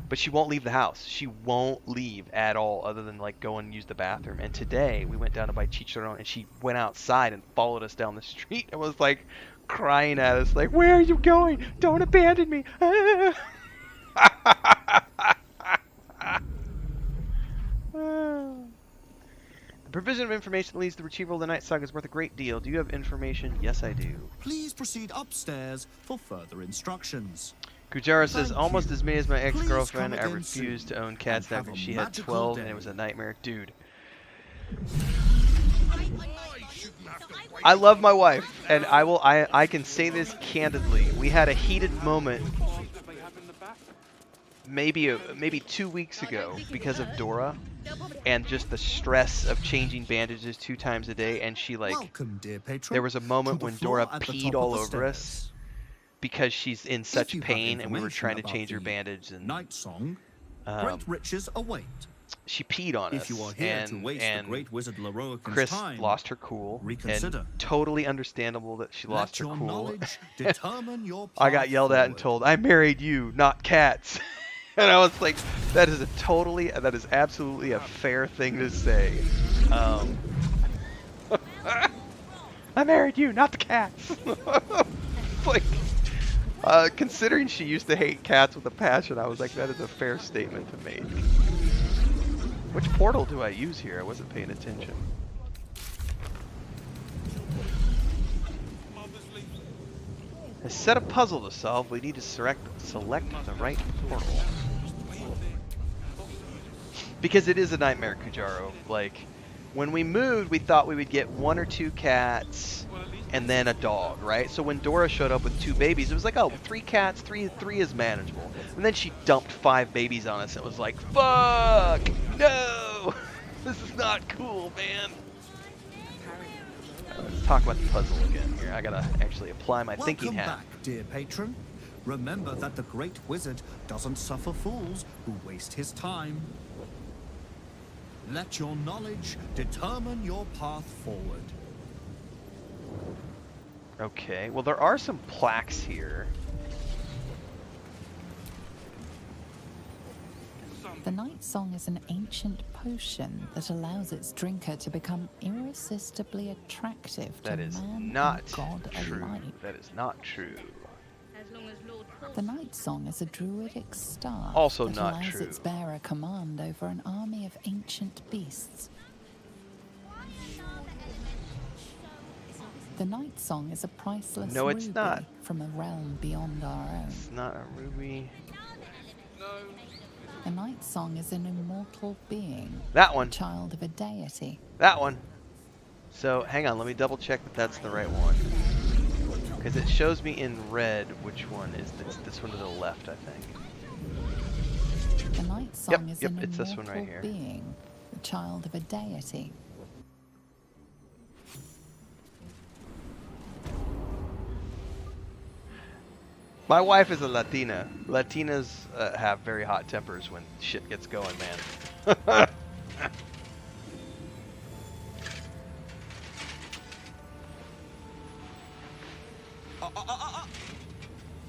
but she won't leave the house. She won't leave at all, other than like go and use the bathroom. And today we went down to buy chicharron, and she went outside and followed us down the street and was like crying at us, like, "Where are you going? Don't abandon me!" The provision of information that leads to the retrieval of the Night Song is worth a great deal. Do you have information? Yes, I do. Please proceed upstairs for further instructions. Kujara says, almost as many as my ex-girlfriend. I again refused soon to own cats and after have a she had magical 12, day. and it was a nightmare. Dude. I love my wife, and I can say this candidly. We had a heated moment maybe 2 weeks ago because of Dora and just the stress of changing bandages 2 times a day, and she like Welcome, dear patron, there was a moment to the when floor Dora at the peed top all of the over us stairs. because she's in such you have pain, and we were information trying to about change her the bandage, and Night Song, great riches await. she peed on us. If you are here to waste the great wizard Lorroakan's Chris time, lost her cool. reconsider. And totally understandable that she lost her Let your cool. knowledge determine your I got path yelled at and forward. told, "I married you, not cats." And I was like, that is absolutely a fair thing to say. I married you, not the cats. Like, considering she used to hate cats with a passion, I was like, that is a fair statement to make. Which portal do I use here? I wasn't paying attention. A set of puzzle to solve. We need to select the right portal. Because it is a nightmare, Kujaro. Like, when we moved, we thought we would get 1 or 2 cats and then a dog, right? So when Dora showed up with 2 babies, it was like, oh, 3 cats, 3 is manageable. And then she dumped 5 babies on us. It was like, fuck, no, this is not cool, man. Let's talk about the puzzle again here. I gotta actually apply my thinking hat. Welcome back, dear patron. Remember that the great wizard doesn't suffer fools who waste his time. Let your knowledge determine your path forward. Okay, well, there are some plaques here. The Night Song is an ancient potion that allows its drinker to become irresistibly attractive to That is man not and God true. alike. That is not true. The Night Song is a druidic staff Also that not allows true. its bearer command over an army of ancient beasts. The Night Song is a priceless No, it's ruby not. from a realm beyond our own. It's not a ruby. The Night Song is an immortal being. That one. A child of a deity. That one. So, hang on, let me double check that that's the right one. Because it shows me in red which one is this one to the left, I think. The Night Song is yep, an it's this one immortal right here. being, the child of a deity. My wife is a Latina. Latinas have very hot tempers when shit gets going, man.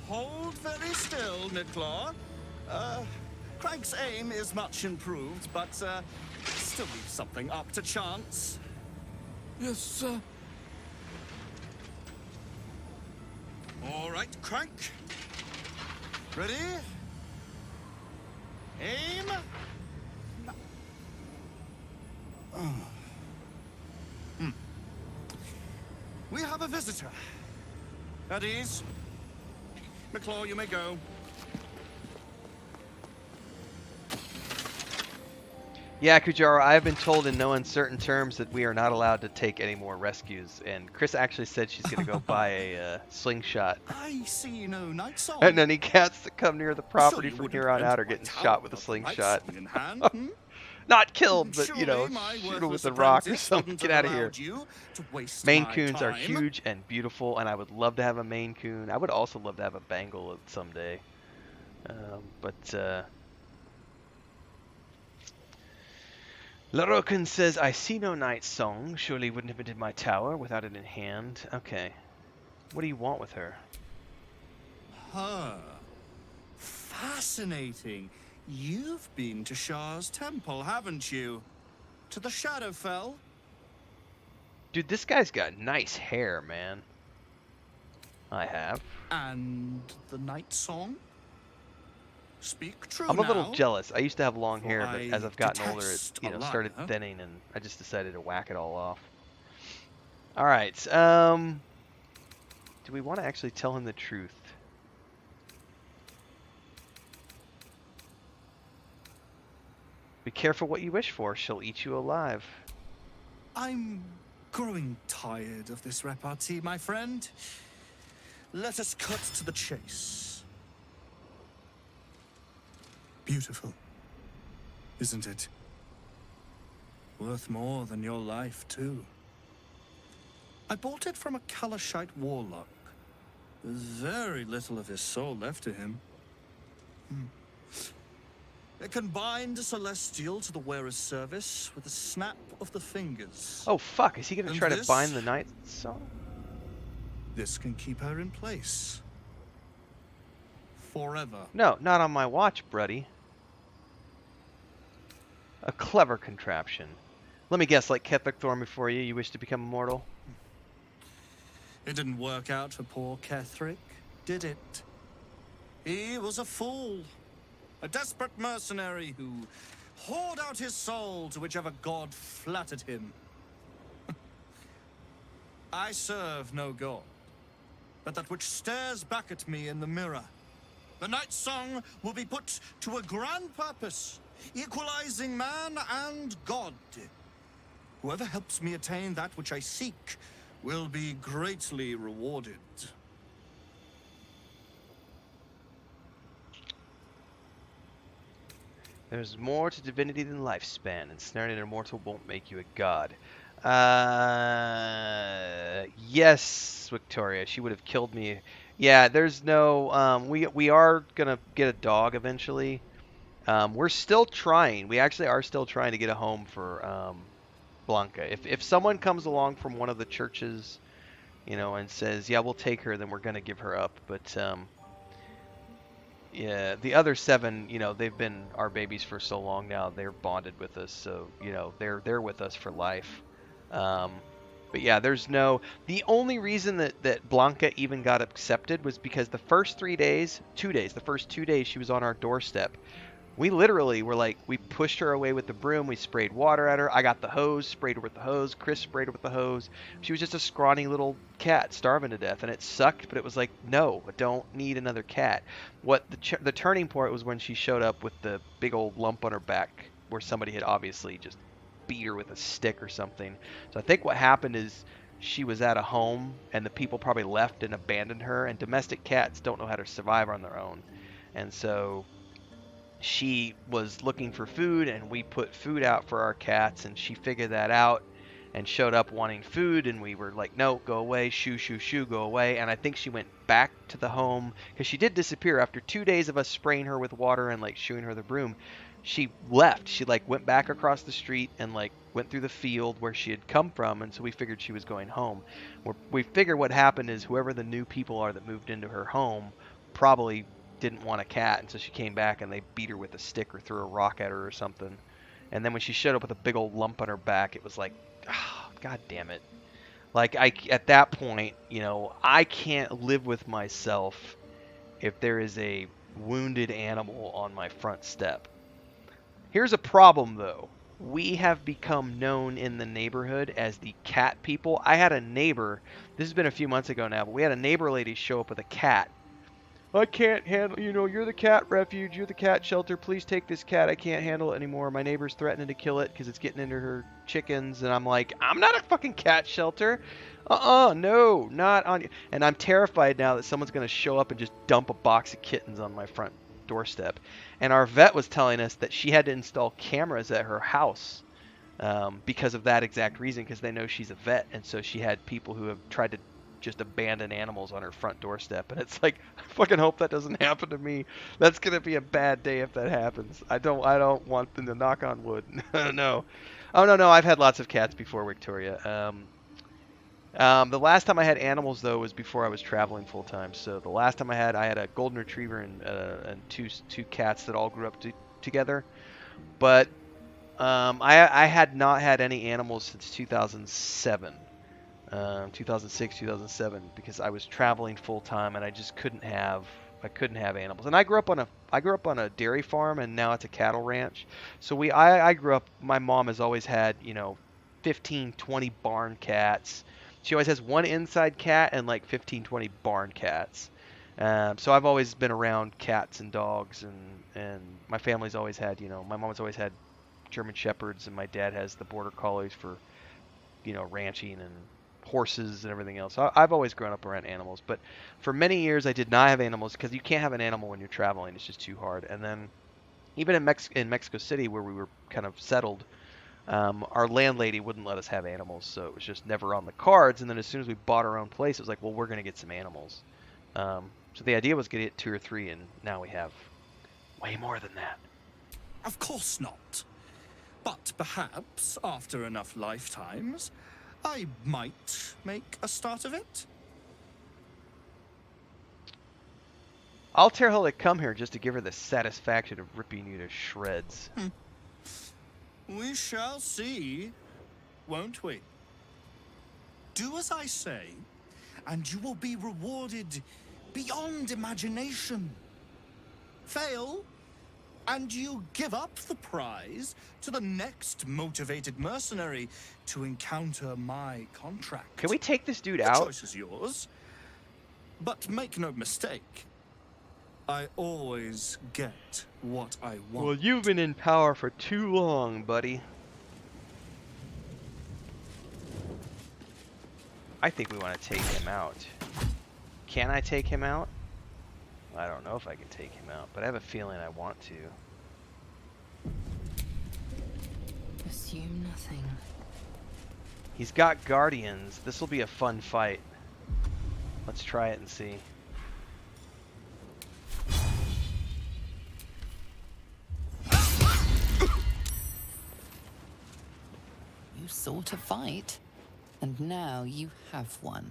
Hold very still, Midclaw. Craig's aim is much improved, but still leaves something up to chance. Yes, sir. All right, Crank. Ready? Aim. We have a visitor. At ease. McClaw, you may go. Yeah, Kujaro, I have been told in no uncertain terms that we are not allowed to take any more rescues, and Chris actually said she's going to go buy a slingshot. I see no night song. And any cats that come near the property Surely from wouldn't here on enter out are my getting tower shot with a without the night slingshot. song in hand, Not killed, but, you know, Surely my shoot 'em with worthless a rock or apprentice something. wouldn't Get have out of here. allowed you to waste Maine my Coons are time. huge and beautiful, and I would love to have a Maine Coon. I would also love to have a Bengal someday. Larokin says, I see no night song. Surely wouldn't have entered my tower without it in hand. Okay. What do you want with her? Huh. Fascinating. You've been to Shah's temple, haven't you? To the Shadowfell? Dude, this guy's got nice hair, man. I have. And the night song? Speak true I'm a little now. jealous. I used to have long hair, but I as I've gotten older, it detest a liar. started thinning, and I just decided to whack it all off. All right. Do we want to actually tell him the truth? Be careful what you wish for. She'll eat you alive. I'm growing tired of this repartee, my friend. Let us cut to the chase. Beautiful, isn't it? Worth more than your life, too. I bought it from a Kalashite warlock. There's very little of his soul left to him. It can bind a celestial to the wearer's service with a snap of the fingers. Oh, fuck. Is he going to And try to this? bind the night song? This can keep her in place. Forever. No, not on my watch, Bruddy. A clever contraption. Let me guess, like Ketheric Thorn before you wish to become immortal? It didn't work out for poor Ketheric, did it? He was a fool. A desperate mercenary who poured out his soul to whichever god flattered him. I serve no god, but that which stares back at me in the mirror. The night song will be put to a grand purpose, equalizing man and god. Whoever helps me attain that which I seek will be greatly rewarded. There's more to divinity than lifespan, and snaring an immortal won't make you a god. Yes, Victoria, she would have killed me. Yeah, there's no, we are gonna get a dog eventually. We're still trying. We actually are still trying to get a home for, Blanca. If someone comes along from one of the churches, and says, yeah, we'll take her, then we're gonna give her up. But, yeah, the other 7, they've been our babies for so long now. They're bonded with us, so they're with us for life. But yeah, the only reason that Blanca even got accepted was because the first 2 days she was on our doorstep. We literally were like, we pushed her away with the broom, we sprayed water at her, I got the hose, sprayed her with the hose, Chris sprayed her with the hose. She was just a scrawny little cat starving to death, and it sucked, but it was like, no, I don't need another cat. What the turning point was when she showed up with the big old lump on her back, where somebody had obviously just beat her with a stick or something. So I think what happened is she was at a home and the people probably left and abandoned her, and domestic cats don't know how to survive on their own. And so she was looking for food, and we put food out for our cats, and she figured that out and showed up wanting food, and we were like, no, go away, shoo, shoo, shoo, go away. And I think she went back to the home, because she did disappear after 2 days of us spraying her with water and like shooing her the broom. She left. She like went back across the street and like went through the field where she had come from, and so we figured she was going home. We figured what happened is whoever the new people are that moved into her home probably didn't want a cat, and so she came back and they beat her with a stick or threw a rock at her or something. And then when she showed up with a big old lump on her back, it was like, oh, god damn it. Like, at that point, you know, I can't live with myself if there is a wounded animal on my front step. Here's a problem, though. We have become known in the neighborhood as the cat people. I had a neighbor, this has been a few months ago now, but we had a neighbor lady show up with a cat. I can't handle, you know, you're the cat refuge, you're the cat shelter, please take this cat, I can't handle it anymore. My neighbor's threatening to kill it because it's getting into her chickens. And I'm like, I'm not a fucking cat shelter. No, not on you. And I'm terrified now that someone's going to show up and just dump a box of kittens on my front doorstep. And our vet was telling us that she had to install cameras at her house because of that exact reason, because they know she's a vet. And so she had people who have tried to just abandon animals on her front doorstep, and it's like, I fucking hope that doesn't happen to me. That's gonna be a bad day if that happens. I don't want them to knock on wood. No. Oh no, I've had lots of cats before, Victoria. The last time I had animals though was before I was traveling full time. So the last time I had a golden retriever and two cats that all grew up together. But I had not had any animals since 2007. 2006, 2007, because I was traveling full time and I just couldn't have animals. And I grew up on a dairy farm, and now it's a cattle ranch. So I grew up, my mom has always had, you know, 15, 20 barn cats. She always has one inside cat and like 15, 20 barn cats. So I've always been around cats and dogs, and my family's always had, you know, my mom's always had German Shepherds, and my dad has the Border Collies for, you know, ranching and horses and everything else. I've always grown up around animals, but for many years I did not have animals because you can't have an animal when you're traveling. It's just too hard. And then even in Mexico City, where we were kind of settled, our landlady wouldn't let us have animals, so it was just never on the cards. And then as soon as we bought our own place, it was like, well, we're going to get some animals. So the idea was to get 2 or 3, and now we have way more than that. Of course not. But perhaps, after enough lifetimes, I might make a start of it. I'll tell her to come here just to give her the satisfaction of ripping you to shreds. We shall see, won't we? Do as I say, and you will be rewarded beyond imagination. Fail, and you give up the prize to the next motivated mercenary to encounter my contract. Can we take this dude The out? choice is yours. But make no mistake, I always get what I want. Well, you've been in power for too long, buddy. I think we want to take him out. Can I take him out? I don't know if I can take him out, but I have a feeling I want to. Assume nothing. He's got guardians. This will be a fun fight. Let's try it and see. You sought a fight, and now you have one.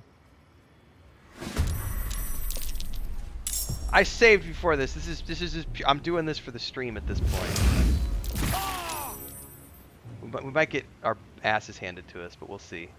I saved before this. This is just, I'm doing this for the stream at this point. We might get our asses handed to us, but we'll see.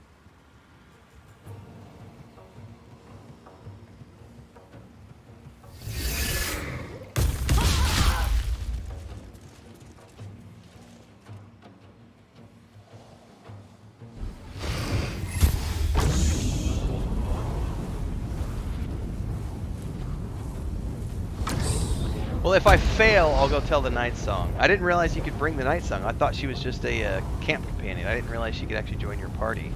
Well, if I fail, I'll go tell the night song. I didn't realize you could bring the night song. I thought she was just a camp companion. I didn't realize she could actually join your party.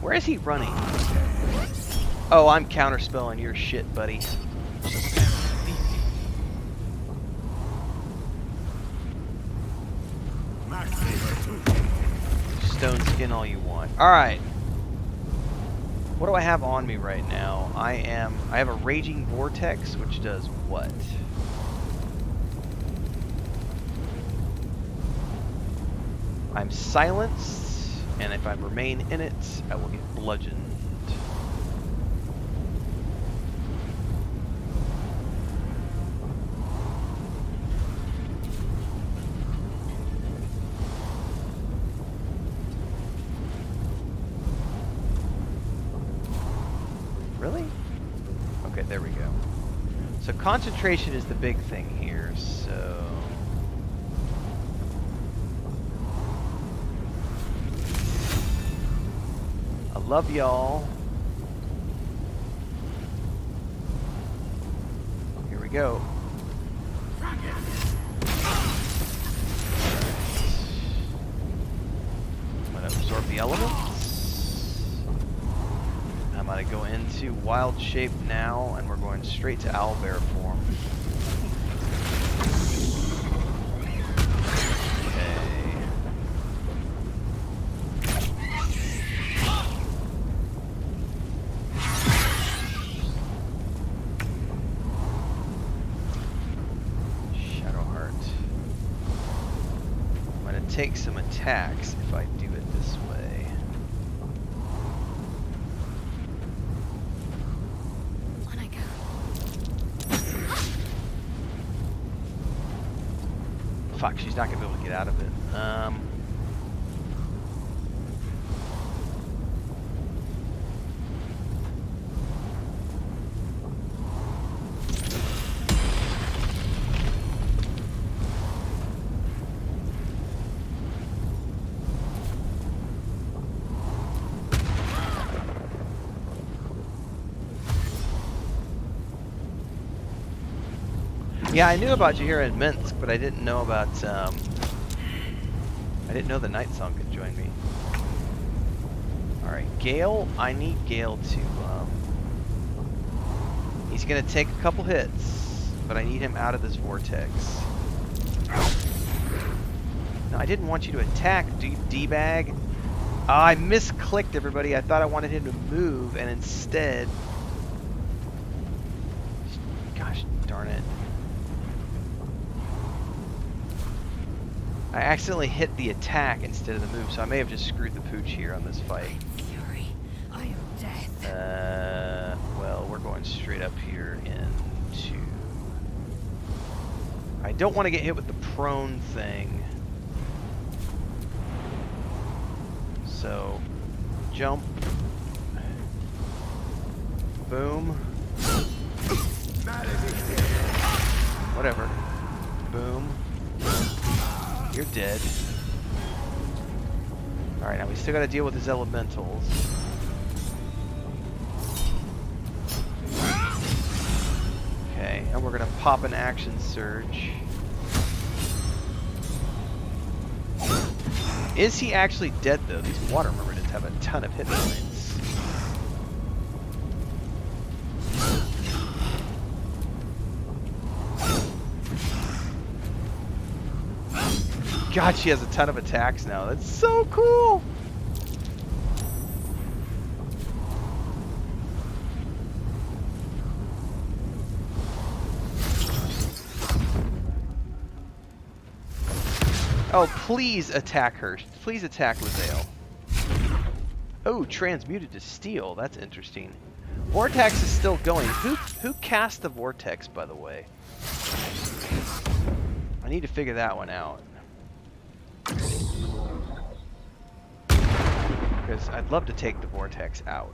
Where is he running? Oh, I'm counterspelling your shit, buddy. Stone skin all you want. Alright. What do I have on me right now? I have a raging vortex, which does what? I'm silenced, and if I remain in it, I will get bludgeoned. Really? Okay, there we go. So concentration is the big thing here, so... I love y'all. Here we go. I'm gonna absorb the elements. I'm gonna go into wild shape now, and we're going straight to owlbear form. Take some attacks if I do it this way. On I go. Fuck, she's not gonna be able to get out of it. Yeah, I knew about you here in Minsk, but I didn't know about, I didn't know the Night Song could join me. Alright, Gale, I need Gale to, he's gonna take a couple hits, but I need him out of this vortex. No, I didn't want you to attack, D-bag. Oh, I misclicked, everybody. I thought I wanted him to move, and instead... Gosh darn it. I accidentally hit the attack instead of the move, so I may have just screwed the pooch here on this fight. Fury, I am death. Well, we're going straight up here into... I don't want to get hit with the prone thing. So, jump. Boom. Whatever. Boom. You're dead. Alright, now we still gotta deal with his elementals. Okay, and we're gonna pop an action surge. Is he actually dead though? These water mermaids have a ton of hit points. God, she has a ton of attacks now. That's so cool! Oh, please attack her. Please attack Lazel. Oh, transmuted to steel. That's interesting. Vortex is still going. Who cast the Vortex, by the way? I need to figure that one out. Because I'd love to take the Vortex out.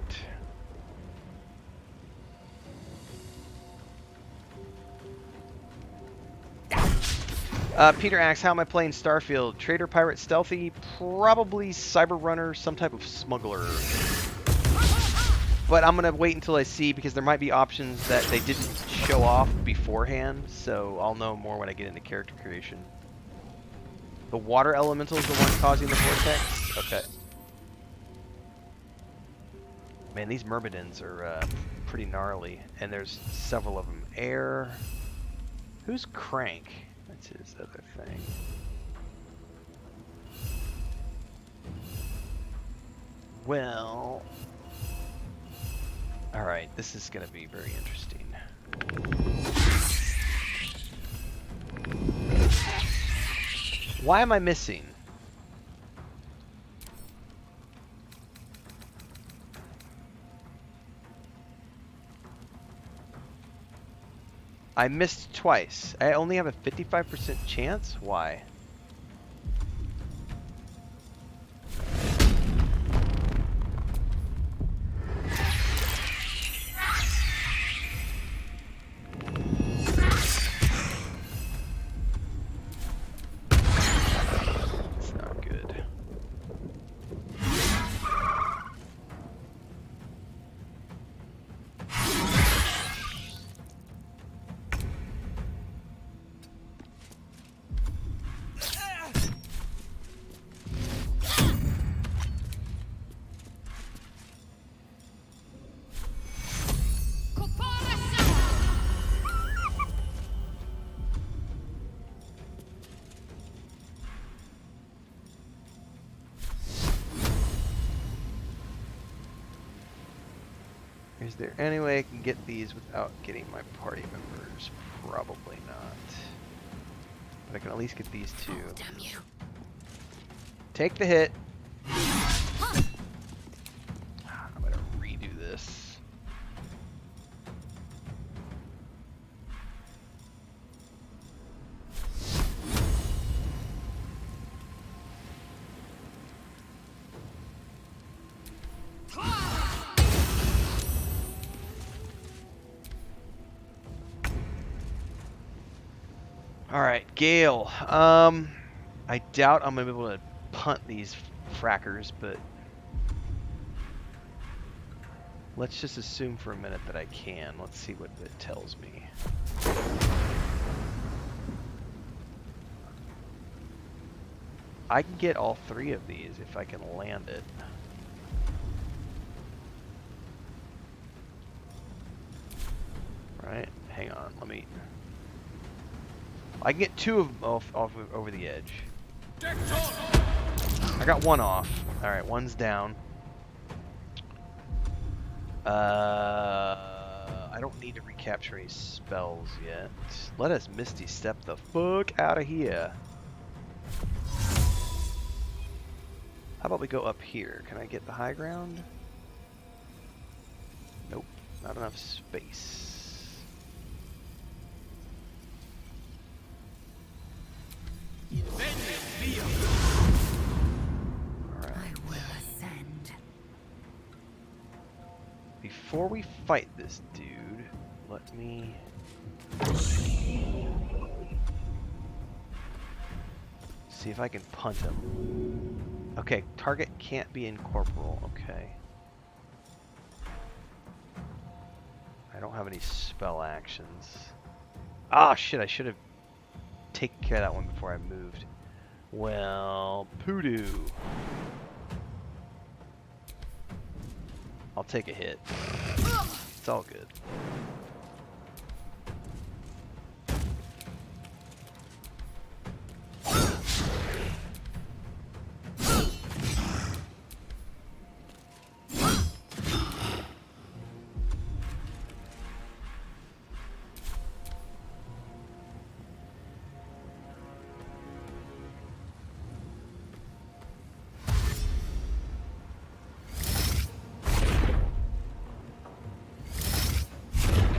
Peter asks, how am I playing Starfield? Trader, pirate, stealthy? Probably cyber runner, some type of smuggler. But I'm going to wait until I see, because there might be options that they didn't show off beforehand, so I'll know more when I get into character creation. The water elemental is the one causing the vortex? Okay. Man, these myrmidons are pretty gnarly, and there's several of them. Air. Who's Crank? That's his other thing. Well, all right. This is going to be very interesting. Why am I missing? I missed twice. I only have a 55% chance? Why? It's not good. Is there any way I can get these without getting my party members? Probably not. But I can at least get these two. Oh, damn you. Take the hit. I'm gonna redo this. Alright, Gale. I doubt I'm gonna be able to punt these frackers, but let's just assume for a minute that I can. Let's see what it tells me. I can get all three of these if I can land it. Right? Hang on, let me... I can get two of them off over the edge. I got one off. Alright, one's down. I don't need to recapture any spells yet. Let us Misty Step the fuck out of here. How about we go up here? Can I get the high ground? Nope, not enough space. I will ascend. Before we fight this dude, let me... see if I can punt him. Okay, target can't be incorporeal. Okay. I don't have any spell actions. Ah, shit, I should have taken care of that one before I moved. Well, poodoo. I'll take a hit. It's all good.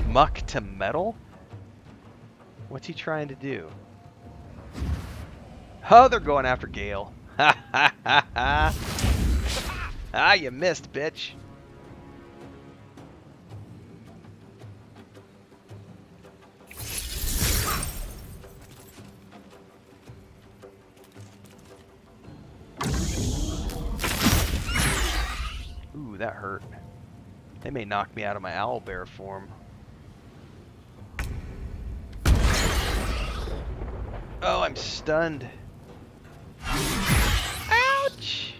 Muck to metal? What's he trying to do? Oh, they're going after Gale. Ha ha ha ha. Ah, you missed, bitch. Ooh, that hurt. They may knock me out of my owlbear form. Oh, I'm stunned. Ouch!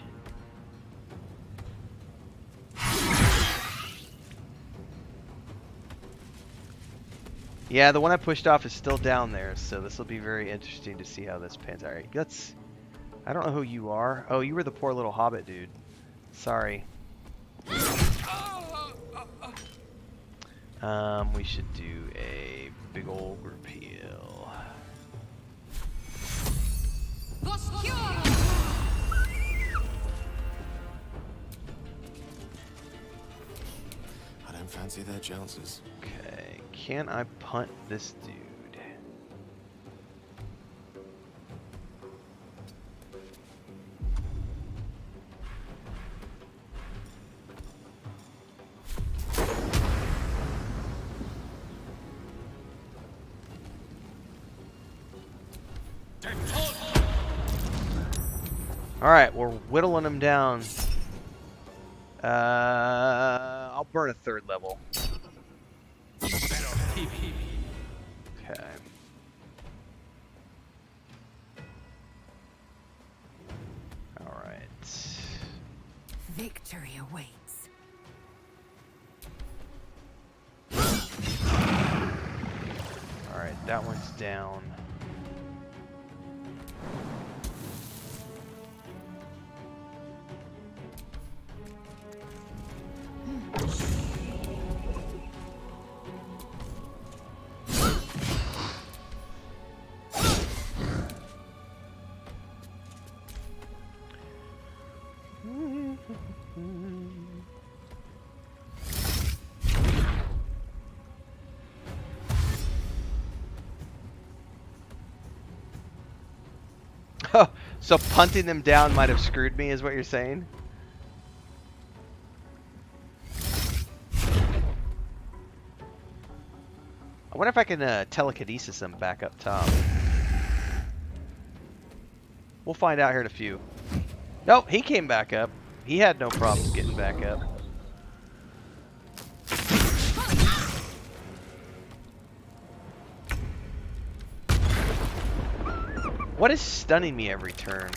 Yeah, the one I pushed off is still down there, so this will be very interesting to see how this pans out. All right, let's... I don't know who you are. Oh, you were the poor little hobbit dude. Sorry. We should do a big old group heal. I don't fancy their chances. Okay, can I punt this dude? Alright, we're whittling him down. I'll burn a third level. Okay. Alright. Victory awaits. Alright, that one's down. Oh, so punting them down might have screwed me, is what you're saying? I wonder if I can telekinesis them back up top. We'll find out here in a few. Nope, he came back up. He had no problems getting back up. What is stunning me every turn?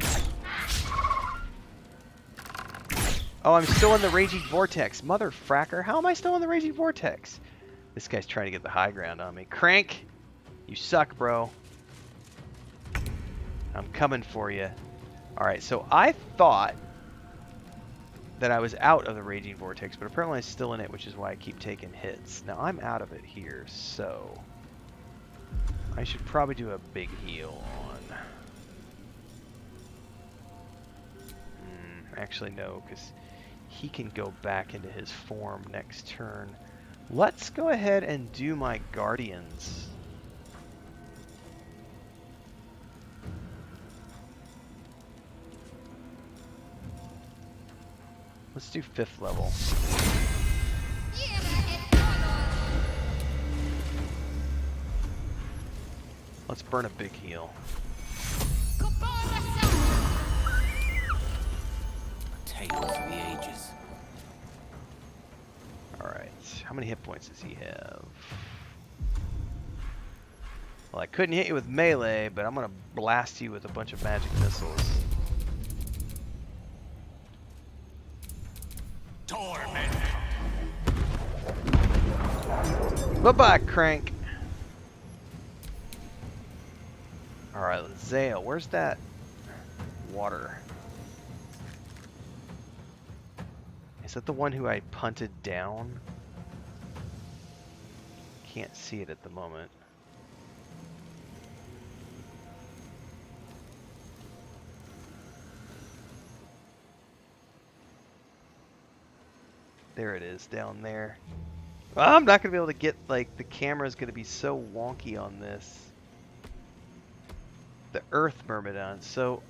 Oh, I'm still in the Raging Vortex. Mother fracker, how am I still in the Raging Vortex? This guy's trying to get the high ground on me. Crank, you suck, bro. I'm coming for you. Alright, so I thought that I was out of the Raging Vortex, but apparently I'm still in it, which is why I keep taking hits. Now, I'm out of it here, so I should probably do a big heal on... Actually, no, because he can go back into his form next turn. Let's go ahead and do my Guardians. Let's do 5th level. Let's burn a big heal. Tale for the ages. Alright, how many hit points does he have? Well, I couldn't hit you with melee, but I'm gonna blast you with a bunch of magic missiles. Torment. Bye-bye, Crank. Alright, Zale, where's that water? Is that the one who I punted down? Can't see it at the moment. There it is, down there. I'm not going to be able to get, like, the camera's going to be so wonky on this. The Earth Myrmidon, so...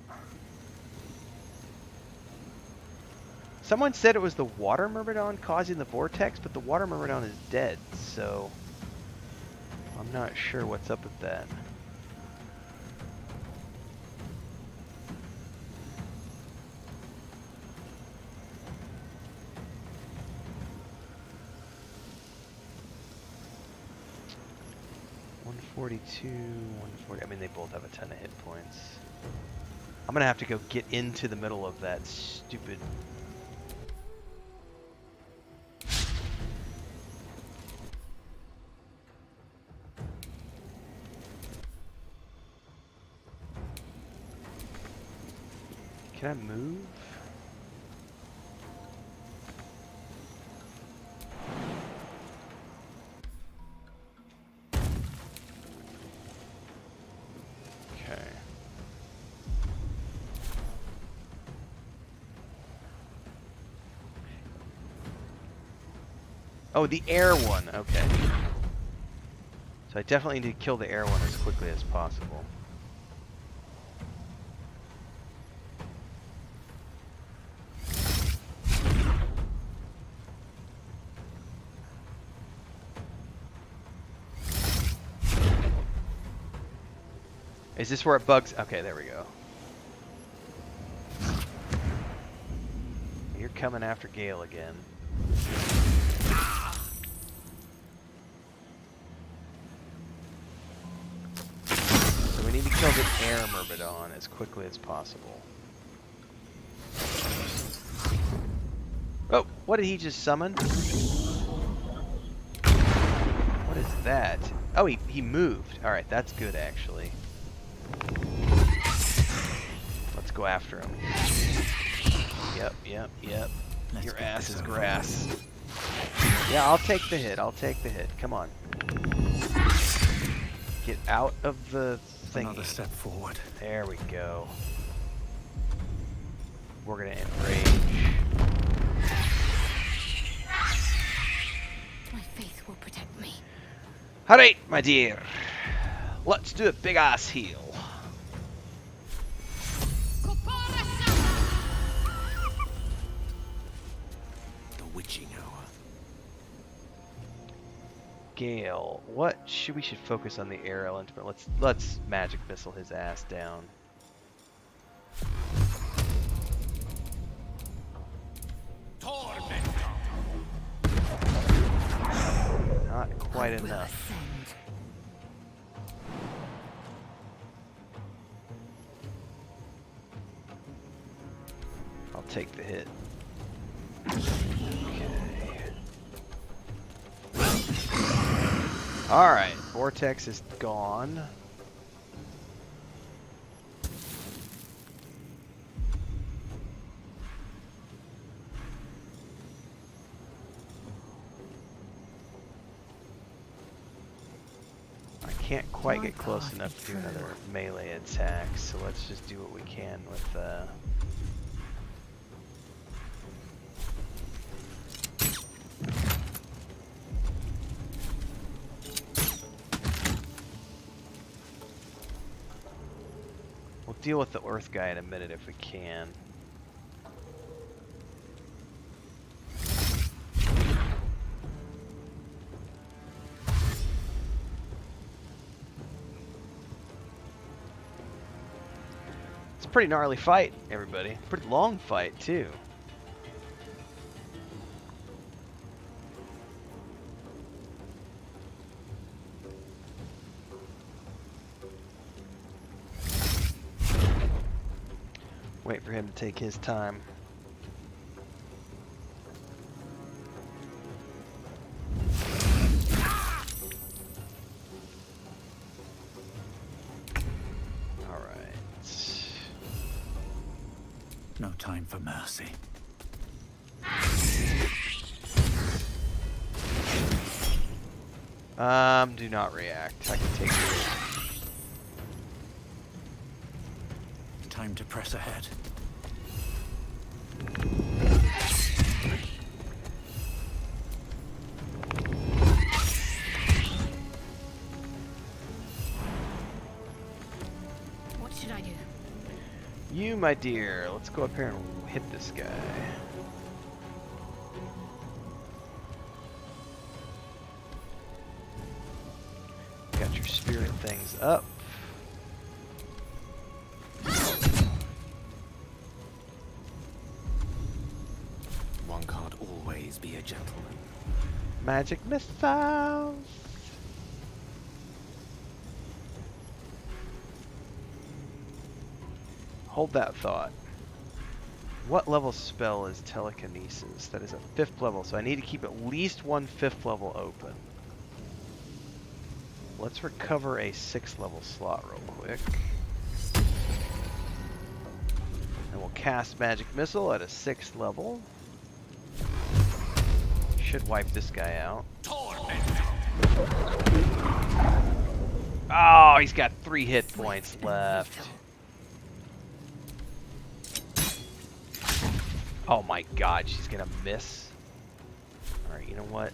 Someone said it was the Water Myrmidon causing the vortex, but the Water Myrmidon is dead, so... I'm not sure what's up with that. $142, $140. I mean, they both have a ton of hit points. I'm gonna have to go get into the middle of that stupid... Can I move? Okay. Oh, the air one. Okay. So I definitely need to kill the air one as quickly as possible. Is this where it bugs? Okay, there we go. You're coming after Gale again. So we need to kill the air Myrmidon as quickly as possible. Oh, what did he just summon? What is that? Oh, he moved. Alright, that's good actually. Let's go after him. Yep. Your ass is grass. Yeah, I'll take the hit. Come on. Get out of the thing. Another step forward. There we go. We're gonna enrage. My faith will protect me. Alright, my dear. Let's do a big ass heal. The witching hour. Gale, what should we focus on the air element? Let's magic missile his ass down. Not quite enough. I'll take the hit. Okay. Alright, Vortex is gone. I can't quite get close enough to do another melee attack, so let's just do what we can with we'll deal with the earth guy in a minute if we can. It's a pretty gnarly fight, everybody. Pretty long fight, too. Wait for him to take his time. No time for mercy. Do not react. I can take it. Time to press ahead. What should I do? You, my dear, let's go up here and hit this guy. Got your spirit things up. One can't always be a gentleman. Magic missiles. Hold that thought. What level spell is telekinesis? That is a 5th level, so I need to keep at least one 5th level open. Let's recover a 6th level slot real quick. And we'll cast Magic Missile at a 6th level. Should wipe this guy out. Oh, he's got 3 hit points left. Oh my god, she's gonna miss. Alright, you know what?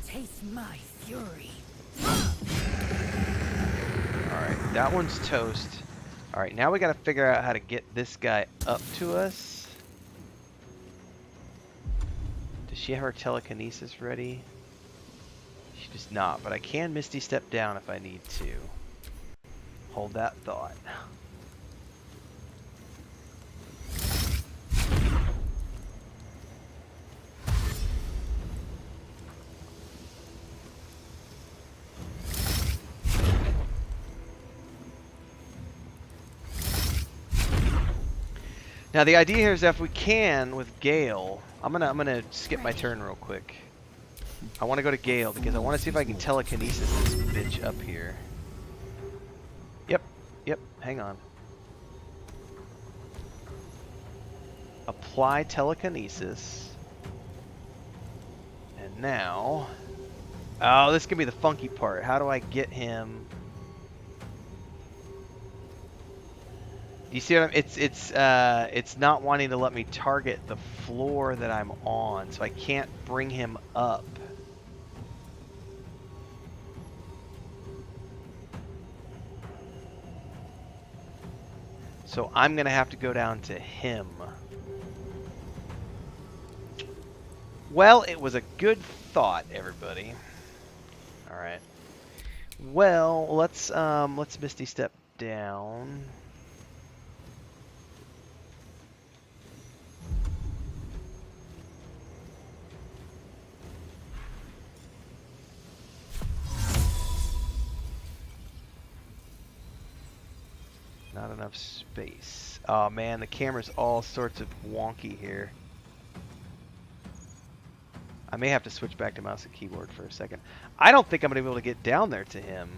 Taste my fury. Alright, that one's toast. Alright, now we gotta figure out how to get this guy up to us. Does she have her telekinesis ready? She does not, but I can Misty Step down if I need to. Hold that thought. Now the idea here is that if we can with Gale, I'm gonna skip my turn real quick. I want to go to Gale because I want to see if I can telekinesis this bitch up here. Yep, hang on. Apply telekinesis. And now, oh, this can be the funky part. How do I get him? You see what I'm? It's not wanting to let me target the floor that I'm on, so I can't bring him up. So I'm gonna have to go down to him. Well, it was a good thought, everybody. All right. Well, let's Misty Step down. Not enough space. Oh man, the camera's all sorts of wonky here. I may have to switch back to mouse and keyboard for a second. I don't think I'm going to be able to get down there to him.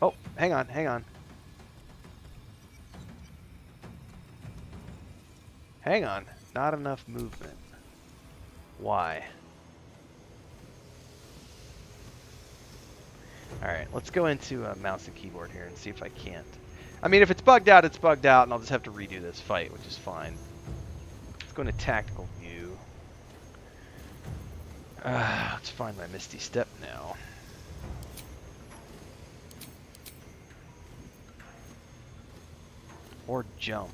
Oh, hang on. Hang on. Not enough movement. Why? Alright, let's go into mouse and keyboard here and see if I can't. I mean, if it's bugged out, it's bugged out, and I'll just have to redo this fight, which is fine. Let's go into tactical view. Let's find my Misty Step now. Or jump.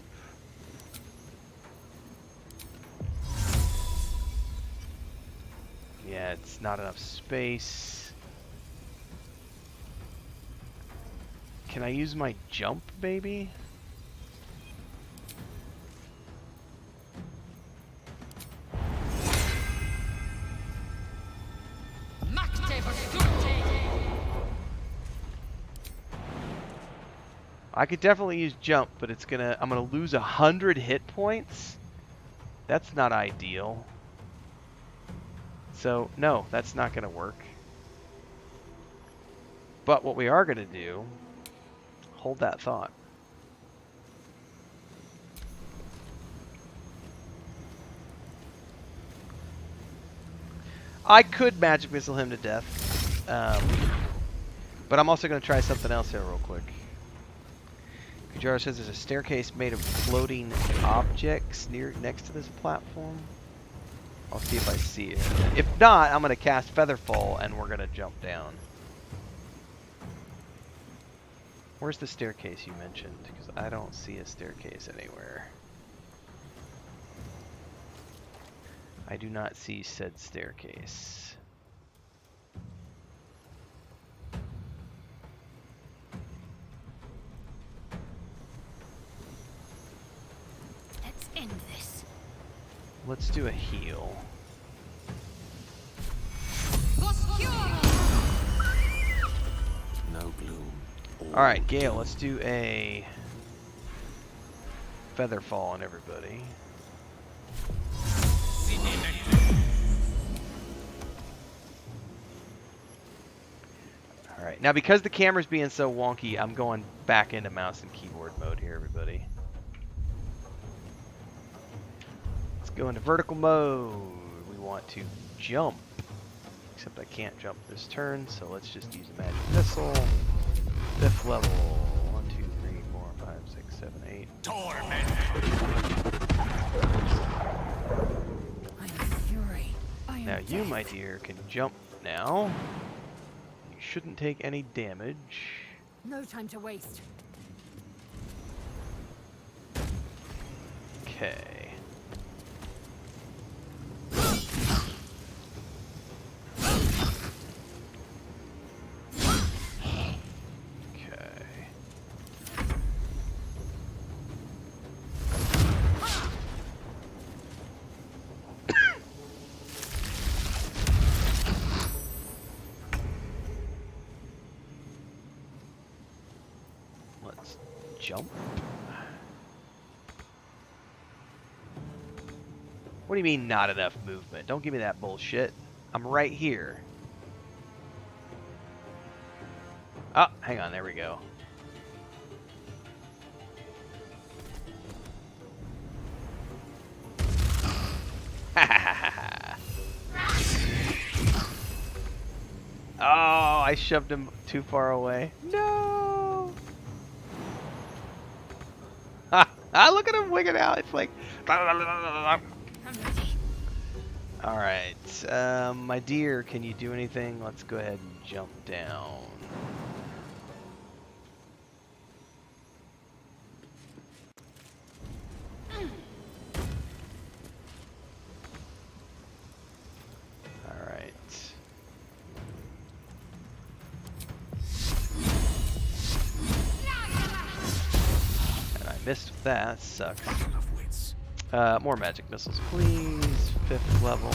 Yeah, it's not enough space. Can I use my jump, baby? I could definitely use jump, but I'm gonna lose 100 hit points. That's not ideal. So no, that's not gonna work. But what we are gonna do, hold that thought. I could magic missile him to death, but I'm also going to try something else here real quick. Kujaro says there's a staircase made of floating objects next to this platform. I'll see if I see it. If not, I'm going to cast Featherfall and we're going to jump down. Where's the staircase you mentioned? Because I don't see a staircase anywhere. I do not see said staircase. Let's end this. Let's do a heal. No gloom. Alright, Gale, let's do a Featherfall on everybody. Alright, now because the camera's being so wonky, I'm going back into mouse and keyboard mode here, everybody. Go into vertical mode. We want to jump. Except I can't jump this turn, so let's just use a magic missile. 5th level. 1, 2, 3, 4, 5, 6, 7, 8. I am fury. Now you, my dear, can jump now. You shouldn't take any damage. No time to waste. Okay. Let's jump. What do you mean not enough movement? Don't give me that bullshit. I'm right here. Oh, hang on, there we go. Oh, I shoved him too far away. No! Look at him wigging out. It's like... Alright, my dear, can you do anything? Let's go ahead and jump down. Alright. And I missed with that, sucks. More magic missiles, please. 5th level.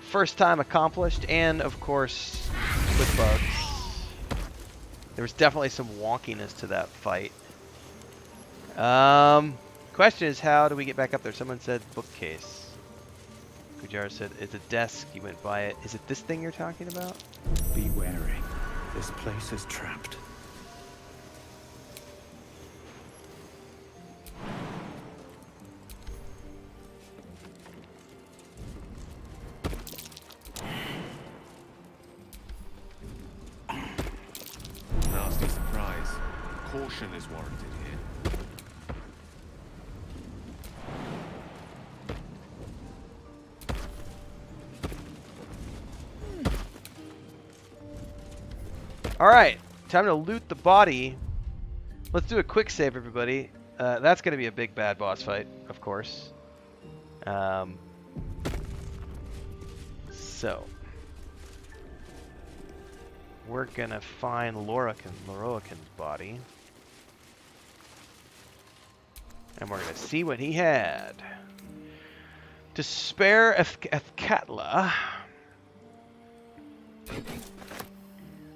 First time accomplished, and of course, with bugs. There was definitely some wonkiness to that fight. Question is, how do we get back up there? Someone said bookcase. Kujar said it's a desk. You went by it. Is it this thing you're talking about? Be wary. This place is trapped. Nasty surprise. Caution is warranted here. Alright, time to loot the body. Let's do a quick save, everybody. That's going to be a big bad boss fight, of course. So, we're going to find Loroakan's body. And we're going to see what he had. To spare Athkatla.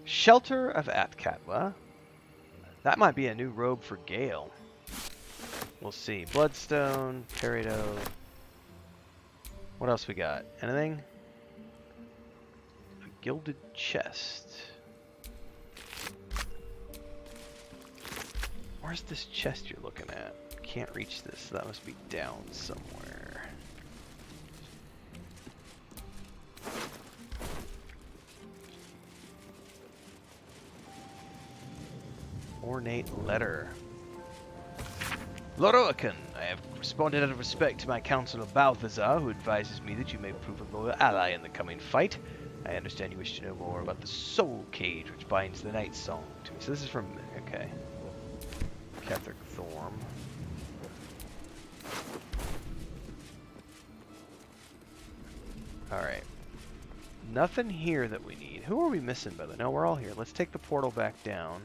Shelter of Athkatla. That might be a new robe for Gale. We'll see. Bloodstone, Peridot. What else we got? Anything? A gilded chest. Where's this chest you're looking at? Can't reach this, so that must be down somewhere. Ornate letter. Loroakan, I have responded out of respect to my counsellor Balthazar, who advises me that you may prove a loyal ally in the coming fight. I understand you wish to know more about the soul cage which binds the night song to me. So this is from, okay. Catherick Thorm. Alright. Nothing here that we need. Who are we missing, by the way? No, we're all here. Let's take the portal back down.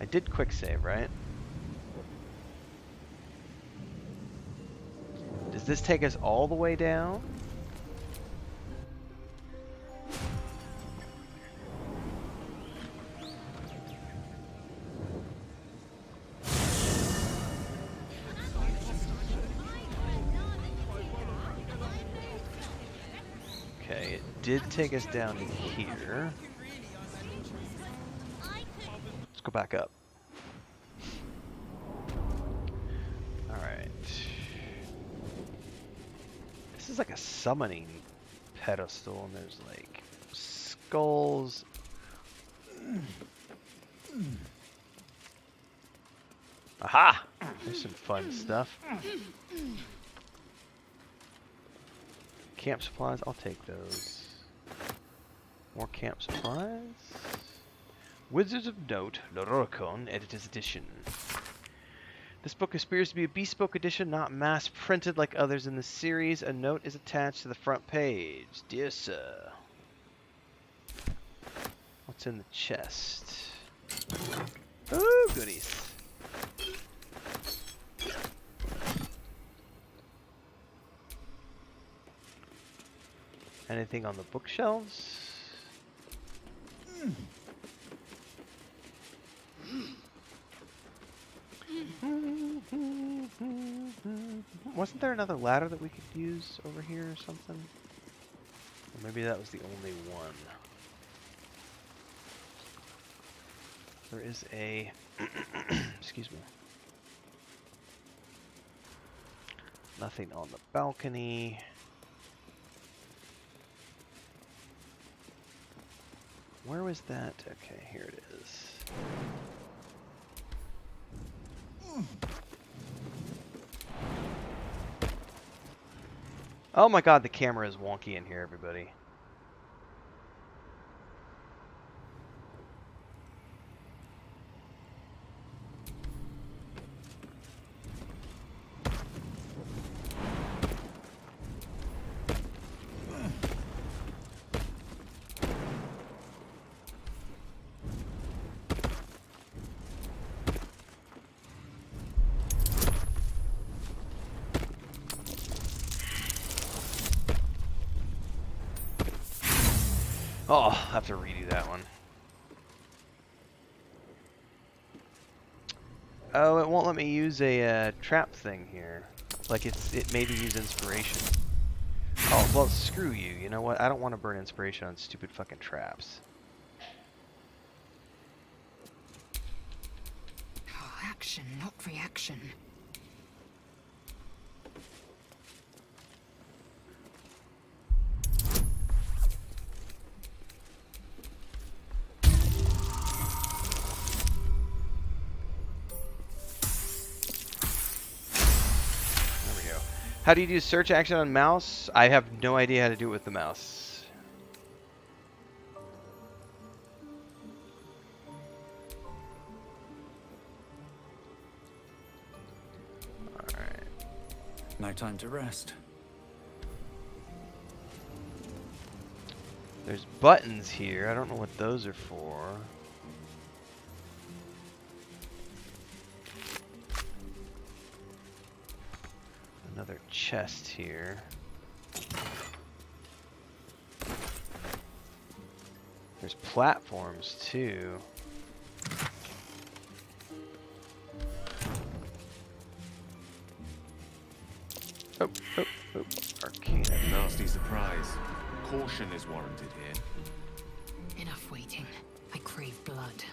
I did quick save, right? Does this take us all the way down? did take us down to here. Let's go back up. Alright. This is like a summoning pedestal, and there's like skulls. Aha! There's some fun stuff. Camp supplies, I'll take those. More camp supplies. Wizards of Note, Lorocon, Editor's Edition. This book appears to be a bespoke edition, not mass printed like others in the series. A note is attached to the front page. Dear Sir. What's in the chest? Ooh, goodies. Anything on the bookshelves? Wasn't there another ladder that we could use over here or something? Or maybe that was the only one. There is a... excuse me. Nothing on the balcony. Where was that? Okay, here it is. Oh my god, the camera is wonky in here, everybody. Oh, I'll have to redo that one. Oh, it won't let me use a trap thing here. Like it made me use inspiration. Oh, well, screw you. You know what? I don't want to burn inspiration on stupid fucking traps. Oh, action, not reaction. How do you do search action on mouse? I have no idea how to do it with the mouse. Alright. No time to rest. There's buttons here. I don't know what those are for. Another chest here. There's platforms too. Oh, oh, oh. Arcane. Nasty surprise. Caution is warranted here. Enough waiting. I crave blood.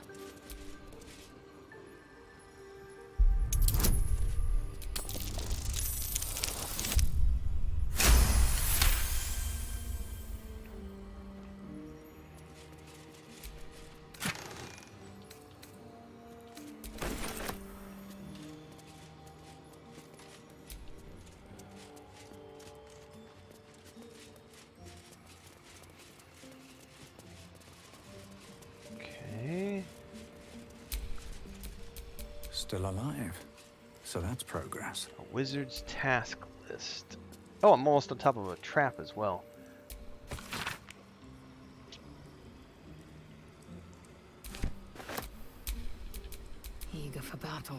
Still alive. So that's progress. A wizard's task list. Oh, I'm almost on top of a trap as well. Eager for battle.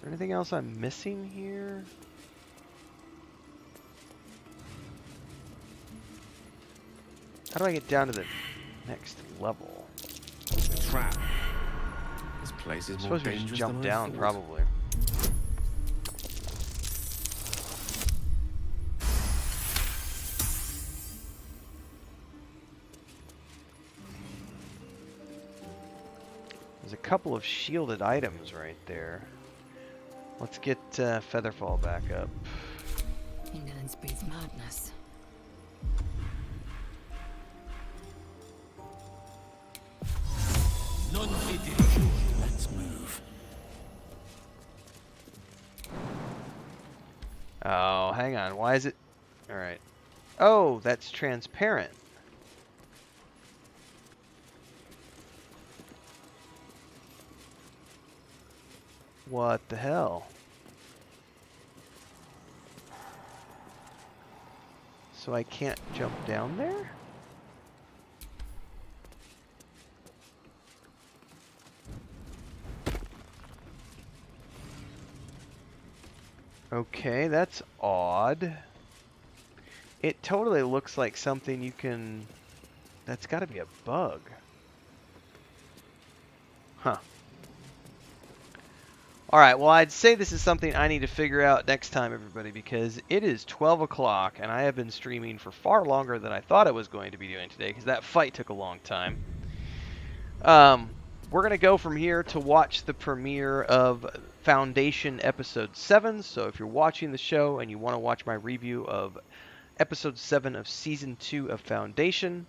Anything else I'm missing here? How do I get down to the next level? A trap. This place is more Suppose we just dangerous jump than I down, thought. probably. There's a couple of shielded items right there. Let's get Featherfall back up. Indolence breeds madness. None fit. Let's move. Oh, hang on. Why is it... Alright. Oh, that's transparent. What the hell? So I can't jump down there? Okay, that's odd. It totally looks like something you can... That's got to be a bug. Huh. Alright, well, I'd say this is something I need to figure out next time, everybody, because it is 12 o'clock, and I have been streaming for far longer than I thought I was going to be doing today, because that fight took a long time. We're going to go from here to watch the premiere of Foundation Episode 7, so if you're watching the show and you want to watch my review of Episode 7 of Season 2 of Foundation,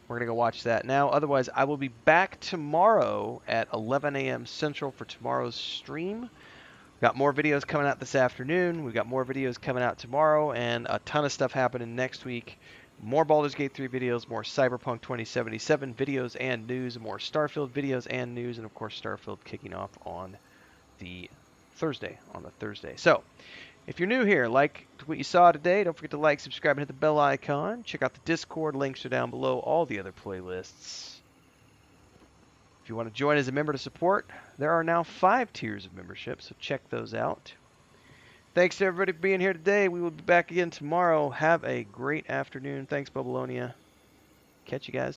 we're going to go watch that now. Otherwise, I will be back tomorrow at 11 a.m. Central for tomorrow's stream. We've got more videos coming out this afternoon. We've got more videos coming out tomorrow, and a ton of stuff happening next week. More Baldur's Gate 3 videos, more Cyberpunk 2077 videos and news, more Starfield videos and news, and of course Starfield kicking off on the Thursday. So, if you're new here, like what you saw today, don't forget to like, subscribe, and hit the bell icon. Check out the Discord. Links are down below. All the other playlists. If you want to join as a member to support, there are now 5 tiers of membership, so check those out. Thanks to everybody for being here today. We will be back again tomorrow. Have a great afternoon. Thanks, Babylonia. Catch you guys